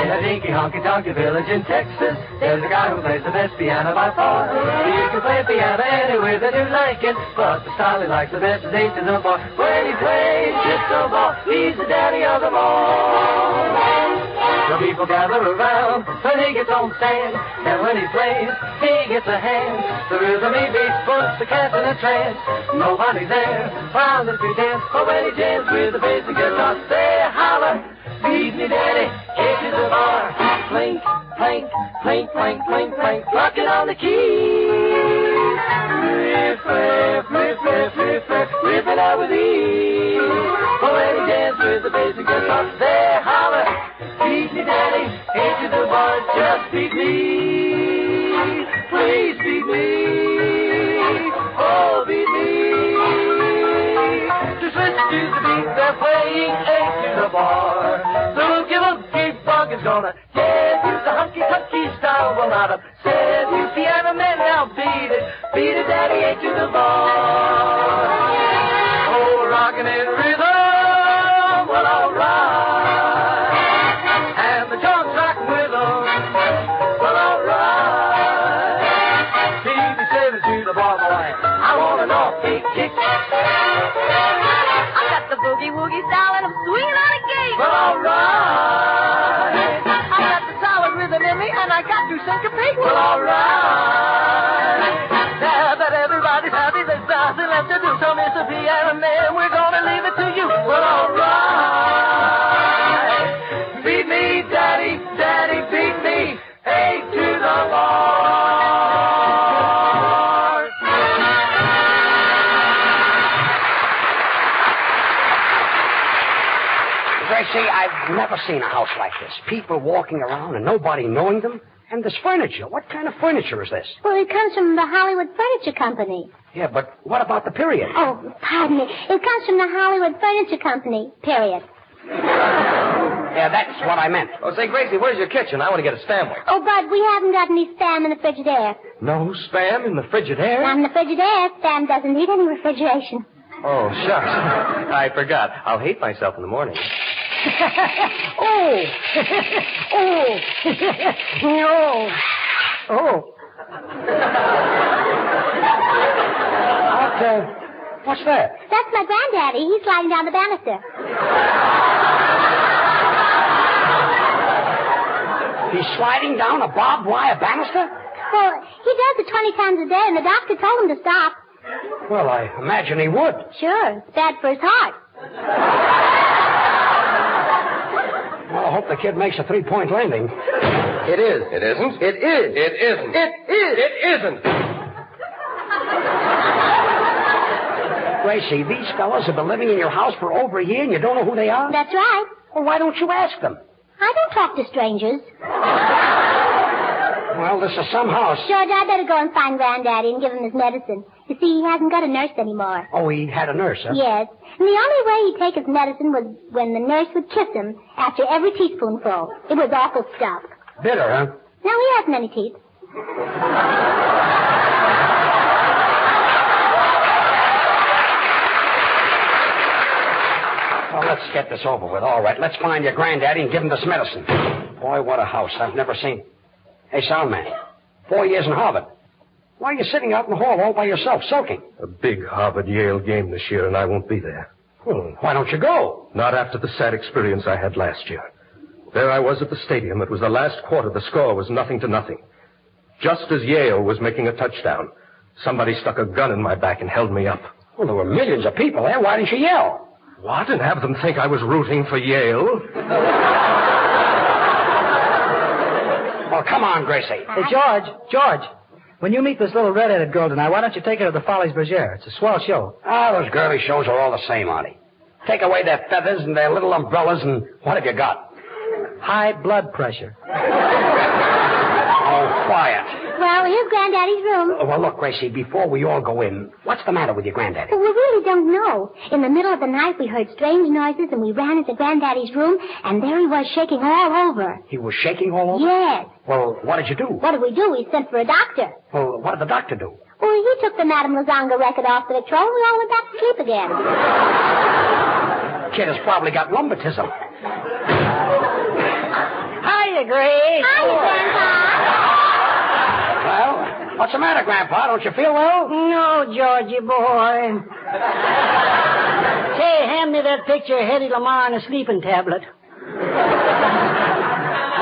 In a dinky honky-tonky village in Texas, there's a guy who plays the best piano by far. He can play piano anywhere that you like it, but the style he likes the best is 8 to the bar. When he plays disco ball, he's the daddy of them all. The people gather around when he gets on the stand, and when he plays, he gets a hand. The rhythm he beats puts the cats in a trance. Nobody's there while the three dance, but when he jams with the bass and guitar, they holler, "Feed me, daddy, into the bar." Clink, clank, clink, clank, clink, clank, rocking on the keys. Riff, riff, riff, riff, riff, riff, riff it out with ease. But when he jams with the bass and guitar, they holler, "Feed me, daddy, into the bar, just feed me. Please feed me. Oh, feed me." Just listen to the beat, they're playing 8 to the bar. The hooky bug is gonna give you the hunky-hunky style. Well, not upset you piano man, now beat it, daddy, 8 to the bar. Oh, rockin' in rhythm, well, all right. And the Jones rockin' with them, well, all right. Feed me 7 to the bar, boy. I want an off-beat kick. I got the boogie-woogie style and I'm swinging on a gate. Well, all right. I got the solid rhythm in me and I got to syncopate. Well, all right. Now that everybody's happy, there's nothing left to do. So, Mr. Piano Man, we're gonna leave it to you. Well, all right. Feed me, daddy, daddy, feed me. 8 to the bar. Gracie, I've never seen a house like this. People walking around and nobody knowing them. And this furniture. What kind of furniture is this? Well, it comes from the Hollywood Furniture Company. Yeah, but what about the period? Oh, pardon me. It comes from the Hollywood Furniture Company, period. Yeah, that's what I meant. Oh, say, Gracie, where's your kitchen? I want to get a sandwich. Oh, Bud, we haven't got any Spam in the Frigidaire. No spam in the Frigidaire? Not in the Frigidaire. Spam doesn't need any refrigeration. Oh, shucks. I forgot. I'll hate myself in the morning. Oh. Oh. No. Oh. What's that? That's my granddaddy. He's sliding down the banister. He's sliding down a barbed wire banister? Well, he does it 20 times a day, and the doctor told him to stop. Well, I imagine he would. Sure. It's bad for his heart. Well, I hope the kid makes a 3-point landing. It is. It isn't. It is. It isn't. It is. It isn't. Gracie, these fellas have been living in your house for over a year and you don't know who they are? That's right. Well, why don't you ask them? I don't talk to strangers. Well, this is some house. George, I better go and find Granddaddy and give him his medicine. You see, he hasn't got a nurse anymore. Oh, he had a nurse, huh? Yes. And the only way he'd take his medicine was when the nurse would kiss him after every teaspoonful. It was awful stuff. Bitter, huh? No, he hasn't any teeth. Well, let's get this over with. All right, let's find your granddaddy and give him this medicine. Boy, what a house. I've never seen. Hey, Soundman, 4 years in Harvard. Why are you sitting out in the hall all by yourself, soaking? A big Harvard-Yale game this year, and I won't be there. Well, why don't you go? Not after the sad experience I had last year. There I was at the stadium. It was the last quarter. The score was 0-0. Just as Yale was making a touchdown, somebody stuck a gun in my back and held me up. Well, there were millions of people there. Why didn't you yell? What? And have them think I was rooting for Yale? Oh, come on, Gracie. Hey, George. When you meet this little red-headed girl tonight, why don't you take her to the Follies Bergère? It's a swell show. Those girly shows are all the same, Artie. Take away their feathers and their little umbrellas, and what have you got? High blood pressure. Oh, quiet. Well, here's Granddaddy's room. Well, look, Gracie, before we all go in, what's the matter with your granddaddy? Well, we really don't know. In the middle of the night, we heard strange noises, and we ran into Granddaddy's room, and there he was shaking all over. He was shaking all over? Yes. Well, what did you do? What did we do? We sent for a doctor. Well, what did the doctor do? Well, he took the Madame Lazanga record off the Victrola, and we all went back to sleep again. Kid has probably got lumbatism. Hiya, Grace. Hiya, Grandpa. Well, what's the matter, Grandpa? Don't you feel well? No, Georgie boy. Say, hand me that picture of Hedy Lamarr on a sleeping tablet.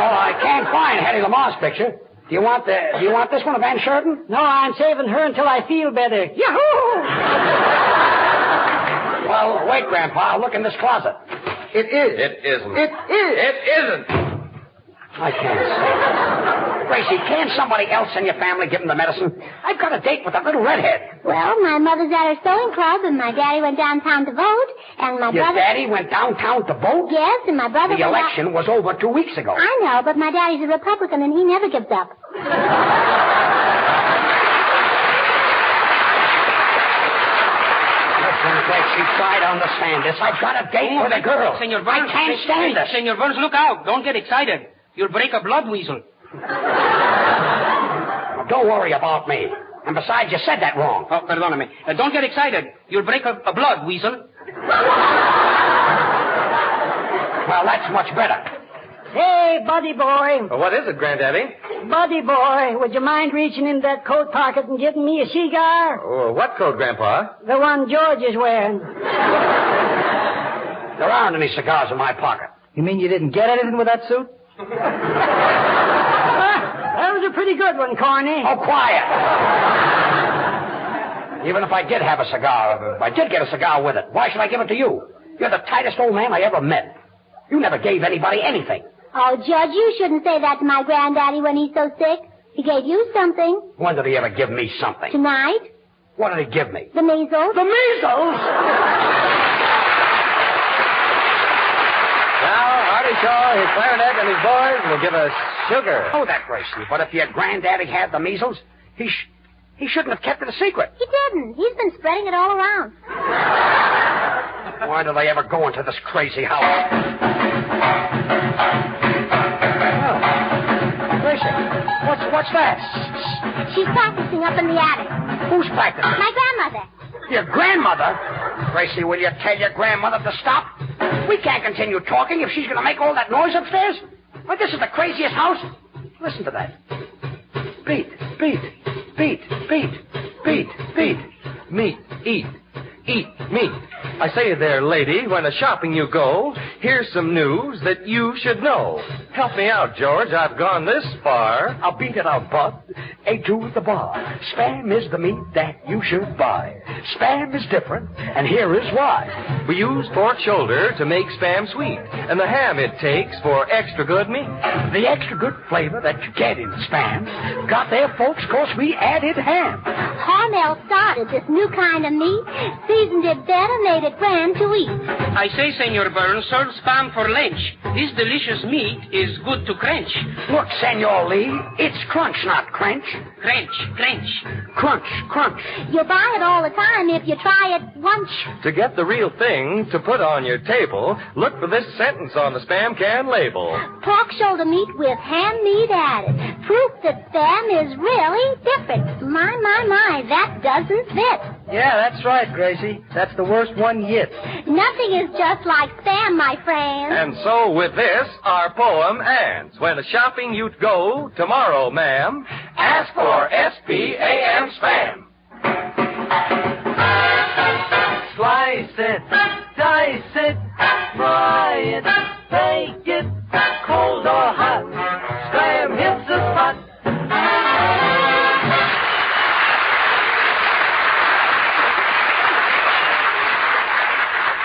Well, I can't find Hedy Lamarr's picture. Do you want this one of Van Sheridan? No, I'm saving her until I feel better. Yahoo! Well, wait, Grandpa. I'll look in this closet. It is. It isn't. It is. It isn't. I can't say. Gracie, can't somebody else in your family give him the medicine? I've got a date with that little redhead. Well, my mother's at her sewing club, and my daddy went downtown to vote, and my Your brother... daddy went downtown to vote? Yes, and my brother... The election was over 2 weeks ago. I know, but my daddy's a Republican, and he never gives up. Gracie, try to understand this. I've got a date with a girl. Senor Burns, I can't stand this. Senor Burns, look out. Don't get excited. You'll break a blood weasel. Don't worry about me. And besides, you said that wrong. Oh, perdóname. Don't get excited. You'll break a blood weasel. Well, that's much better. Hey, buddy boy. Well, what is it, Granddaddy? Buddy boy, would you mind reaching in that coat pocket and getting me a cigar? Oh, what coat, Grandpa? The one George is wearing. There aren't any cigars in my pocket. You mean you didn't get anything with that suit? That was a pretty good one, Corny. Oh, quiet. Even if I did have a cigar, if I did get a cigar with it, why should I give it to you? You're the tightest old man I ever met. You never gave anybody anything. Oh, Judge, you shouldn't say that to my granddaddy when he's so sick. He gave you something. When did he ever give me something? Tonight. What did he give me? The measles. The measles? Now, Artie Shaw, his clarinet, and his boys will give us sugar. Oh, that Gracie. But if your granddaddy had the measles, he shouldn't have kept it a secret. He didn't. He's been spreading it all around. Why do they ever go into this crazy house? Oh. Gracie, what's that? She's practicing up in the attic. Who's practicing? My grandmother. Your grandmother? Gracie, will you tell your grandmother to stop? We can't continue talking if she's going to make all that noise upstairs. Well, this is the craziest house. Listen to that. Beat, beat, beat, beat, beat, beat. Meat, eat, meat. I say there, lady, when a shopping you go, here's some news that you should know. Help me out, George. I've gone this far. I'll beat it out, bud. A2 at the bar. Spam is the meat that you should buy. Spam is different, and here is why. We use pork shoulder to make Spam sweet, and the ham it takes for extra good meat. The extra good flavor that you get in Spam got there, folks, 'cause we added ham. Hormel started this new kind of meat, seasoned it better, made rated brand to eat. I say, Senor Burns, serve spam for lunch. This delicious meat is good to crunch. Look, Senor Lee, it's crunch, not crunch. Crunch, crunch. Crunch, crunch. You'll buy it all the time if you try it once. To get the real thing to put on your table, look for this sentence on the Spam can label. Pork shoulder meat with ham meat added. Proof that Spam is really different. My, that doesn't fit. Yeah, that's right, Gracie. That's the worst one yet. Nothing is just like Spam, my friend. And so with this, our poem ends. When a shopping you'd go tomorrow, ma'am, ask for S-P-A-M Spam. Slice it, dice it, fry it, bake it, cold or hot. Spam hits the spot.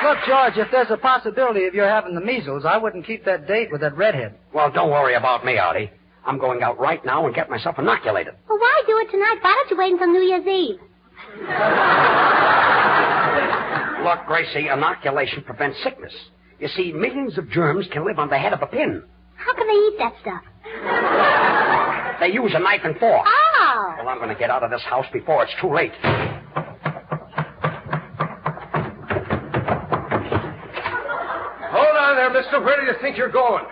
Look, George, if there's a possibility of your having the measles, I wouldn't keep that date with that redhead. Well, don't worry about me, Artie. I'm going out right now and get myself inoculated. Well, why do it tonight? Why don't you wait until New Year's Eve? Look, Gracie, inoculation prevents sickness. You see, millions of germs can live on the head of a pin. How can they eat that stuff? They use a knife and fork. Oh. Well, I'm going to get out of this house before it's too late. Hold on there, mister. Where do you think you're going?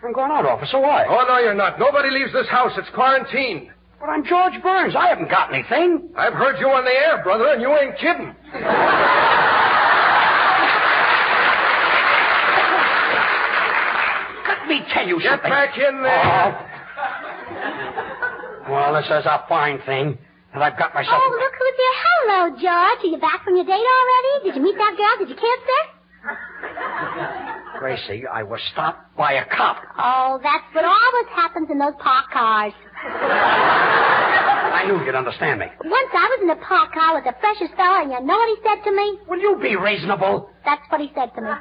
I'm going out, officer. Why? Oh, no, you're not. Nobody leaves this house. It's quarantined. But I'm George Burns. I haven't got anything. I've heard you on the air, brother, and you ain't kidding. Let me tell you Get something. back in there. Well, this is a fine thing. And I've got myself... Oh, look who's here. Hello, George. Are you back from your date already? Did you meet that girl? Did you kiss her? Gracie, I was stopped by a cop. Oh, that's what always happens in those parked cars. I knew you'd understand me. Once I was in a parked car with the freshest fella, and you know what he said to me? Will you be reasonable? That's what he said to me.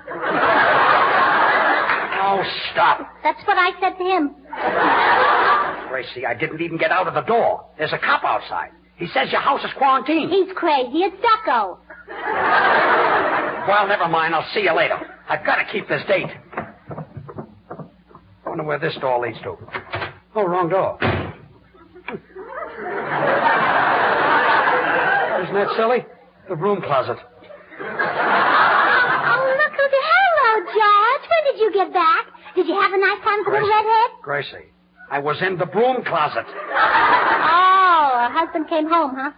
Oh, stop. That's what I said to him. Gracie, I didn't even get out of the door. There's a cop outside. He says your house is quarantined. He's crazy. It's stucco. Well, never mind. I'll see you later. I've got to keep this date. I wonder where this door leads to. Oh, wrong door. Isn't that silly? The broom closet. Oh, look who's here. Hello, George. When did you get back? Did you have a nice time with the little redhead? Gracie, I was in the broom closet. Oh, her husband came home, huh?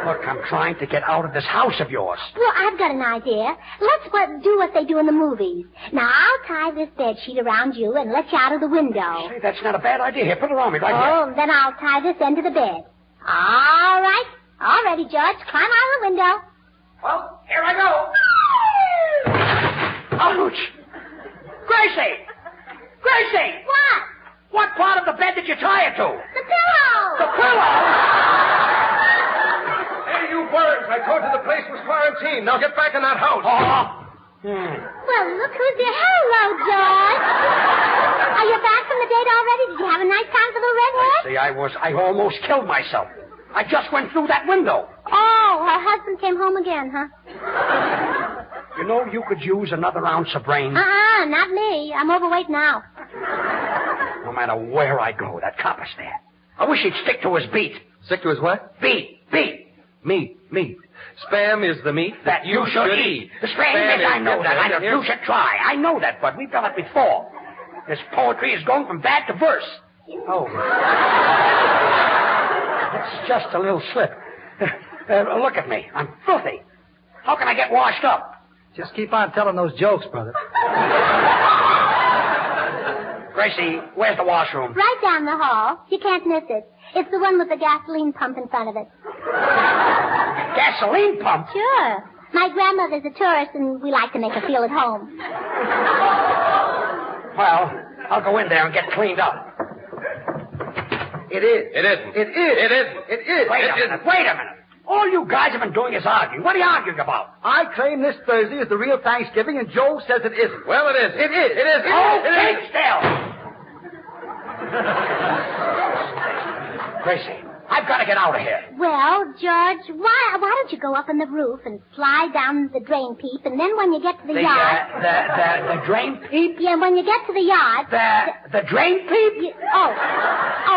Look, I'm trying to get out of this house of yours. Well, I've got an idea. Let's do what they do in the movies. Now, I'll tie this bed sheet around you and let you out of the window. Say, that's not a bad idea. Here, put it on me right here. Oh, then I'll tie this end to the bed. All right. All ready, George. Climb out of the window. Well, here I go. Ouch! Gracie! Gracie! What? What part of the bed did you tie it to? The pillow! The pillow! Hey, you Burns, I told you the place was quarantined. Now get back in that house. Well, look who's here. Hello, George. Are you back from the date already? Did you have a nice time for the redhead? See, I almost killed myself. I just went through that window. Oh, her husband came home again, huh? You know, you could use another ounce of brains. Not me. I'm overweight now. No matter where I go, that cop is there. I wish he'd stick to his beat. Stick to his what? Beat. Meat. Spam is the meat that you should eat. The spam is, I know that. You should try. I know that, but we've done it before. This poetry is going from bad to verse. Oh. It's just a little slip. Look at me. I'm filthy. How can I get washed up? Just keep on telling those jokes, brother. Gracie, where's the washroom? Right down the hall. You can't miss it. It's the one with the gasoline pump in front of it. Gasoline pump? Sure. My grandmother's a tourist, and we like to make her feel at home. Well, I'll go in there and get cleaned up. It is. It isn't. It is. It isn't. It is. Wait a minute. All you guys have been doing is arguing. What are you arguing about? I claim this Thursday is the real Thanksgiving, and Joe says it isn't. Well, it is. It is. It is. Okay, still. Gracie, I've got to get out of here. Well, George, why don't you go up on the roof and fly down the drain pipe, and then when you get to the yard... The drain pipe? Yeah, when you get to the yard... The drain pipe? Oh,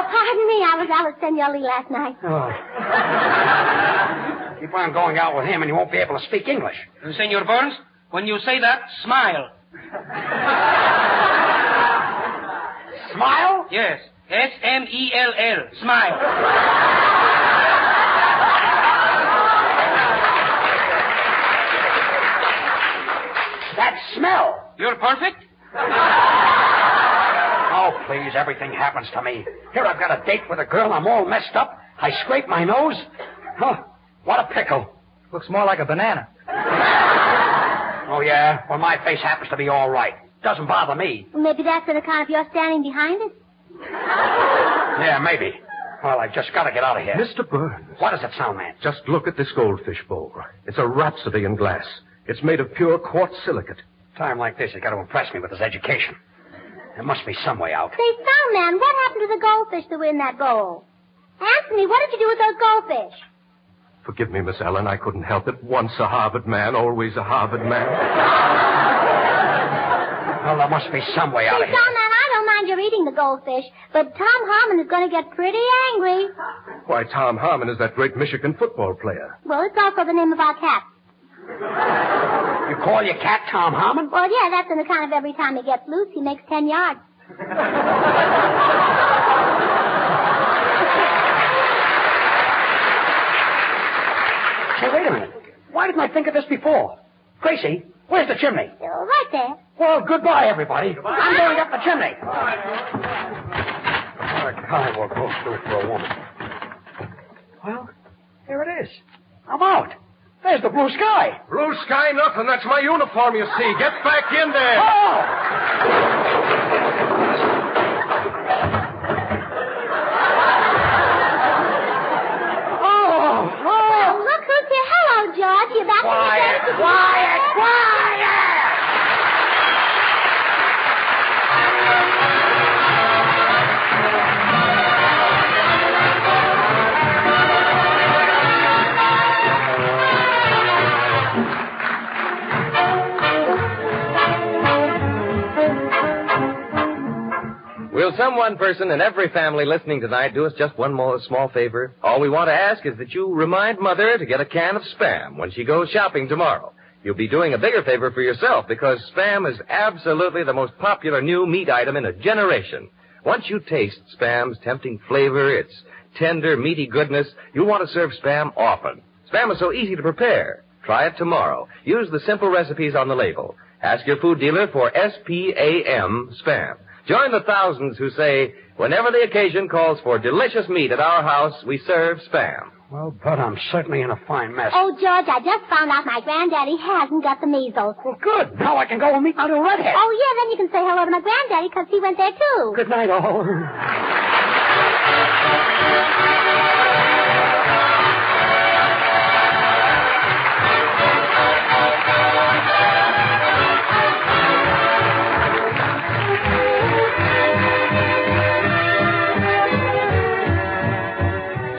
pardon me. I was Senor Lee last night. Oh. Keep on going out with him and you won't be able to speak English. Senor Burns, when you say that, smile. Smile? Yes. S-M-E-L-L. Smile. That smell. You're perfect? Oh, please, everything happens to me. Here I've got a date with a girl. I'm all messed up. I scrape my nose. Huh, what a pickle. Looks more like a banana. Oh, yeah? Well, my face happens to be all right. Doesn't bother me. Maybe that's on account of your standing behind it. Yeah, maybe. Well, I've just got to get out of here. Mr. Burns. What does it sound, man? Just look at this goldfish bowl. It's a rhapsody in glass. It's made of pure quartz silicate. Time like this, he's got to impress me with his education. There must be some way out. Say, Soundman, what happened to the goldfish that were in that bowl? Answer me, what did you do with those goldfish? Forgive me, Miss Allen, I couldn't help it. Once a Harvard man, always a Harvard man. Well, there must be some way out of here. Soundman, I don't mind your eating the goldfish, but Tom Harmon is going to get pretty angry. Why, Tom Harmon is that great Michigan football player. Well, it's also the name of our cat. You call your cat Tom Harmon? Well, yeah, that's on account of every time he gets loose, he makes 10 yards. Hey, wait a minute. Why didn't I think of this before? Gracie, where's the chimney? Right there. Well, goodbye, everybody. Goodbye. I'm going up the chimney. What a guy will go through for a woman. Well, here it is. I'm out. There's the blue sky. Blue sky nothing. That's my uniform, you see. Get back in there. Oh! Well, look who's here. Hello, George. You back Quiet. Will some one person in every family listening tonight do us just one more small favor? All we want to ask is that you remind Mother to get a can of Spam when she goes shopping tomorrow. You'll be doing a bigger favor for yourself because Spam is absolutely the most popular new meat item in a generation. Once you taste Spam's tempting flavor, its tender, meaty goodness, you'll want to serve Spam often. Spam is so easy to prepare. Try it tomorrow. Use the simple recipes on the label. Ask your food dealer for S-P-A-M, Spam. Join the thousands who say, whenever the occasion calls for delicious meat at our house, we serve Spam. Well, Bud, I'm certainly in a fine mess. Oh, George, I just found out my granddaddy hasn't got the measles. Well, good. Now I can go and meet my little redhead. Oh, yeah, then you can say hello to my granddaddy because he went there, too. Good night, all.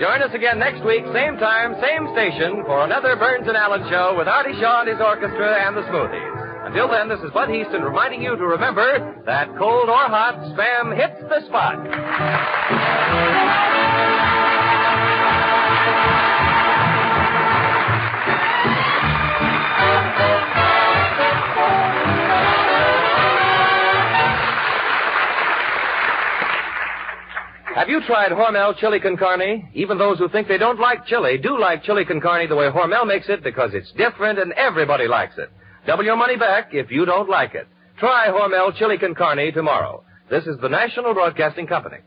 Join us again next week, same time, same station, for another Burns and Allen show with Artie Shaw and his orchestra and the Smoothies. Until then, this is Bud Heaston reminding you to remember that cold or hot, Spam hits the spot. Have you tried Hormel chili con carne? Even those who think they don't like chili do like chili con carne the way Hormel makes it because it's different and everybody likes it. Double your money back if you don't like it. Try Hormel chili con carne tomorrow. This is the National Broadcasting Company.